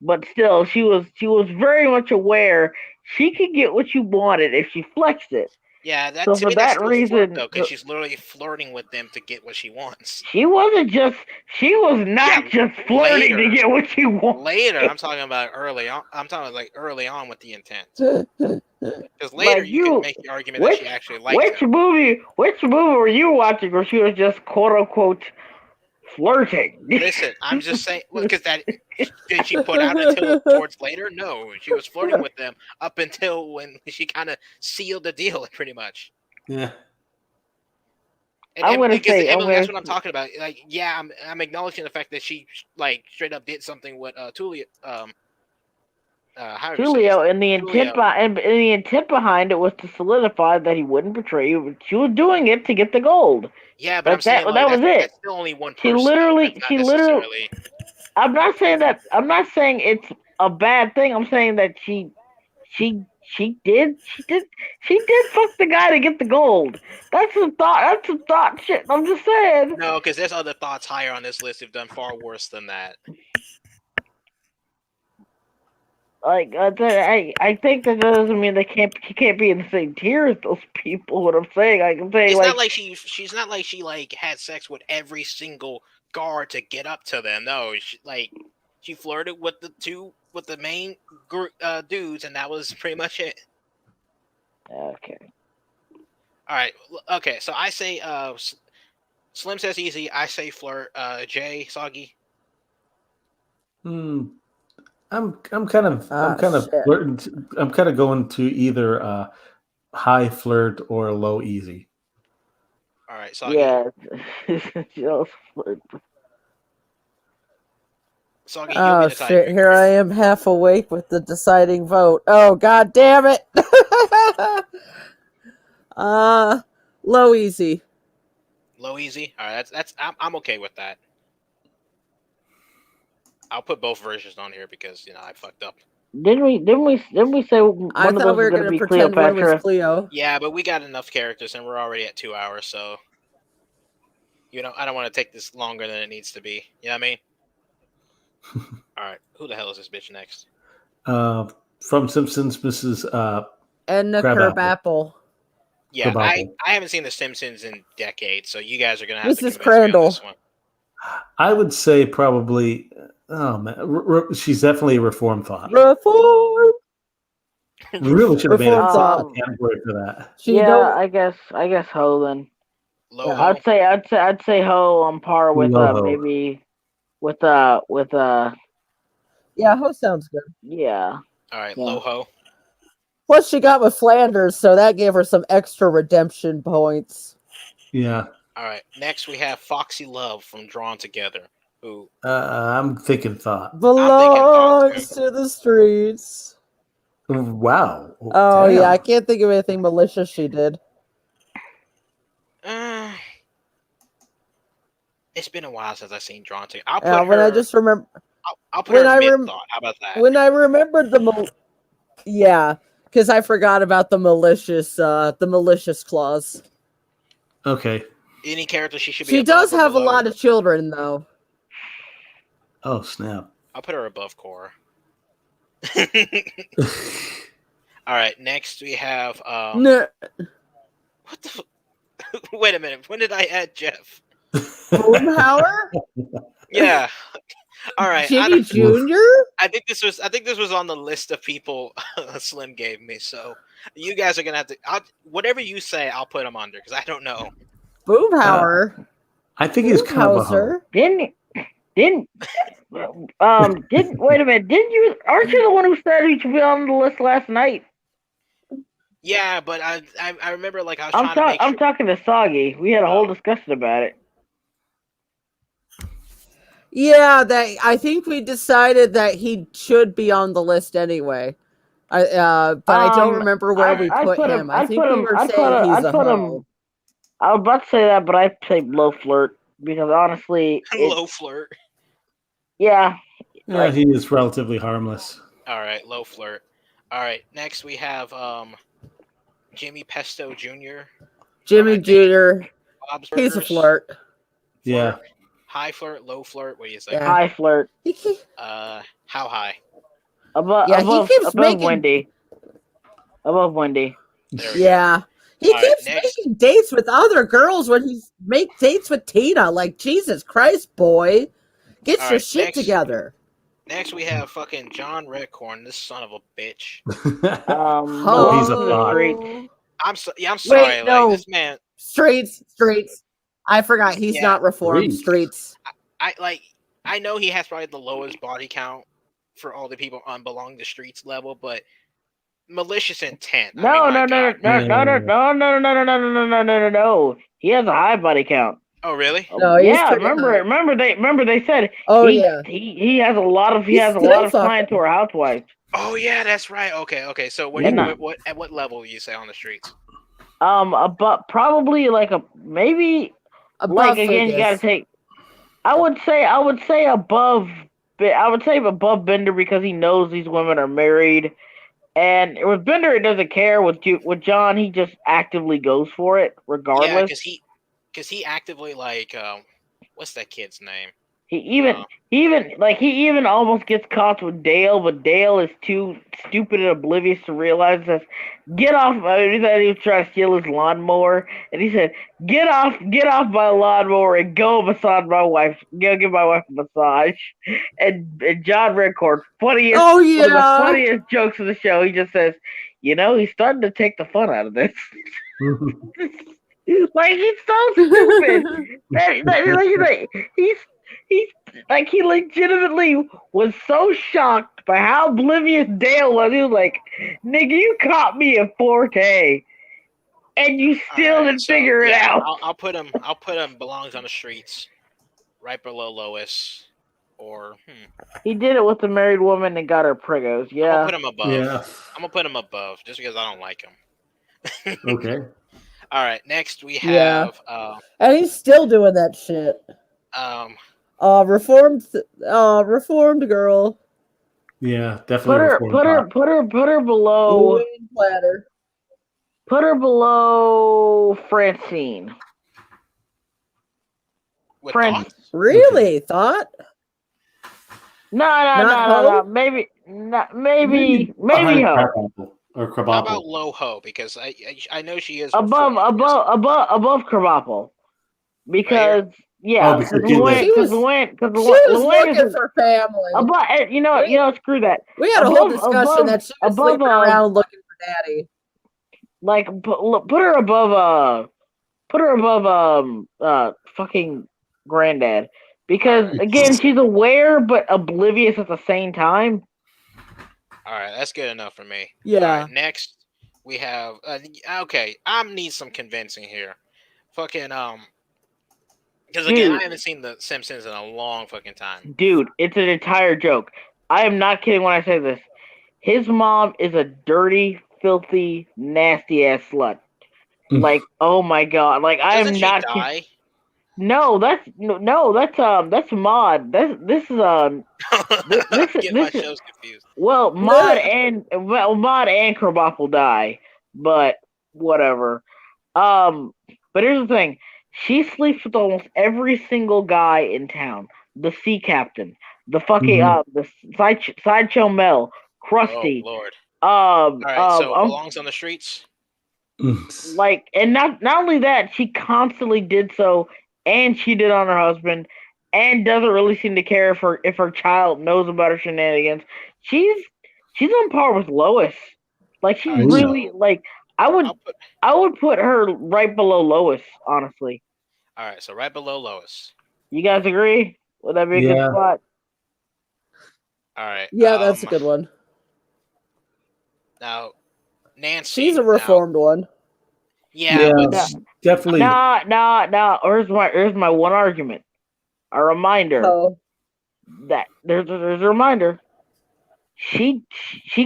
but still, she was very much aware she could get what you wanted if she flexed it. Yeah, So to for me, that's that still reason, flirt, though, because she's literally flirting with them to get what she wants. she was not just flirting to get what she wanted. Later, I'm talking about early on. I'm talking like early on with the intent. Because later you can make the argument that she actually liked him. Which movie were you watching where she was just quote unquote flirting? Listen, I'm just saying, because did she put out until towards later? No, she was flirting with them up until when she kind of sealed the deal, pretty much. Yeah. And Emily, that's what I'm talking about. Like, yeah, I'm acknowledging the fact that she like straight up did something with Tulio. Tulio, and the intent behind it was to solidify that he wouldn't betray you. She was doing it to get the gold. Yeah, but I'm saying that was it. That's still only one person. She literally. I'm not saying it's a bad thing. I'm saying that she did fuck the guy to get the gold. That's some thought shit. I'm just saying. No, because there's other thoughts higher on this list who've done far worse than that. Like I think that doesn't mean she can't be in the same tier as those people. What I'm saying, I'm saying it's not like she's not like she like had sex with every single guard to get up to them. No, she flirted with the main group dudes, and that was pretty much it. Okay. All right. Okay. So I say Slim says easy. I say flirt. Jay, Soggy. I'm kind of flirting. I'm kind of going to either high flirt or low easy. All right, Soggy. Yeah, just flirt. Soggy, oh shit! Here I am, half awake with the deciding vote. Oh god damn it! Low easy. Low easy. All right, I'm okay with that. I'll put both versions on here because I fucked up. Didn't we say one I thought we were going to pretend one was Cleo? Yeah, but we got enough characters and we're already at 2 hours, so I don't want to take this longer than it needs to be. You know what I mean? All right, who the hell is this bitch next? From Simpsons, Mrs. Edna Krabappel. Yeah, I haven't seen The Simpsons in decades, so you guys are going to have to convince Crandall. me on this one. I would say probably. Oh man, she's definitely a reform thought. Reform. We really should have made a category for that. I guess Ho then. Low Ho. I'd say Ho on par with maybe with Yeah, Ho sounds good. Yeah. All right, Low Ho. Plus, she got with Flanders, so that gave her some extra redemption points. Yeah. All right. Next, we have Foxy Love from Drawn Together. Who? I'm thinking thought. Belongs to the streets. Wow. Oh, damn. Yeah. I can't think of anything malicious she did. It's been a while since I've seen Drawn Together. I'll put her. I just remember. I'll put her in mid-thought. How about that? When I remembered yeah, because I forgot about the malicious clause. Okay. Any character she should be. She does have a lot of children, though. Oh snap! I'll put her above Cora. All right. Next we have. No. What the? Wait a minute. When did I add Jeff? Boomhauer? Yeah. All right. Jimmy Jr. I think this was on the list of people Slim gave me. So you guys are gonna have to. Whatever you say, I'll put him under because I don't know. Boomhauer. I think he's kind of a Didn't wait a minute? Aren't you the one who said he should be on the list last night? Yeah, but I remember like I was trying to make I'm talking to Soggy. We had a whole discussion about it. Yeah, I think we decided that he should be on the list anyway. But I don't remember where we put him. I think we were saying he's a hoe. I was about to say that, but I say low flirt because honestly, low flirt. Yeah. Yeah, he is relatively harmless. All right, low flirt. All right. Next we have Jimmy Pesto Jr. Jimmy Jr. Bob's He's a Burgers. flirt. Yeah. High flirt, low flirt. What do you think? Yeah. High flirt. How high? Above making- Wendy. Above Wendy. There we go. Yeah. He All right, keeps next. making dates with other girls when he makes dates with Tina. Like, Jesus Christ, boy. Get All your right, shit next. together. Next we have fucking John Redcorn, this son of a bitch. Oh, he's a thought. I'm sorry, Wait, no. like this man. Streets. I forgot he's not reformed. Streets. I know he has probably the lowest body count for all the people on Belong to Streets level, but malicious intent. No. He has a high body count. Oh really? No, he's yeah, pretty remember they said he has a lot of clients who are housewives. Oh yeah, that's right. Okay. So what at what level do you say on the streets? But probably like maybe above like again you gotta take. I would say above. I would say above Bender because he knows these women are married, and with Bender it doesn't care. With John, he just actively goes for it regardless. Yeah, because he actively like what's that kid's name? He even almost gets caught with Dale, but Dale is too stupid and oblivious to realize that. Get off! He thought he was trying to steal his lawnmower, and he said, "Get off my lawnmower and go massage my wife. Go give my wife a massage." And John Redcorn, one of the funniest jokes of the show. He just says, "You know, he's starting to take the fun out of this." Like he's so stupid. He legitimately was so shocked by how oblivious Dale was. He was like, "Nigga, you caught me in 4K, and you still didn't figure it out." I'll put him belongs on the streets, right below Lois, or he did it with the married woman and got her priggos. Yeah, I'm gonna put him above. Yeah. I'm gonna put him above just because I don't like him. Okay. All right, next we have and he's still doing that shit. Reformed girl. Yeah, definitely. Put her below. Put her below Francine. Really? Thought? No. Maybe Ho. Or Krabappel. How about low Ho? Because I know she is above Krabappel. Because because Luann looking for family. Screw that. We had a whole discussion that she was sleeping around looking for daddy. Like put her above fucking granddad, because again she's aware but oblivious at the same time. All right, that's good enough for me. Yeah. All right, next we have okay. I need some convincing here. Fucking because again, I haven't seen The Simpsons in a long fucking time. Dude, it's an entire joke. I am not kidding when I say this. His mom is a dirty, filthy, nasty ass slut. Like, oh my god! Like I am not. Die? No, that's Maud. This is my shows confused. Well, Maud and Krabappel die, but whatever. But here's the thing. She sleeps with almost every single guy in town. The sea captain, the fucking the sideshow Mel, Krusty. Oh Lord! All right, so belongs on the streets. Like, and not only that, she constantly did so, and she did on her husband, and doesn't really seem to care if her child knows about her shenanigans. She's on par with Lois. Like she's really like I would put her right below Lois, honestly. All right, so right below Lois. You guys agree? Would that be a good spot? All right. Yeah, that's a good one. Now, Nancy. She's a reformed one. Yeah, definitely. No. Here's my one argument. A reminder that there's a reminder. She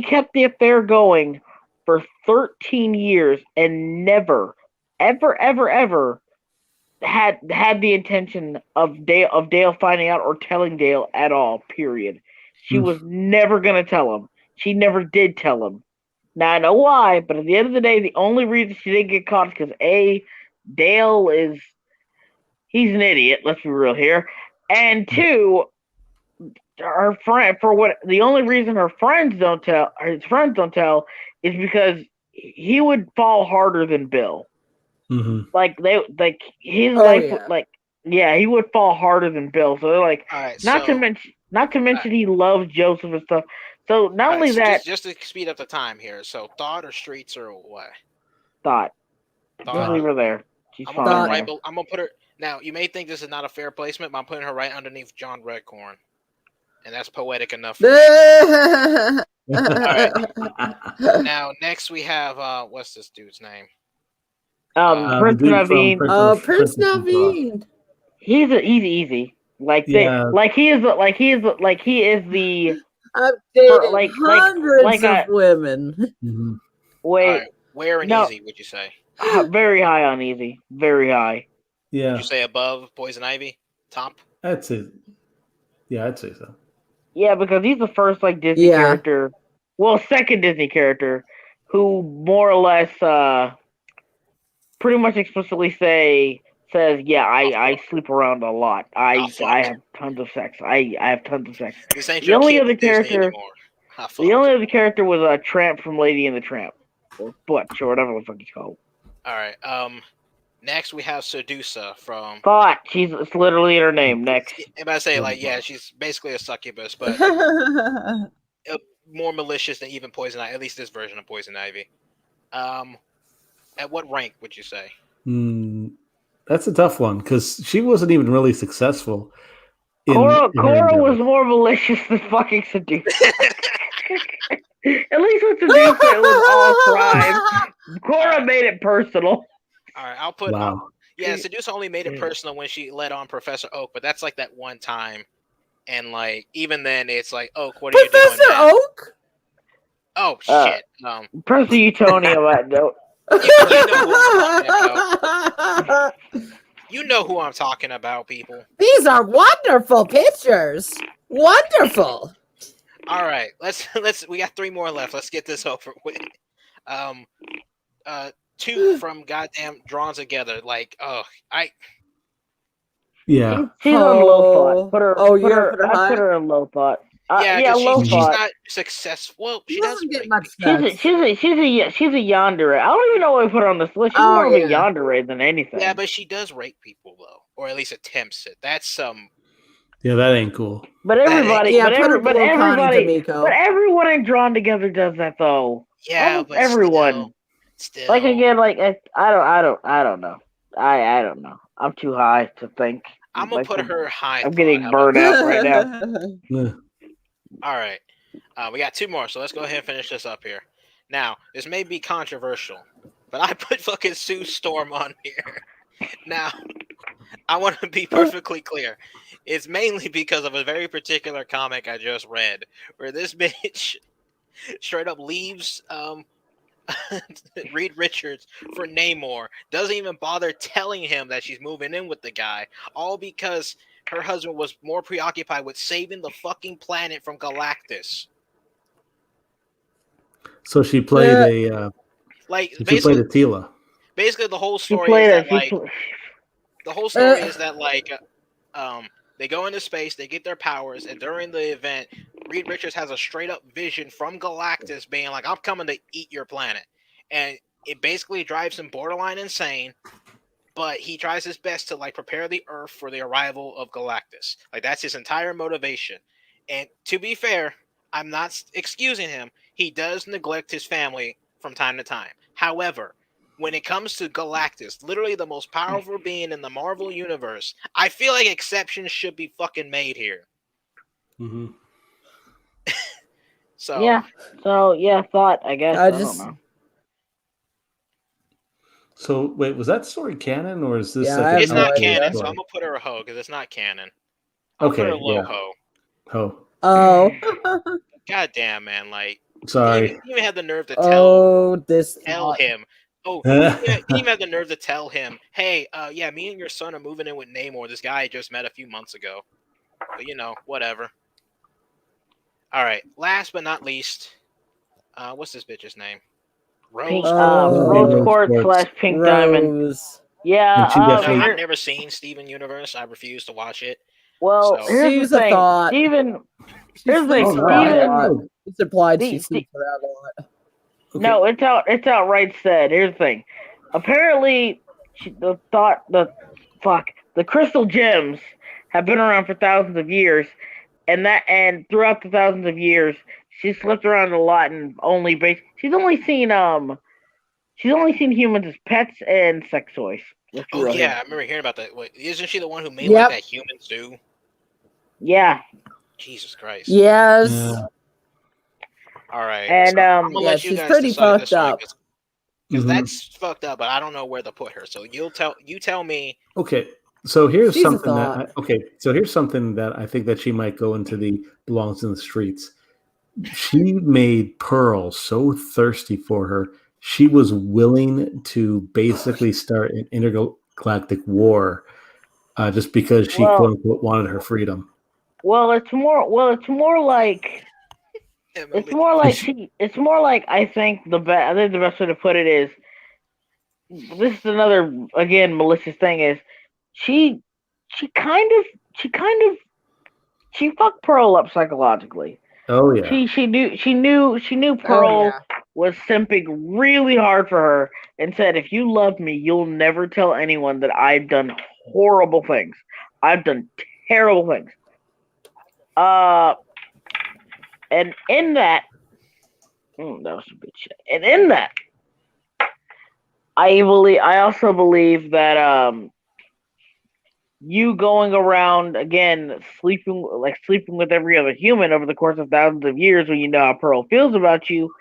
kept the affair going for 13 years and never, ever had the intention of Dale finding out or telling Dale at all. Period. She was never gonna tell him. She never did tell him. Now I know why, but at the end of the day, the only reason she didn't get caught is because Dale he's an idiot. Let's be real here, and two, her friend the only reason his friends don't tell is because he would fall harder than Bill. Mm-hmm. Like his Oh, life yeah. would he would fall harder than Bill. So they're like, All right, not to mention he loves Joseph and stuff. So not only so that, just to speed up the time here. So Thought or Streets or what? Thought. Just Thought. leave her there. She's I'm fine. gonna put her there. right. I'm gonna put her. Now you may think this is not a fair placement, but I'm putting her right underneath John Redcorn, and that's poetic enough for me. Now next we have what's this dude's name? Prince the dude Naveen. from Prince Naveen. He's easy. Like he is the I've dated like hundreds of women. Mm-hmm. Wait, all right, where and easy would you say? Very high on easy. Very high. Yeah. Would you say above Poison Ivy? Top? That's it. Yeah, I'd say so. Yeah, because he's the first Disney character. Well, second Disney character who more or less pretty much explicitly says, yeah, I sleep around a lot. I have tons of sex. I have tons of sex. This ain't The only other character was a Tramp from Lady and the Tramp. Or Butch or whatever the fuck he's called. Alright, next we have Sedusa from Thought. It's literally her name. Next. I'm about to say, she's basically a succubus, but more malicious than even Poison Ivy, at least this version of Poison Ivy. At what rank would you say? That's a tough one because she wasn't even really successful. Cora was more malicious than fucking Sedusa. At least with Sedusa, it was all crime. Cora made it personal. All right, I'll put. Wow. Sedusa only made it personal when she led on Professor Oak, but that's like that one time, and even then, it's like, Oak, what are you doing? Professor Oak? Oh shit! Professor Utonium. You know who I'm talking about, people. These are wonderful pictures. Wonderful. All right, let's. We got 3 more left. Let's get this over with. 2 from goddamn Drawn Together. Yeah. She's on low thought. I put her in low thought. She's not successful. Well, she doesn't get much. She's a yandere. I don't even know why I put her on this list. She's more of a yandere than anything. Yeah, but she does rape people though, or at least attempts it. That's Yeah, that ain't cool. But everybody, but everyone in Drawn Together does that though. Yeah, but everyone. Still. Again, I don't know. I don't know. I'm too high to think. I'm gonna put her high. I'm getting burned out right now. All right, we got 2 more, so let's go ahead and finish this up here. Now, this may be controversial, but I put fucking Sue Storm on here. Now, I want to be perfectly clear. It's mainly because of a very particular comic I just read, where this bitch straight up leaves Reed Richards for Namor, doesn't even bother telling him that she's moving in with the guy, all because her husband was more preoccupied with saving the fucking planet from Galactus. So she played she played a Tila. Basically, the whole story is that they go into space, they get their powers, and during the event, Reed Richards has a straight up vision from Galactus being like, I'm coming to eat your planet. And it basically drives him borderline insane, but he tries his best to prepare the Earth for the arrival of Galactus. That's his entire motivation. And to be fair, I'm not excusing him. He does neglect his family from time to time. However, when it comes to Galactus, literally the most powerful being in the Marvel universe, I feel like exceptions should be fucking made here. Mm-hmm. Thought, I guess. I don't know. So, wait, was that story canon, or is this... it's not canon, so I'm going to put her a hoe, because it's not canon. I'll put her a low hoe. Ho. Oh. God damn, man, Sorry. You even had the nerve to tell him. You even had the nerve to tell him, hey, me and your son are moving in with Namor, this guy I just met a few months ago. But, whatever. All right, last but not least, What's this bitch's name? Pink, Rose. Rose Quartz / Pink Diamond. Rose. Yeah. I've never seen Steven Universe. I refuse to watch it. Well, So. here's She's the a thing. thought. Steven. She sleeps around a lot. It's implied she sleeps around a lot. Okay. No, it's outright said. Here's the thing. Apparently, the crystal gems have been around for thousands of years, and throughout the thousands of years, she's slipped around a lot and she's only seen humans as pets and sex toys. Oh yeah, I remember hearing about that. Wait, isn't she the one who made Yep. like that human zoo? Yeah. Jesus Christ. Yes. Yeah. All right. And so I'm gonna let you she's guys pretty decide fucked up. Because that's fucked up, but I don't know where to put her. So you tell me. Okay. So here's She's a something thought. here's something that I think that she might go into the belongs in the streets. She made Pearl so thirsty for her. She was willing to basically start an intergalactic war just because she quote unquote wanted her freedom. It's more like I think the best way to put it is, this is another again malicious thing, is she fucked Pearl up psychologically. Oh yeah. She knew Pearl was simping really hard for her and said, if you love me, you'll never tell anyone that I've done horrible things. I've done terrible things. And in that, that was some good shit. And in that, I also believe that you going around again sleeping with every other human over the course of thousands of years, when you know how Pearl feels about you,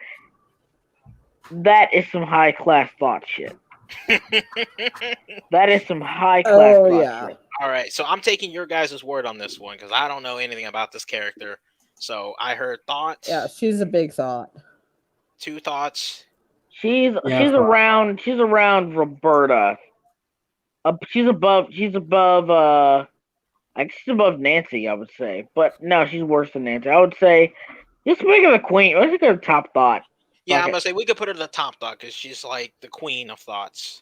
that is some high class thought shit. That is some high class thought shit. All right, so I'm taking your guys' word on this one because I don't know anything about this character. So I heard Thots. Yeah, she's a big thought. 2 Thots. She's around Roberta. She's above I guess she's above Nancy, I would say. But no, she's worse than Nancy. I would say just make her the queen. Let's make her the top thought. Yeah, I'm gonna say we could put her the top thought because she's like the queen of thoughts.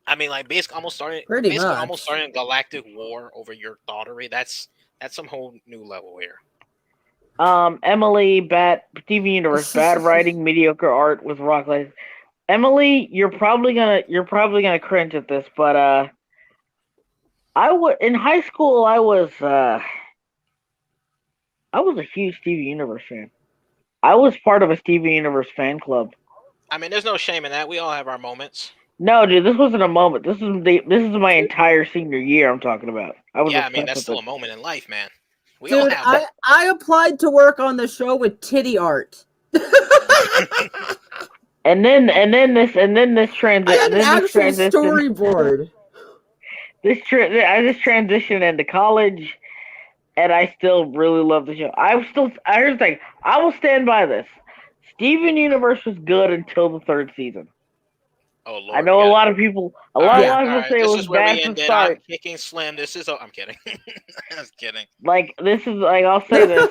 I mean, like basically almost starting a galactic war over your thoughterry. That's some whole new level here. Emily, TV Universe, bad writing, mediocre art with rock lights. Emily, you're probably gonna cringe at this, but in high school I was a huge Steven Universe fan. I was part of a Steven Universe fan club. I mean, there's no shame in that. We all have our moments. No, dude, this wasn't a moment. This is my entire senior year I'm talking about. That's still a moment in life, man. Dude, I applied to work on the show with titty art. and then this transition. I had an actual storyboard. I just transitioned into college, and I still really love the show. Here's the thing. I will stand by this. Steven Universe was good until the 3rd season. Oh Lord! I know a lot of people. A lot of people say it was bad from the start. I'm kicking Slim. I'm kidding. I was kidding. Like this is like I'll say this.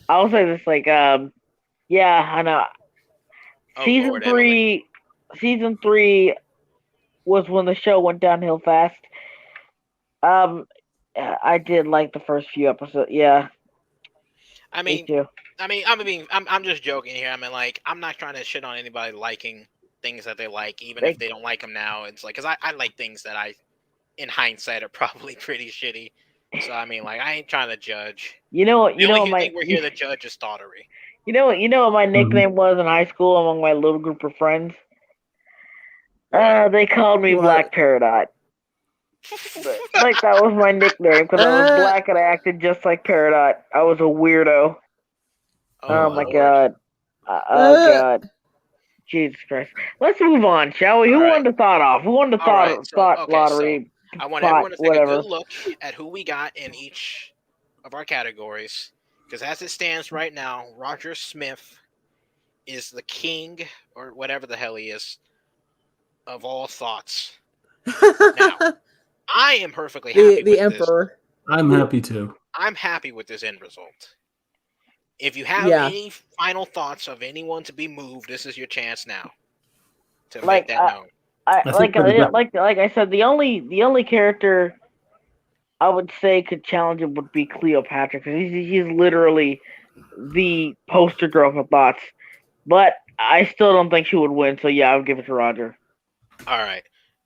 I'll say this like yeah, I know. Season 3 was when the show went downhill fast. I did like the first few episodes. Yeah. I mean, I'm just joking here. I mean, like, I'm not trying to shit on anybody liking things that they like, even if they don't like them now. It's like, because I like things that in hindsight, are probably pretty shitty. So, I mean, like, I ain't trying to judge. The only thing we're here to judge is thoughtery. You know what my nickname was in high school among my little group of friends? They called me Black Peridot. Like, that was my nickname because I was black and I acted just like Peridot. I was a weirdo. Oh my God. Oh God. Jesus Christ. Let's move on, shall we? Who won the thought off? Who won the thought lottery? So I want everyone to take a good look at who we got in each of our categories. Because as it stands right now, Roger Smith is the king, or whatever the hell he is, of all thoughts. Now, I am perfectly happy with the Emperor. I'm happy too. I'm happy with this end result. If you have any final thoughts of anyone to be moved, this is your chance now to make that known. Like I said, the only character I would say could challenge him would be Cleopatra, because he's literally the poster girl for Thots. But I still don't think she would win, so yeah, I would give it to Roger. All right.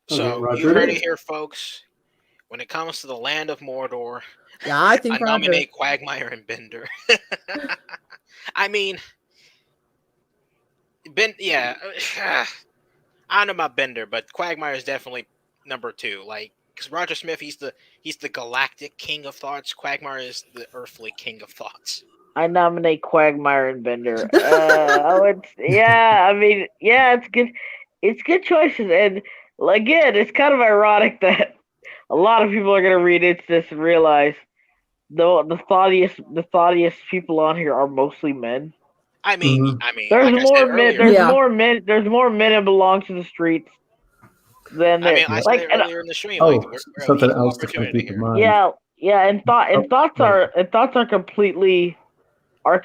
So Roger you heard it it here, folks. When it comes to the land of Mordor, I think I nominate Quagmire and Bender. I mean, I don't know about Bender, but Quagmire is definitely number 2. Like, because Roger Smith, he's the galactic king of Thots. Quagmire is the earthly king of Thots. I nominate Quagmire and Bender. It's good. It's good choices, and again, it's kind of ironic that a lot of people are gonna read into this and realize the thoughtiest people on here are mostly men. I mean, there's like more I said men. earlier, There's more men. There's more men that belong to the streets than there. I said it earlier in the stream. Something else to kind of keep in mind. Yeah, and thoughts are completely are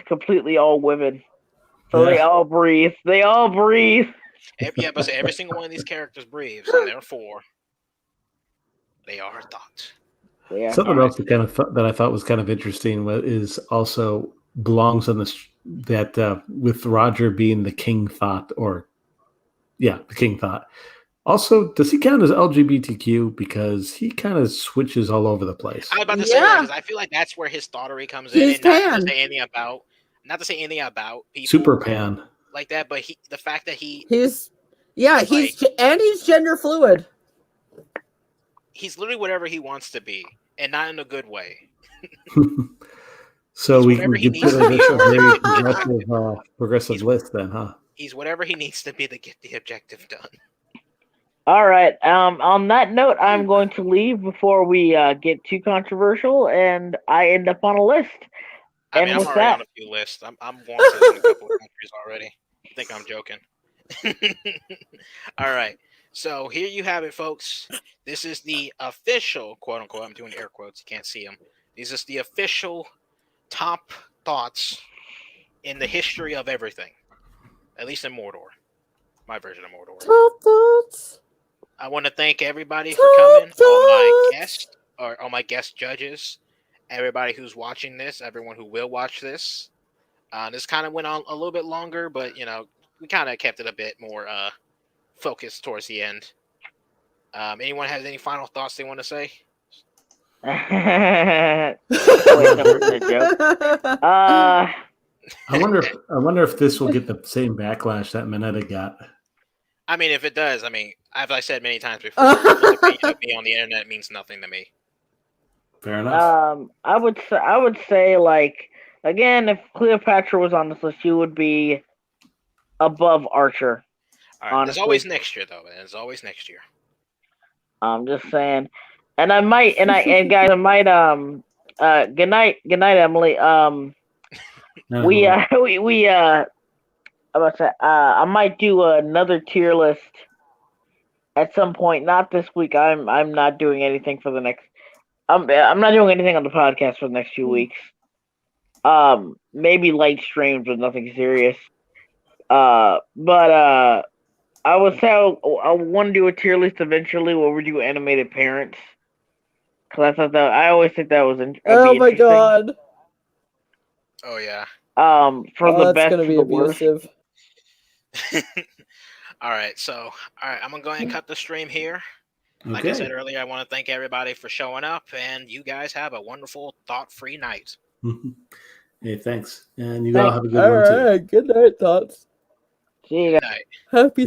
completely all women. So they all breathe. They all breathe. But every single one of these characters breathes, and therefore they are Thots. Yeah. Something else that I thought was kind of interesting is also belongs on this with Roger being the King Thot, the King Thot. Also, does he count as LGBTQ? Because he kind of switches all over the place. I was about to say that, because I feel like that's where his thottery comes in. He's and pan. Not to say anything about people super pan like that, but the fact that he's gender fluid. He's literally whatever he wants to be, and not in a good way. So we consider this a very progressive list, then, huh? He's whatever he needs to be to get the objective done. All right. On that note, I'm going to leave before we get too controversial, and I end up on a list. I'm already on a few lists. I'm wanted in a couple of countries already. I think I'm joking. All right. So here you have it, folks. This is the official, quote unquote, I'm doing air quotes, you can't see them. This is the official top thoughts in the history of everything. At least in Mordor. My version of Mordor. Top thoughts. I want to thank everybody for coming. All my guest judges, everybody who's watching this, everyone who will watch this. This kind of went on a little bit longer, but we kind of kept it a bit more focused towards the end. Anyone has any final thoughts they want to say? Wait, that wasn't a joke. I wonder if this will get the same backlash that Mineta got. I mean, if it does, as I said many times before, people's opinion of me on the internet means nothing to me. Fair enough. I would say, like, again, if Cleopatra was on this list, she would be above Archer. All right, there's always next year, though. There's always next year. I'm just saying, and I might, good night, Emily. I might do another tier list at some point. Not this week. I'm not doing anything for the next. I'm not doing anything on the podcast for the next few weeks. Maybe light streams, but nothing serious. But I would say I want to do a tier list eventually where we do animated parents. Because I always think that was interesting. Oh my god. Oh yeah. For the best, that's gonna be abusive. All right, I'm gonna go ahead and cut the stream here. Like I said earlier, I want to thank everybody for showing up, and you guys have a wonderful, thought-free night. Hey, thanks, and you all have a good one too. All right, good night, Thots. See you guys. Happy